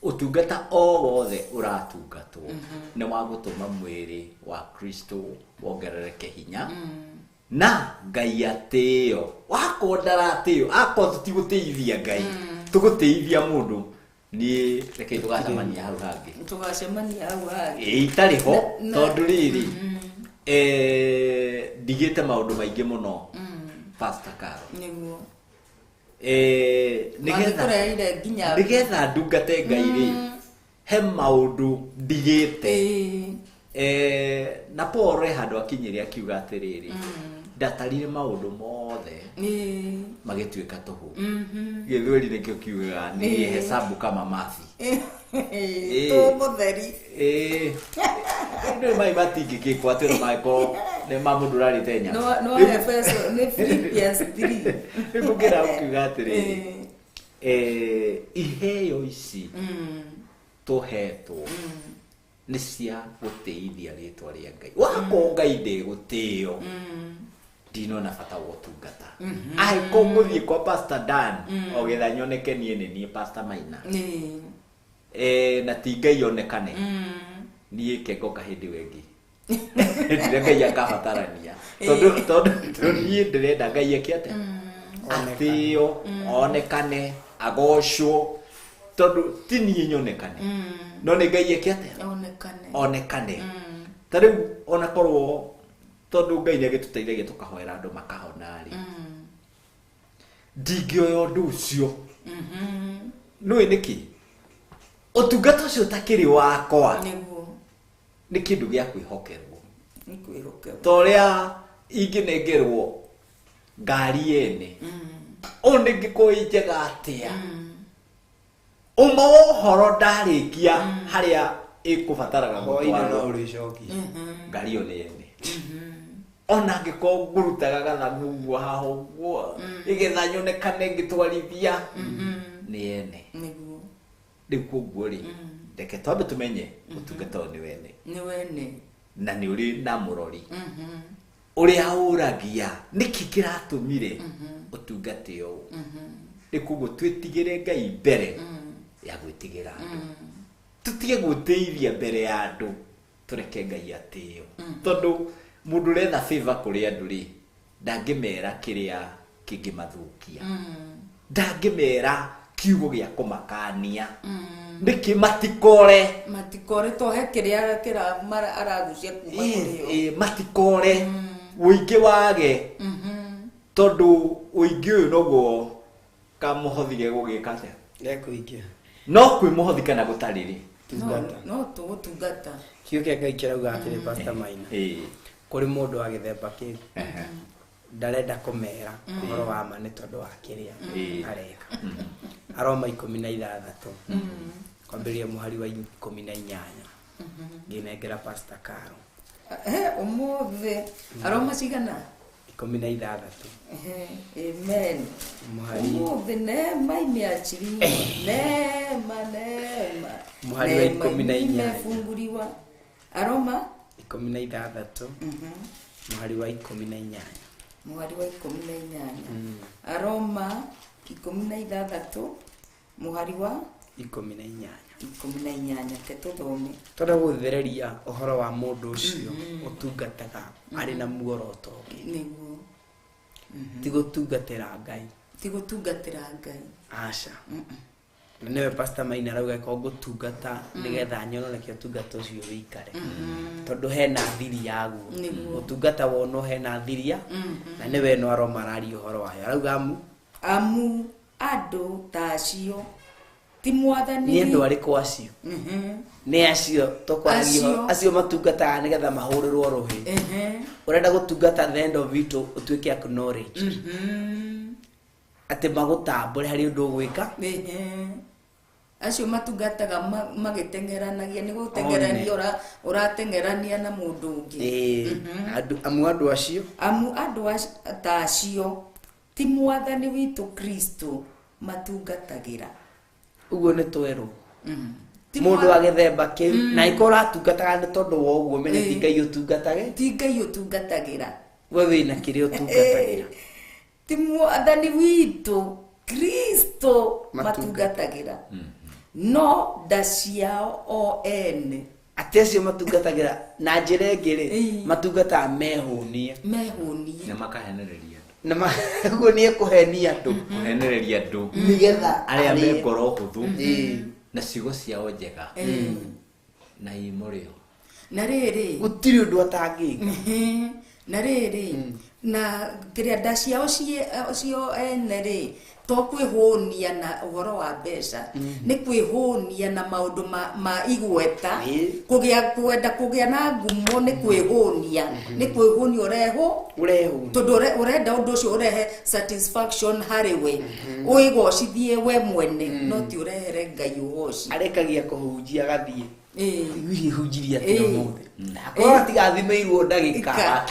utungata o wothe uratungatwo ni wa gutuma mwiri wa Kristo wongerereke hinya na Ngai atio wako ndaratio ako tutiguteithia Ngai tuguteithia mundu ni reke tugacemania hau hangi tugacemania hau hangi itari ho tondu riri ndigite maundu maingi muno Pastor Karo niguo nigetha ndungate Ngai ri he maundu ndigite na Paul handu akinyire akiuga atiriri ndatarire maundu mothe magituika tuhu githweri nikio kiuga ni hesabu kama mathi to mutheri ndio mai matingi kikwatira maiko ne mamundu rari tenya no Efeso ne Philippians 3 nikugira ukiuga atiriri iheo ici tuhetwo ni cia guteithia ritwa ria Ngai wako Ngai ndi gutio ndinona bata gutungata ko muthie kwa Pastor Dan ogetha nyoneke nie Pastor Maina na ti Ngai onekane nie kego kahindi wengi ndire Ngai akabatarania tondu nie ndirenda Ngai ekiate atio onekane agocwo tondu ti nie nyonekane no ni Ngai ekiate onekane tari ona korwo tondu Ngai ni agituteithagia tukahoera andu makahona ri ndingioyo undu ucio nui niki utungata ucio takiri wakwa niguo ni kindu gia kwihokerwo toria inginengerwo ngari ene oni ngikuinjega atia horo ndarikia haria ikubataraga gutwara uricoki ngari yo nene ona ngiko ngurutaga gathagu guo haho guo igetha nyonekane ngitwarithia ni ene niguo riku guo ri ndeke tondu tumenye utungata ni wene na ni uri na murori uria uragia niki kiratumire utungate yo riku guo twitigire Ngai mbere ya gwitigira andu tutige guteithia mbere ya andu tureke Ngai atio tondu mundu retha favor kuri andu ri ndangimera kiria kingimathukia ndangimera kiugo gia kumakania niki matikore tohe kiria kira aragucia kuma kuri matikore uingi wage tondu uingi uyu noguo kamuhothige gugika atia gekuingia no kwi muhothi kana gutariri tungata no tugutungata kio kia Ngai kirauga atiri Pastor Maina kuri mundu wa githemba ki ndarenda kumera uhoro wa ma ni tondu wa kiria areka Aroma 16 kwambiria muhari wa 18 nginengera Pastor Karo umothe Aroma cigana 16 amen umothe nema imiachiri nema muhari wa 18 funguriwa Aroma 16 muhari wa 18 muhari wa 18 Aroma 16 muhari wa 18 tetuthome tondu guthereria uhoro wa mundu ucio utungataga ari na muoroto niguo tigutungatira Ngai aca newe Pastor Maina rauga ko gutungata nigetha nyonone kio tungata ucio wikare tondu hena thiri yaguo utungata wono hena thiria na niwe no Aroma arari uhoro wayo rauga amu ando tacio ti mwathani ni andu ari kwa acio ni acio tokwagio acio matungataga nigetha mahurirwo ruhi urenda gutungata the end of it utuike acknowledge ati magutambure hari undu gwika acio matungataga magitengeranagia ni gutengerania uratengerania na mundu ungi amu andu acio tacio ti mwathani witu Kristo matungatagira uguo ni tweru mundu wa githemba kiu na ikora tungataga ni tondu wa uguo menye ti Ngai utungatagira we wina kirio tungatagira ti mwathani witu Kristo matungatagira no ndaciao o ene ati acio matungatagira na njira ingiri matungataga mehunie na makahenereria na maguo ni kuhenia andu kuhenereria andu nigetha aria mekoro huthu na cigo ciao njega na imurio na riri gutiri undu atangika na riri na kiria ndaciao cio ene ri to kwihunia na uhoro wa mbeca ni kwihunia na maundu ma igweta kugia na ngumo ni kwihunia urehu tondu urenda undu ucio urehe satisfaction hari we uigocithie we mwene no ti urehere Ngai ugoci arekagia kuhunjia gathie wili hunjiria ti mothe akora tigathimeirwo ndagika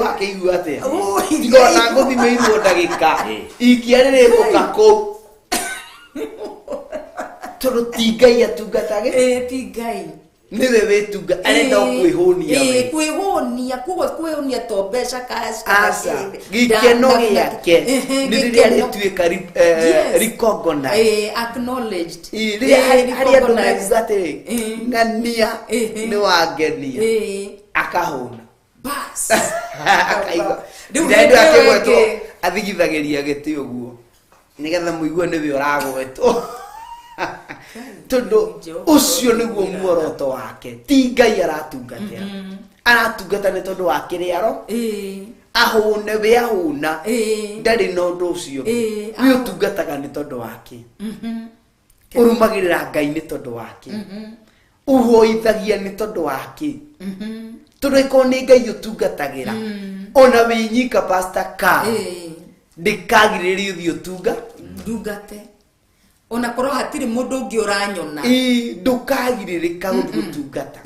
wakeigua ate tigo na ngothimeirwo ndagika ikia riri mukako tondu ti Ngai atungatage ti Ngai niwe witunga arenda kwihunia kwihunia kwihunia to mbeca asa gikeno giake ni riria rituika recognized acknowledged hari andu megate ngania ni wangenia akahuna bas akaigua ndio akigwetwo athigithagiria giti uguo nigetha muigua niwe uragwetwo tondu ucio niguo muoroto wake ti Ngai aratungatira aratungata ni tondu wa kiriaro ahune we ahuna ndari no ndu ucio we utungataga ni tondu wake urumagirira Ngai ni tondu wake uhoithagia ni tondu wake tondu iko ni Ngai utungatagira ona winyika Pastor Ka ndikagiririo thi utunga ndungate ona korwo hatiri mundu ungi uranyona ndukagiririka gutungata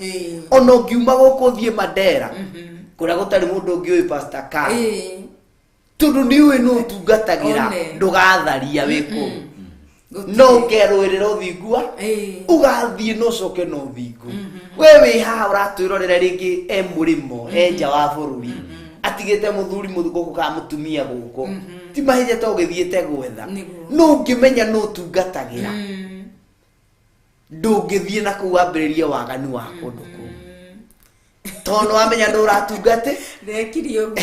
ona ngiuma guku thie Mandera kuria gutari mundu ungi ui Pastor Ka tondu ni we no tungatagira ndugatharia wiku no ngerwirira uthingua ugathie no coke no thingu we wi ha uratwirorera ringi murimo nja wa bururi atigite muthuri muthuko ka mutumia guko ti mahije to githiete gwetha no ngimenya no tungatagira ndungithie na kuambiriria waganu wa kundu ku tono amenya ndo ratungate thekirio go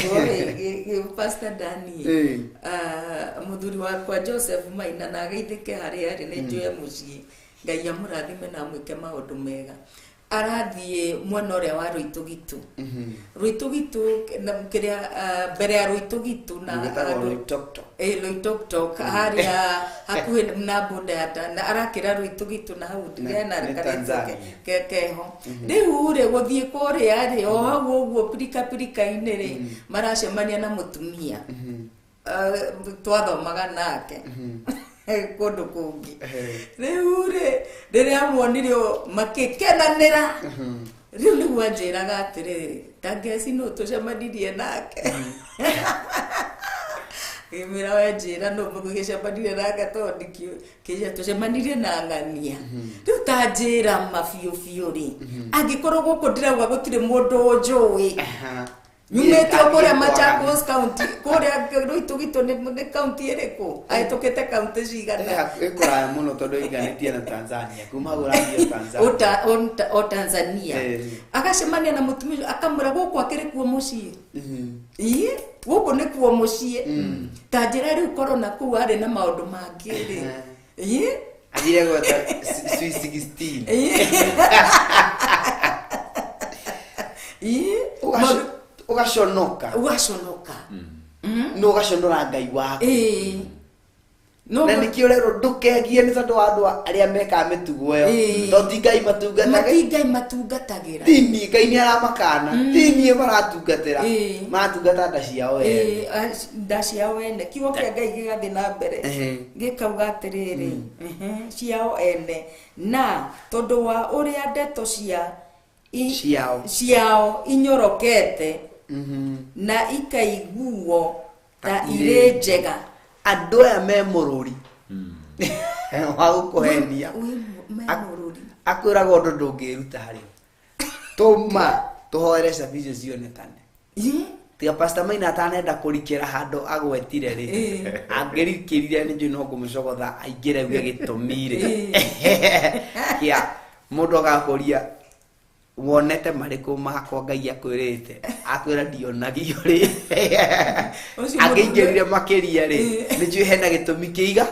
Pastor Dani muthuri wakwa Joseph Maina na geithike hari ari ni njoe mucii Ngai amurathime na mwike maundu mega arathie mwena uria wa Ruitugitu. Ruitugitu kiria mbere ya Ruitugitu na Loitoktok haria hakuhi na Bundata na arakira Ruitugitu na hau ndirena rekanite keho riu ri guthie kuria ri o hau uguo pirika inere maracemania na mutumia twathomaga nake kundu kungi riu ri riria muonire makikenanira riu niguo anjiraga atiriri tangeci no tucemanirie nake Mira wajira no mugicemanirie nake tondi kija tucemanirie na ng'ania riu tanjira mafiu ri angikorwo guku ndirauga gutire mundu njui nyumete kuria Machakos County kuria Ruitugitu ni county iriku aitukite county cigana ikora muno tondu iganitie na Tanzania kuma gurathio Tanzania o Tanzania agacemania na mutumia akamura guku akirikuo mucii guku ni kuo mucii tanjira riu korona ku ari na maundu mangi ri ajire gwata Sweet 16 ugashonoka no gashonora Ngai waku no na nikio rero ndukegie ni tondu wa andu aria meka mitugo yo to ti Ngai matungatagira tini Ngai ni aramakana tini maratungatira matungata nda ciao ene kiugo kia Ngai gigathi na mbere gikauga atiriri ciao ene na tondu wa uria ndeto ciao inyorokete na ikaiguo ta ire njega andu aya me mururi wa gukuhenia akwiraga undu ndungiruta hari tuma tuhoere service cionekane tiga Pastor Maina atanenda kurikira handu agwetire ri angirikirire ni nju no ngumucogotha aingire gwe gitumire kia mundu agakuria wonete mariku makwa Ngai akwirite akwira ndionagio ri angingirire makiria ri niju hena gitumi kiiga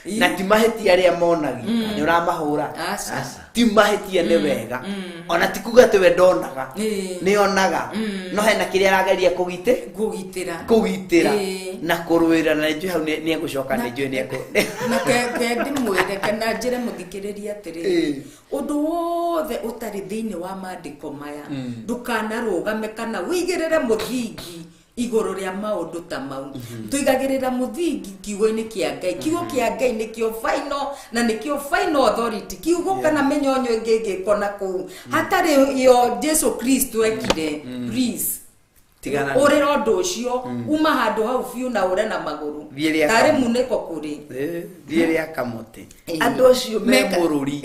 na ti mahetia aria monagia ni uramahura ti mahetia ni wega ona ti kuga te we ndonaga ni onaga no hena kiria arageria kugitira na kurwira na niju hau ni egucoka ni nju ni na ke ndimwire kana njire muthikiriria atiri undu wothe utari thiini wa maandiko maya ndukanarugame kana wigirire muthingi iguru ria maundu ta mau tuigagirira muthingi kiugo-ini kia Ngai kiugo kia Ngai nikio final na nikio final authority kiugo kana menyonyo ingege kona ku hatari yo Jesu Kristo ekire please tigana ore rondo ucio uma handu hau fiu na ure na maguru tare muneko kuri thiere akamote andu acio me mururi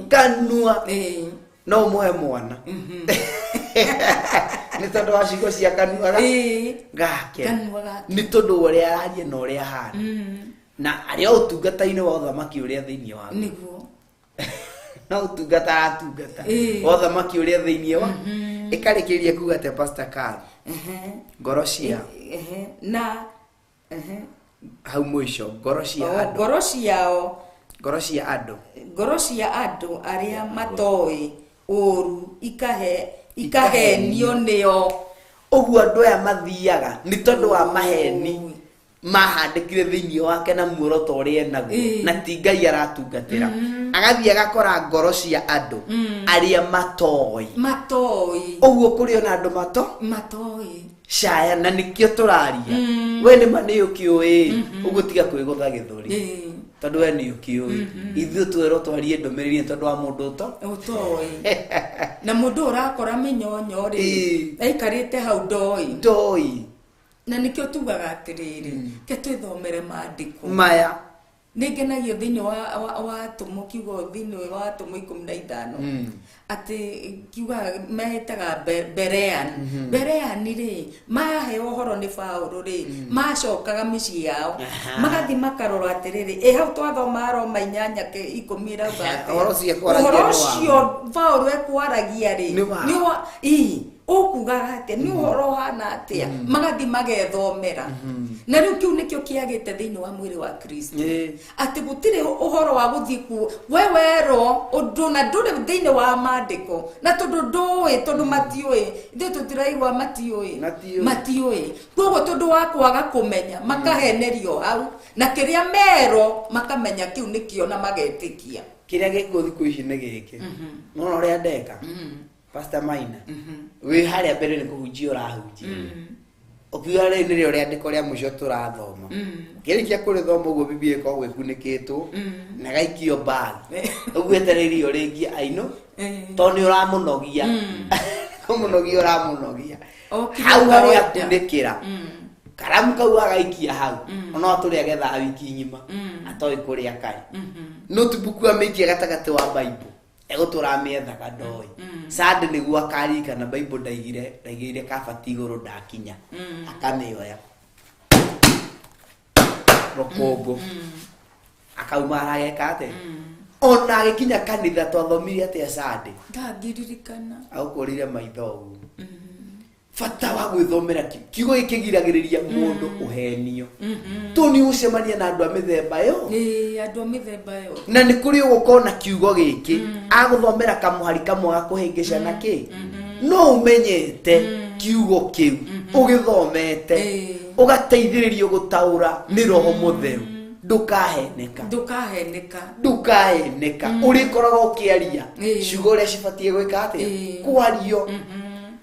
kanua no moe mwana ni tondu wa cigo cia kanua gake ni tondu uria arie na uria hana na aria utungata-ini wa uthamaki uria thiini wa niguo na utungata wa uthamaki uria thiini wa ikarikiria kuga te Pastor Carl ngorocia na hau mwisho ngorocia andu aria matoi uru ikahenio nio uguo andu aya mathiaga ni tondu wa maheni mahandikire thiini wake na muoroto uria naguo na ti Ngai aratungatira agathia gakora ngoro cia andu aria matoi uguo kuri ona andu matoi shaya na nikio turaria we ni mani ukiui uguo tiga kwigutha githuri tondu we ni ukiui ithu twero twarie ndomeriri tondu wa mundu utoi na mundu urakora minyonyo ri aikarite hau ndoi na nikio tugaga atiriri ke twithomere maandiko maya ningenagio thiini wa tumo kiugo thiini wa tumo 15 ati kiuga mehetaga Berean ri mahe uhoro ni Paulo ri macokaga micii yao magathi makarora atiriri hau twathoma Roma 8:10 rauga uhoro cio Paulo ekwaragia ri ukuga atia ni uhoro hana atia magathi magethomera na riu kiu nikio kiagite thiini wa mwiri wa Kristo ati gutire uhoro wa guthiku wewero undu na nduri thiini wa maandiko na tondu ndui tondu matiui ithu tutiraigwa matiui koguo tondu wa kwaga kumenya makahenerio hau na kiria mero makamenya kiu nikio na magetikia kiria gikuthi kuici ni giki no ria ndeka Pastor Maina we haria mbere ni kuhunjia urahunjia ukiuga ri ni ria ndiko ria muico turathoma kirikia kuri thoma uguo Biblia ko gwikunikitwo na gaikio bag ugweteririo ringi aino to ni uramunogia kumunogia uramunogia hau haria kundikira karamu kau agaikia hau ona turi agetha wiki nyima atoi kuria kai notebook ameikia gatagati wa Bible ego turamiethaga ndoi sad niguo akarika na Bible ndaigire kabati iguru ndakinya akamioya rokogo akauma arageka ate ona agikinya kanitha twathomirie ate sad ndagiririkana aukorire maithogu fata wa gwithomera kiugo ikigiragiriria mundu uhenio tuni ucemania na andu a mithemba yo andu a mithemba yo na ni kuri ugukona kiugo giki aguthomera kamuhari kamwe gakuhingisha na ki no umenyete kiugo kiu ugithomete ugateithiririo gutaura ni roho mutheru ndukaheneka urikoraga ukiaria ciugo ria cibatie gwika ati kwario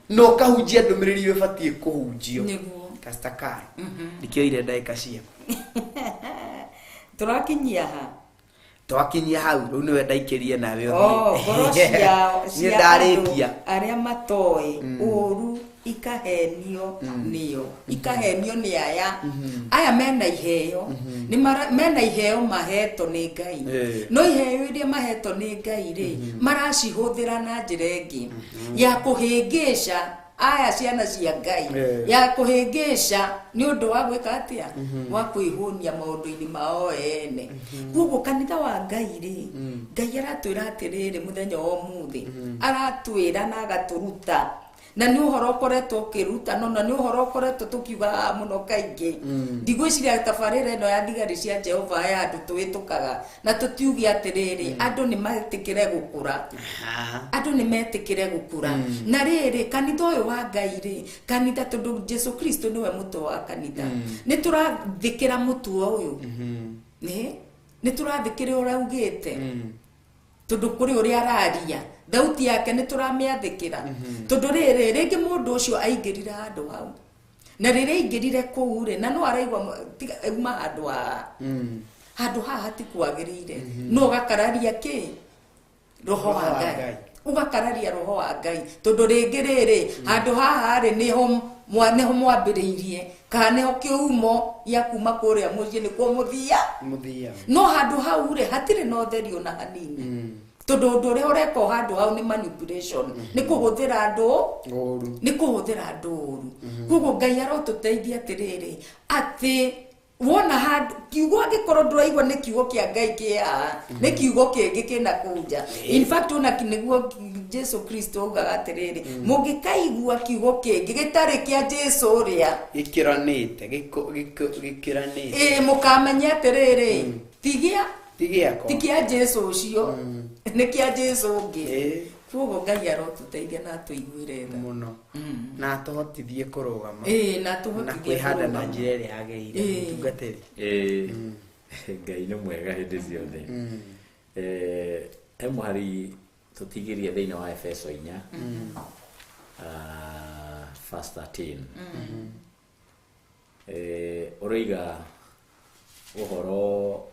no kahunjia ndumiriri webatie kuhunjio kastakai nikio ile ndaika cia twakinyia hau riu niwe ndaikirie nawe ni ndarikia aria matoi uru ikahenio niyo ikahenio ni aya mena iheo ni mena iheo maheto ni Ngai no iheo iria maheto ni Ngai ri maracihuthira na njira ingi ya kuhingisha aya ciana cia Ngai ya kuhingisha ni undu wa gwika atia wa kuihunia maundu-ini mao ene gugu kanitha wa Ngai ri Ngai aratwira atiriri muthenya wa umuthi aratwira na agaturuta na ni uhoro koretwo kiruta no na ni uhoro koretwo tukiuga muno kaingi ndigwiciria tabarira ino ya thigari cia Jehova ya andu twitukaga na tutiugi atiriri andu ni metikire gukura na riri kanitha uyu wa Ngai ri kanitha tondu Jesu Kristo niwe mutu wa kanitha ni turathikira mutu uyu ni turathikira uraugite tondu kuri uri araria thauti yake ni turamiathikira tondu riri ringi mundu ucio aingirira handu hau na riri aingirire kuu ri na no araigwa uma handu haha hatikwagirire no gakararia ki roho wa Ngai ugakararia roho wa Ngai tondu ringi riri handu haha ri niho mwambiriirie kana niho kiumo ya kuma kuria mucie ni kwa muthia no handu hau ri hatire no therio na hanini tondu undu uria ureka handu hau ni manipulation ni kuhuthira andu uru kugo Ngai arotuteithia atiriri ati wona handu kiugo agikorwo nduraigwa ni kiugo kia Ngai kia ni kiugo kingi kina kunja in fact ona kiniguo Jesu Kristo ugaga atiriri mungikaigua kiugo kingi gitari kia Jesu uria gikiranite mukamenya atiriri tigia Jesu ucio ni kia Jesu ungi kugo Ngai arotuteithia na tuiguire tha muno na tuhotithie kurugama na tuhotithie kwihanda na njira iri yageire tungateri Ngai ni mwega hindi ciothe muhari tutigirie thiini wa Efeso 4 verse 13 uriga uhoro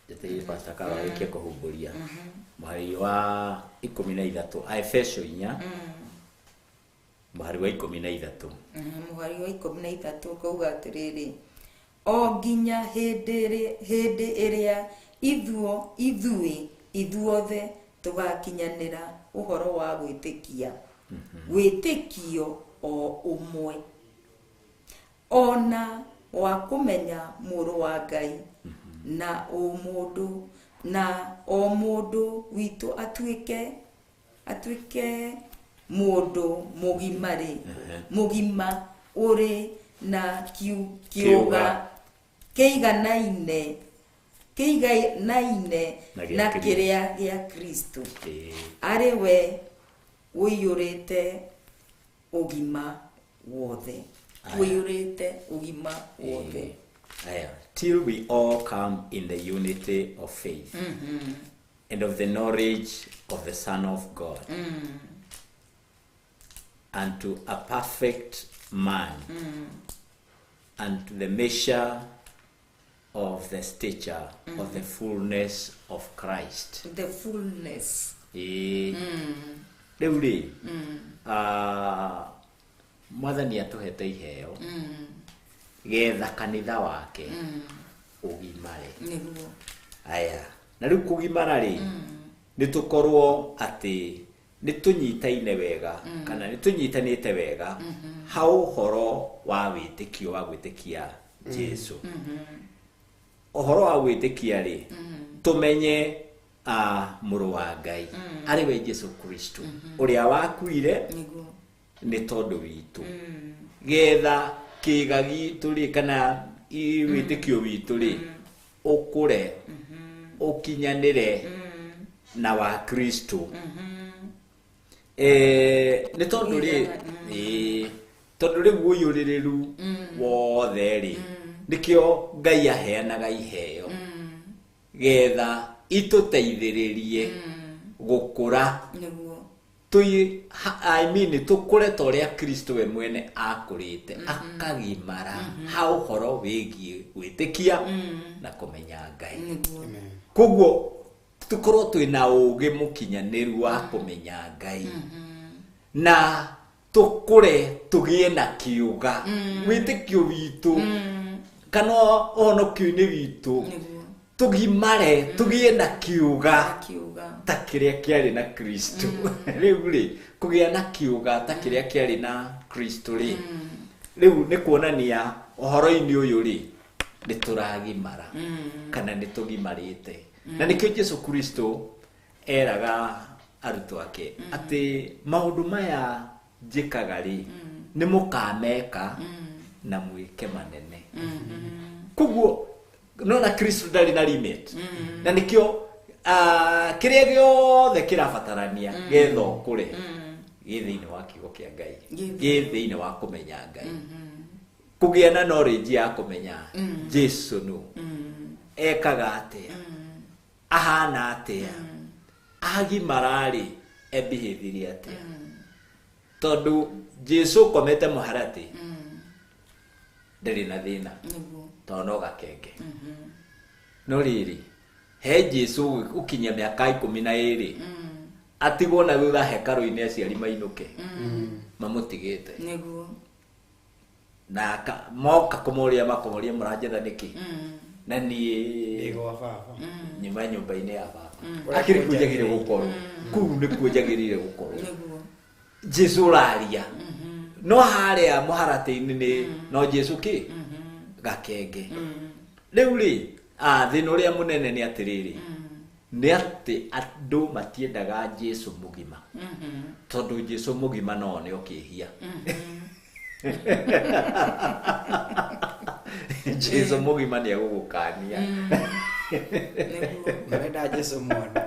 Jete Pastor Kara wiki kuhumburia muhari wa 13 Efeso 4 muhari wa 13 muhari wa 13 kuuga atiriri o nginya hindi iria ithuothe tugakinyanira uhoro wa gwitikia witikio o umwe ona wa kumenya muru wa Ngai na o mundu witu atuike atuike mundu mugimari mugima uri na kiuga keiganaine na kiria gia Kristo ari we wiyurite ugima wothe till we all come in the unity of faith and of the knowledge of the Son of God unto a perfect man and to the measure of the stature of the fullness of Christ. The fullness. Deuri. Mwathani atuhete iheo. Getha kanitha wake ugimare. Niguo. Aya. Na riu kugimara ri nitukorwo ati nitunyitaine wega kana nitunyitanite wega hau horo wa witikio wa gwitikia Jesu. Ohoro wa gwitikia ri tumenye muru wa Ngai ari we Jesu Kristo uria wakuire ni tondu witu getha kigagi turi kana witikio witu ri ukure ukinyanire na wa Kristo ni tondu ri tondu ri wuyuririru wothe ri nikio Ngai aheanaga iheo getha ituteithiririe gukura tukure toria Kristo we mwene akurite akagimara hau horo wigie gwitikia na kumenya Ngai kuguo tukorwo twina ugi mukinyaniru wa kumenya Ngai na tukure tugie na kiuga witikio witu kana onokio-ini witu tugimare tugie na kiuga ta kiria kiari na Kristo riu ri kugia na kiuga ta kiria kiari na Kristo ri riu ni kuonania ohoro-ini uyu ri ni turagimara kana ni tugimarite na nikio Jesu Kristo eraga aruto ake ati maundu maya njikaga ri ni mukameka na mwike manene kuguo nona Kristo ndari na limit na nikio kiria giothe kirabatarania getho kure githiini wa kiugo kia Ngai githiini wa kumenya Ngai kugia na knowledge ya kumenya Jesu nu ekaga atia ahana atia agimarari ebehavior atia tondu Jesu komete muharati ndari na thina tono gakenge no riri he Jesu ukinya miaka 12 atigwo na thutha hekaru-ini aciari mainuke mamutigite niguo na moka kumuria makomoria muranjetha niki na ni ego baba nyuma nyumba-ini ya baba akiri kujagire gukorwo kuu ni kujagirire gukorwo niguo Jesu raria no haria muharati-ini ni no Jesu ki gakenge riu ri thina uria munene ni atiriri ni ati andu matiendaga Jesu mugima tondu Jesu mugima no ni okihia Jesu mugima ni agugukania nenda Jesu mwana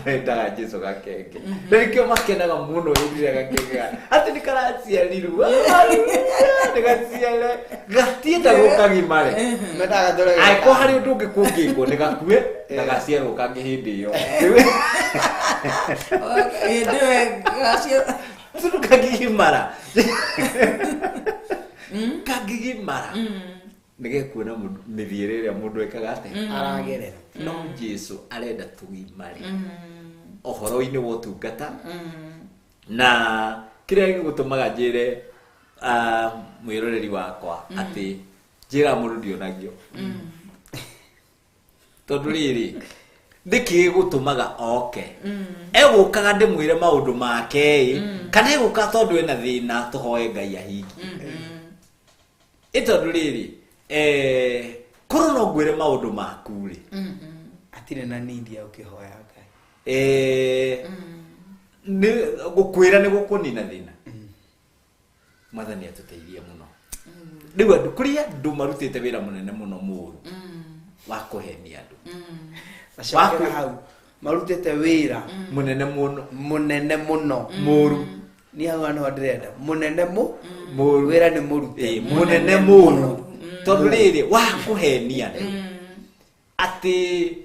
nenda Jesu gakenge nikio makenaga muno indire gakenge ati nikaraciariru nigasiare gatienda gukagimare mendaga dore ai ko hari undu ngikungiko nigakue ndagaciarwo kangi hindi iyo ndiwe gacia turu kagimara kagimara nigekuona mithiire ria mundu ekaga ate aragerera no Jesu arenda tugimare ohoro-ini wo tungata na kiria gigutumaga njire mwiroreri wakwa ati njira mundu ndionagio tondu riri ndiki gutumaga oke egukaga ndimwire maundu make kana eguka tondu ena thina tuhoe Ngai ahingi itondu riri koro no ngwire maundu maku ri atire na nindi ya ukihoya Ngai ni gukwira ni gukunina thina mathani atuteithia muno riu andu kuria ndu marutite wira munene muno muru wa kuhenia andu Wacokera hau marutite wira munene muno muru ni hau ano ndirenda munene muru wira ni murute munene muru tondu riri wa kuhenia ati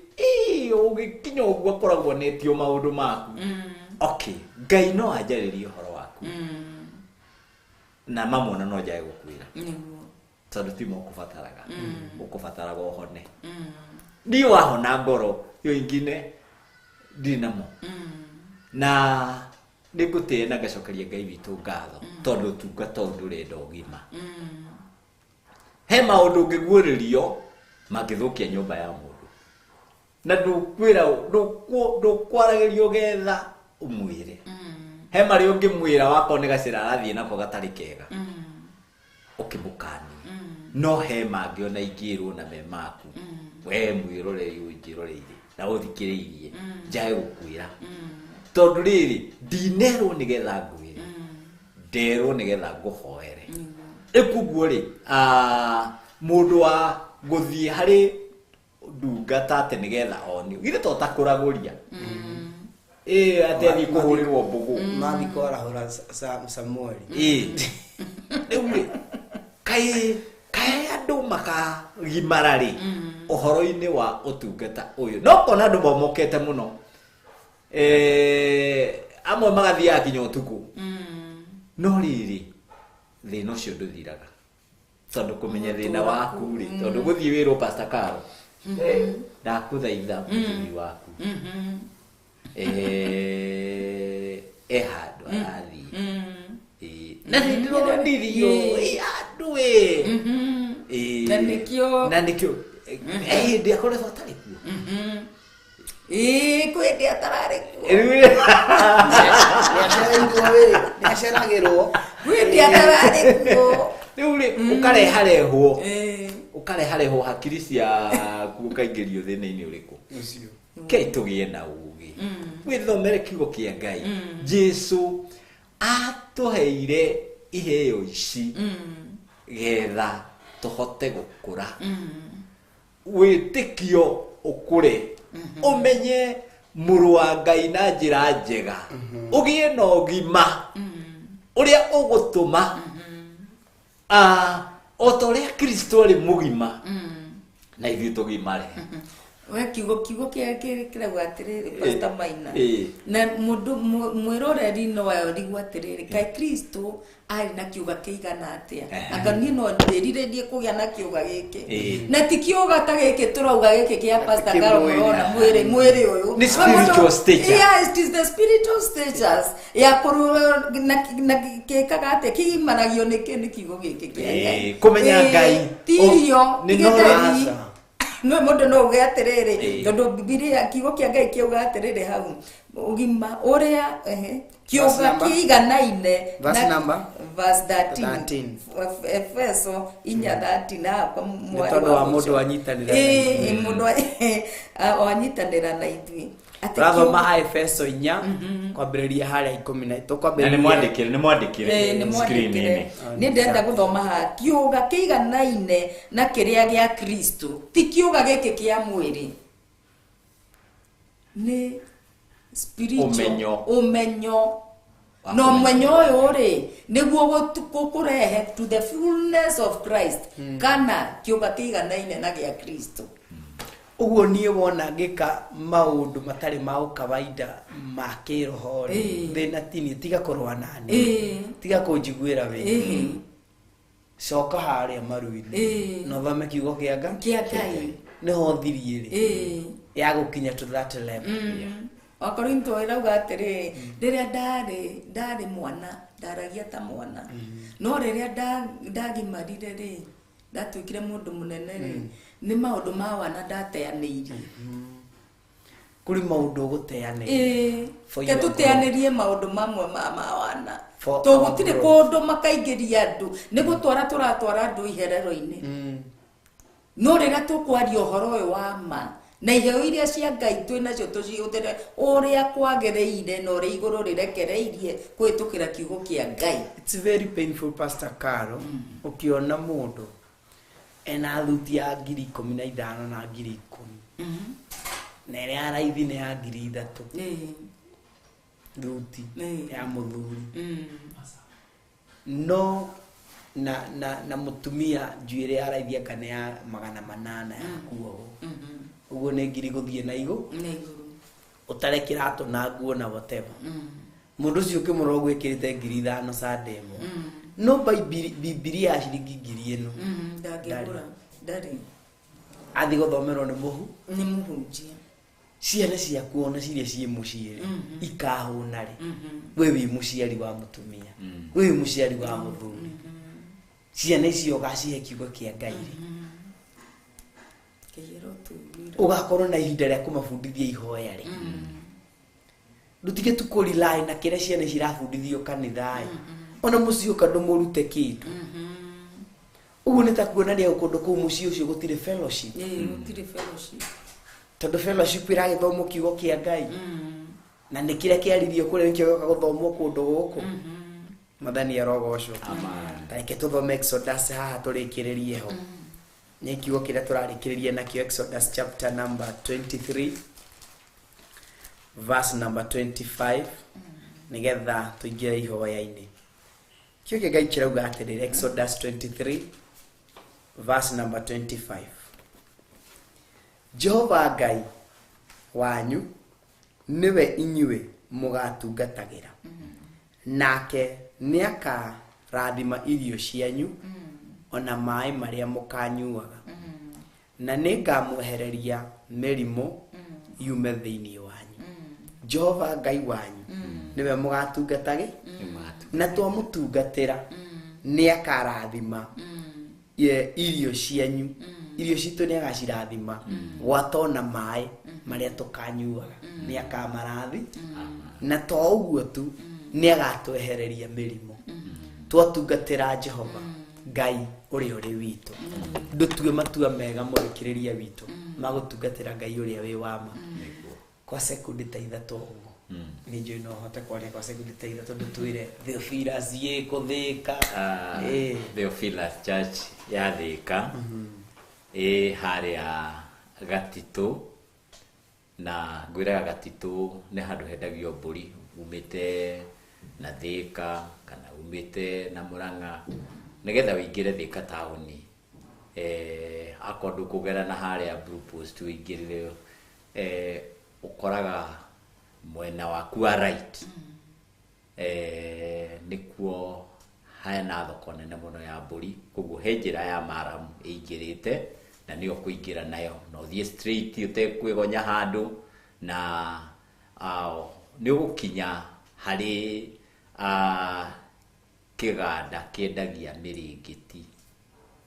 ugikinya uguo koragwo netio maundu maku okay Ngai no ajaririe horo waku na mamona no jae gukwira tondu timo kufataraga ukufataraga uhone ndi wahona ngoro yo ingine dinamo na nigutie na gacokeria Ngai witu ngatho tondu tunga tondu renda ugima he maundu ngiguuririo magithukia nyumba ya mundu na ndukwira ndukwaragirio getha umwire he mari ungimwira wako ni gacira arathie nako gatari kega ukimukani no he mangi ona ingirwo na memaku we mwiroreri ungiroreire na uthikiriirie njae gukwira tondu riri ndinerwo ni getha ngwire nderwo ni getha nguhoere ikuguo ri mundu wa guthie hari ndungata ate ni getha oni githe to takuraguria atethi kuhurirwo mbugu mathi korahura Samuel riu kai andu makagimarari uhoro-ini wa utungata uyu no kona andu momokete muno amwe magathia kinya utuku no riri thina ucio nduthiraga tondu kumenya thina waku ri tondu guthie wiro Pastor Carol ndakuthaitha muthuri waku handu arathi na ndirona ndirio andu na nikio ndi akoretwo atari kuo kwende atarari niaceragirwo kwende atarari kuo riu ri ukareharehwo hakiri ciaku ukaingĩrio thĩna-inĩ ũrĩkũ ucio kei tugie na ugi withomere kiugo kia Ngai Jesu atuheire iheo ici getha tuhote gukura witikio ukure umenye muru wa Ngai na njira njega ugie na ugima uria ugutuma otoria Kristo ari mugima na ithuĩ tugimare we kiugo kirauga atiriri Pastor Maina na mundu mwiroreri no rigwa atiriri kai Kristo ari na kiuga kiigana atia anga ni no ndiriririe kugia na kiuga giki na ti kiuga ta giki turauga giki kia Pastor Carol corona mwiri uyu ni spiritual stages yes it is the spiritual stages ya kuru na kikaga atia kimanagio ni kiugo giki kia kumenya Ngai tirio ni no no mundu no uge atiriri tondu Biblia kiugo kia Ngai kiuga atiriri hau ugima uria kiuga kiiganaine verse number verse 13 Efeso 4:13 tondu wa mundu wanyitanira mundu wanyitanira na ithui rathoma Efeso 4 kwambiriria haria 10 tukwambiriria ni mwandikire screen-ini ni ndenda guthoma ha kiuga kiiganaine na kiria gia Kristo ti kiuga giki kia mwiri ni spiritual umenyo no mwenyo uyu ri niguo gukurehe to the fullness of Christ kana kiuga kiiganaine na gia Kristo uguo nie wona ngika maundu matari ma ukawaida ma kiroho thina tini tiga korwa nani tiga kunjiguira we coka haria maru-ini no thome kiugo kia Ngai niho thirie ri ya gukinya to that level Wakorinto irauga atiri riria ndari mwana ndaragia ta mwana no riria ndagimarire ri ndatuikire mundu munene ri ni maundu ma wana ndateanirie kuri maundu guteane ke tuteanirie maundu mamwe ma wana to gutire kundu makaingiria andu ni gutwara turatwara andu iherero-ini no riria tukwaria uhoro uyu wa ma na iheo iria cia Ngai twinacio tuciuthire uria kwagereire na uria iguru rirekereirie kwitukira kiugo kia Ngai. It's very painful, Pastor Carol. Ukiona mundu ena thuti ya 15,000 na 10,000 na ria araithi ni ya 3,000 thuti ya muthuri no na mutumia njuire araithi akane ya 800 ya kuo uguo ni ngiri guthie na iguru utare kirato na nguo na whatever mundu ucio kimuro gwikirite 5,000 Sunday mo no by Biblia ciringi 1,000 ndagigura ndari athi guthomerwo ni muhunjia ciana ciaku ona ciria cie muciiri ikahuna ri we wi muciari wa mutumia we wi muciari wa muthuri ciana icio gacihe kiugo kia Ngai ugakorwo na ihinda ria kumabundithia ihoya ri ndutige tukuri lai na kire ciana cirabundithio kanithai ona mucio kandu murute kindu uguo ni ta kuonania ukundu kuu mucio ucio gutire fellowship gutire fellowship tondu fellowship ira githomo kiugo kia Ngai na ni kire kiaririo kure nikio guthomwo kundu guku mathani arogocwo tareke tuthome Exodus haha turikiririe ho ni kiugo kire turarikiririe nakio Exodus chapter number 23 verse number 25 nigetha tuingie ihoya-ini kio kia Ngai kirauga atiriri Exodus 23 verse number 25 Jehova Ngai wanyu niwe inyue mugatungatagira nake niaka rathima irio cianyu ona mai maria mukanyuaga na ningamwehereria mirimo yume thiini wanyu Jehova Ngai wanyu niwe mugatungatagi na twamutungatira niakarathima irio cianyu irio citu ni agacirathima gwatona mai maria tukanyuaga ni akamarathi na to uguo tu ni agatwehereria mirimo twatungatira Jehova Ngai uri witu ndutue matua mega murikiriria witu magutungatira Ngai uri wi wama kwa sekundi ta 3 uguo ni njui no hote kwaria kwa sekundi ta 3 tondu twire Theophilus ye kuthika Theophilus Church ya Thika haria Gatitu na ngwiraga Gatitu ni handu hendagio mburi umite na Thika kana umite na Murang'a nigetha wingire Thika tauni akondu kugera na haria Blue Post wingirire ukoraga mwena waku wa right nikuo hena thoko nene muno ya mburi koguo he njira ya Maramu ingirite na niyo kuingira nayo no thie straight utekwigonya handu na ni gukinya hari kiganda kiendagia miringiti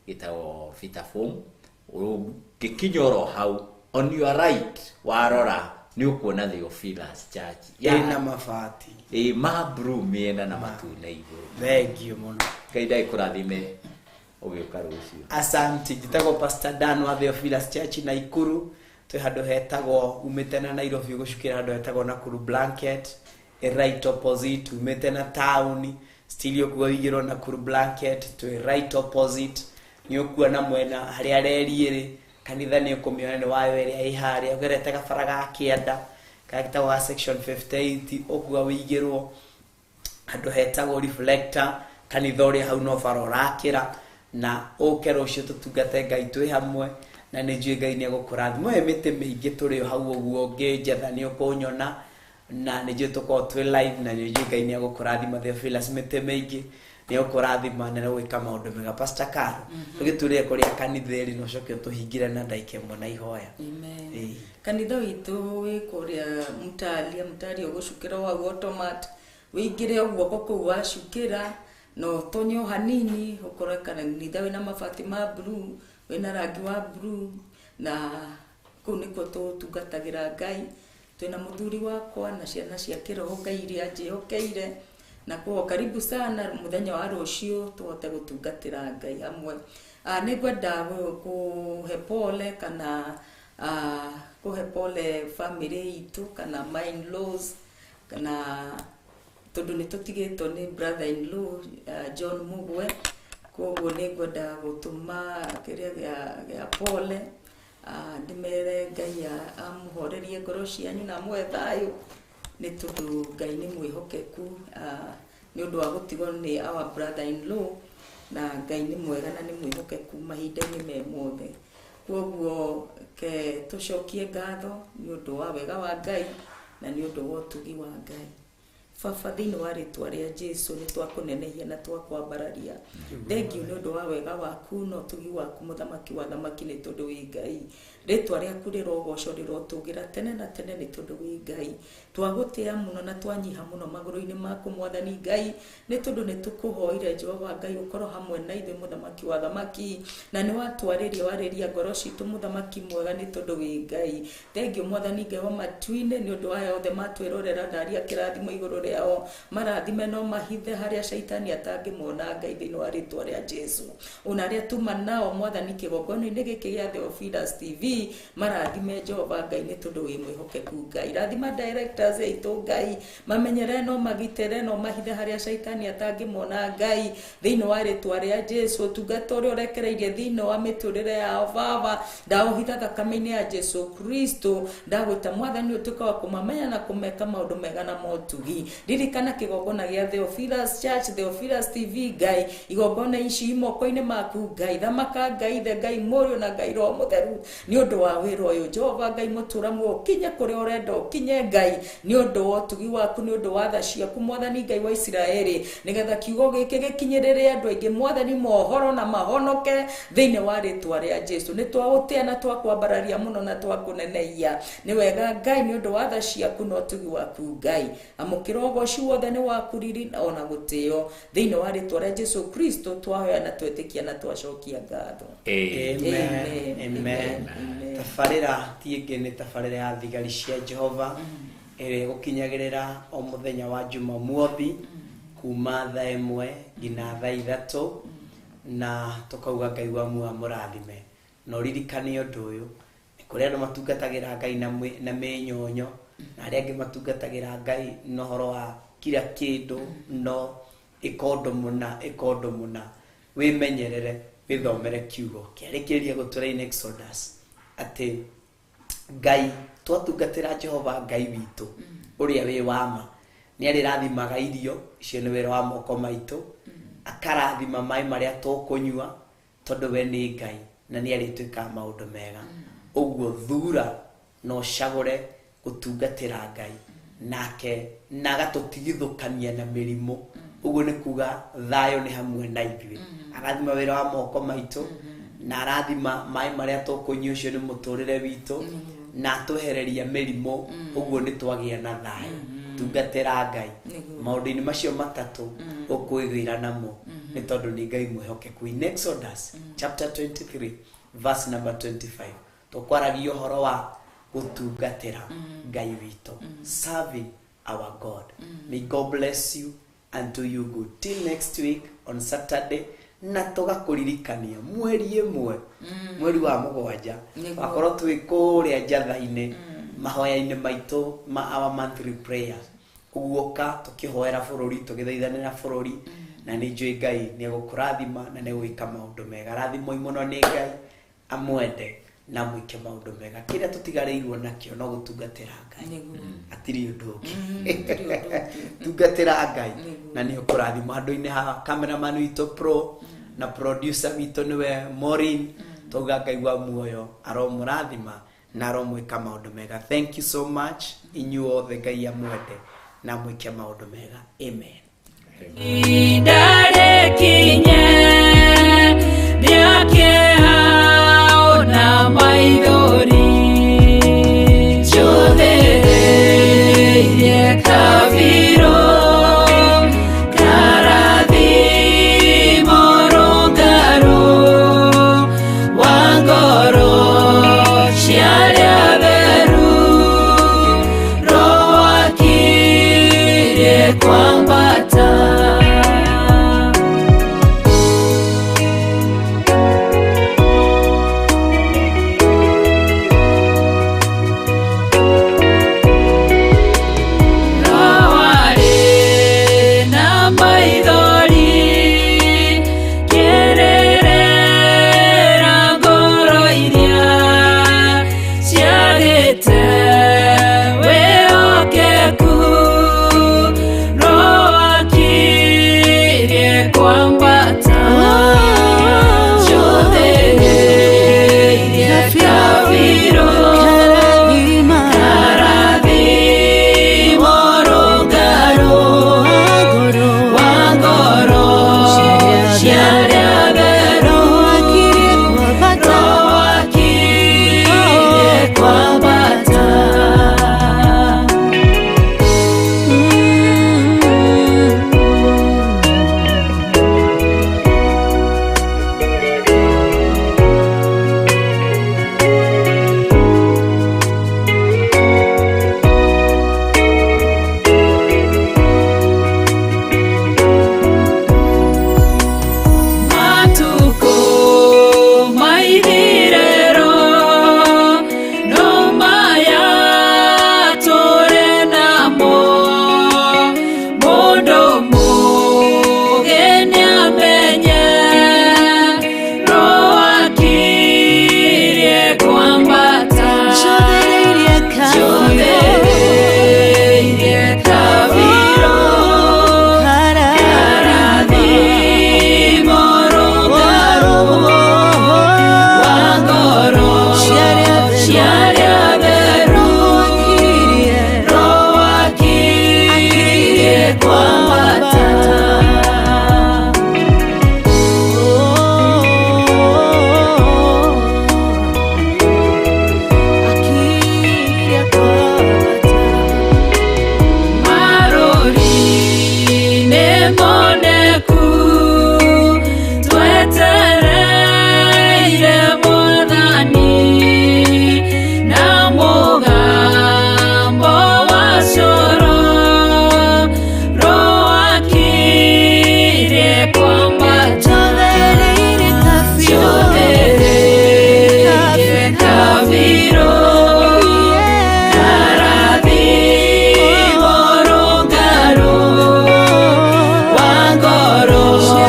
gitawo Vitafoam ukikinyoro hau on your right warora ni ukuona Theophilus Church ina mafati mabru miena na matune iguru thengio muno kaida ikurathime ugiuka rucio asante njitagwo Pastor Dan wa Theophilus Church na Ikuru twi handu hetagwo umite na Nairobi gucukira handu hetagwo Nakuru Blanket right opposite umite na town still yokuwa wigiro Nakuru Blanket twi right opposite ni ukuwa na mwena hari areriere kanitha ni ukumioane wayo ria ihari ugerete gabaraga kienda kagitagwo section 58 ukuwa wigirwo handu hetagwo Reflector kanitha uria hau no farorakira na okero ucio tutungate Ngai twi hamwe na ni njui Ngai ni agukurathima mite mingi turi hau uguo nginjetha ni ukunyona na ni njui tuko twi live na ni njui Ngai ni agukurathima Theophilus mite mingi ni ukurathima na gwika maundu mega Pastor Carol tugiturie kuria kanitheri no cokio tuhingire na ndaike mona ihoya amen kanitha witu wi kuria mutali ugucukira wa automat wingire uguo ku wacukira no tonyo hanini ukora kanitha wina mabati ma blue wina rangi wa blue na kuniko tutungatagira Ngai twina muthuri wakwa na ciana cia kiroho Ngai iria njihokeire na kwa karibu sana muthenya wa rucio tuhote gutungatira Ngai hamwe ni gwenda kuhe pole kana kuhe pole family itu kana my in-laws kana tondu nitutigitwo ni brother in law John Mugwe koguo ningwenda gutuma kiria gia pole ndimere Ngai amuhorerie ngoro cianyu na mwe thayo ni tondu Ngai ni mwihokeku ni undu wa gutigwo ni our brother in law na Ngai ni mwega na ni mwihokeku mahinda-ini me mothe koguo ke tucokie ngatho ni undu wa wega wa Ngai na ni undu wa utugi wa Ngai. Baba thĩinĩ wa rĩtwa rĩa Jesũ nĩ twakũnenehia na twakwambararia. Thengiũ nĩ ũndũ wa wega waku na ũtugi waku mũthamaki wa thamaki nĩ tondũ wĩ Ngai. Rĩtwa rĩaku rĩrogocwo rĩrotũgĩra tene na tene nĩ tondũ wĩ Ngai. Twagũtĩĩa mũno na twanyiha mũno magũrũ-inĩ maku Mwathani Ngai nĩ tondũ nĩ tũkũhoire Jehova Ngai ũkorwo hamwe na ithuĩ mũthamaki wa thamaki na nĩ watwarĩria warĩria ngoro citũ mũthamaki mwega nĩ tondũ wĩ Ngai. Thengiũ Mwathani Ngai wa matu-inĩ nĩ ũndũ wa yothe matwĩrorera ndaria kĩrathimo igũrũ rĩao marathime no mahithe harĩa caitani atangĩmona Ngai thĩinĩ wa rĩtwa rĩa Jesũ. Ona arĩa tuma nao Mwathani kĩgongona-inĩ gĩkĩ gĩa Theophilus TV marathime Jehova Ngai nĩ tondũ wĩ mwĩhokeku Ngai. Rathima directors aitũ Ngai mamenyere no magitĩre no mahithe harĩa caitani atangĩmona Ngai thĩinĩ wa rĩtwa rĩa Jesũ. Ũtungata ũrĩa ũrekereirie thĩinĩ wa mĩtũrĩre yao Baba ndaũhitha thakame-inĩ ya Jesũ Kristo ndagwĩta Mwathani ũtuĩke wa kũmamenya na kũmeka maũndũ mega na motugi. Ririkana kĩgongona gĩa Theophilus Church Theophilus TV Ngai igongona ici moko-inĩ maku Ngai thamaka Ngai the Ngai Mũriũ na Ngai Roho Mũtheru nĩ ũndũ wa wĩra ũyũ Jehova Ngai mũtũramu ũkinye kũrĩa ũrenda ũkinye Ngai nĩ ũndũ wa ũtugi waku nĩ ũndũ wa tha ciaku Mwathani Ngai wa Isiraeli nĩgetha kiugo gĩkĩ gĩkinyĩrĩre andũ aingĩ Mwathani mohoro na mahonoke thĩinĩ wa rĩtwa rĩa Jesũ. Nĩ twagũtĩa na twakwambararia mũno na twakũnenehia nĩ wega Ngai nĩ ũndũ wa tha ciaku na ũtugi waku Ngai amũkĩra ũgoci wothe nĩ waku riri na ona gũtĩo thĩinĩ wa rĩtwa rĩa Jesũ Kristo twahoya na twetĩkia na twacokia ngatho. Amen. Tabarĩra ti ĩngĩ nĩ tabarĩra ya thigari cia Jehova ĩrĩa gũkinyagĩrĩra o mũthenya wa Jumamothi kuma thaa 1 nginya thaa 3 na tũkauga Ngai wa muoyo mũrathime. No ririkane ũndũ ũyũ kũrĩ andũ matungatagĩra Ngai na mĩnyonyo na arĩa angĩ matungatagĩra Ngai na ũhoro wa kila kĩndũ no ĩkondo mũna wĩmenyerere wĩthomere kiugo kĩarĩkĩrĩria gũtũra Exodus atĩ Ngai twatungatĩra Jehova Ngai witũ ũrĩa wĩ wama nĩ arĩrathimaga irio icio nĩ wĩra wa moko maitũ akarathima maĩ marĩa tũkũnyua tondũ we nĩ Ngai na nĩ arĩtwĩka maũndũ mega. Ũguo thura no cagũre gũtungatĩra Ngai nake na agatũtigithũkania na mĩrimũ. Ũguo nĩ kuga thayũ nĩ hamwe na ithuĩ. Arathima wĩra wa moko maitũ na arathima maĩ marĩa tũkũnyua ũcio nĩ mũtũrĩre witũ na atwehereria mĩrimũ. Ũguo nĩ twagĩa na thayũ. Tungatĩra Ngai maũndũ-inĩ macio matatũ ũkwĩgĩra namo nĩ tondũ nĩ Ngai mwĩhokeku. In Exodus chapter 23 verse number 25 tũkwaragia ũhoro wa gũtungatĩra Ngai witũ, serving our God. May God bless you and do you good. Till next week on Saturday na tũgakũririkania mweri ĩmwe mweri wa mũgwanja wakorwo twĩ kũrĩa njatha-inĩ mahoya-inĩ maitũ ma our monthly prayers. Ũguoka tũkĩhoera bũrũri tũgĩthaithanĩra bũrũri na nĩ njũĩ Ngai nĩ egũkũrathima na nĩ egwĩka maũndũ mega. Rathimwo mũno nĩ Ngai amwende na mwĩke maũndũ mega. Kĩrĩa tũtigarĩirwo nakĩo no gũtungatĩra Ngai atirĩ ũndũ ũngĩ. Tungatĩra Ngai na nĩ ũkũrathima. Handũ-inĩ ha cameraman witũ pro na producer witũ nĩwe Maureen tauga Ngai wa muoyo aromũrathima na aromwĩka maũndũ mega. Thank you so much inyuĩ othe Ngai amwende na mwĩke maũndũ mega. Amen.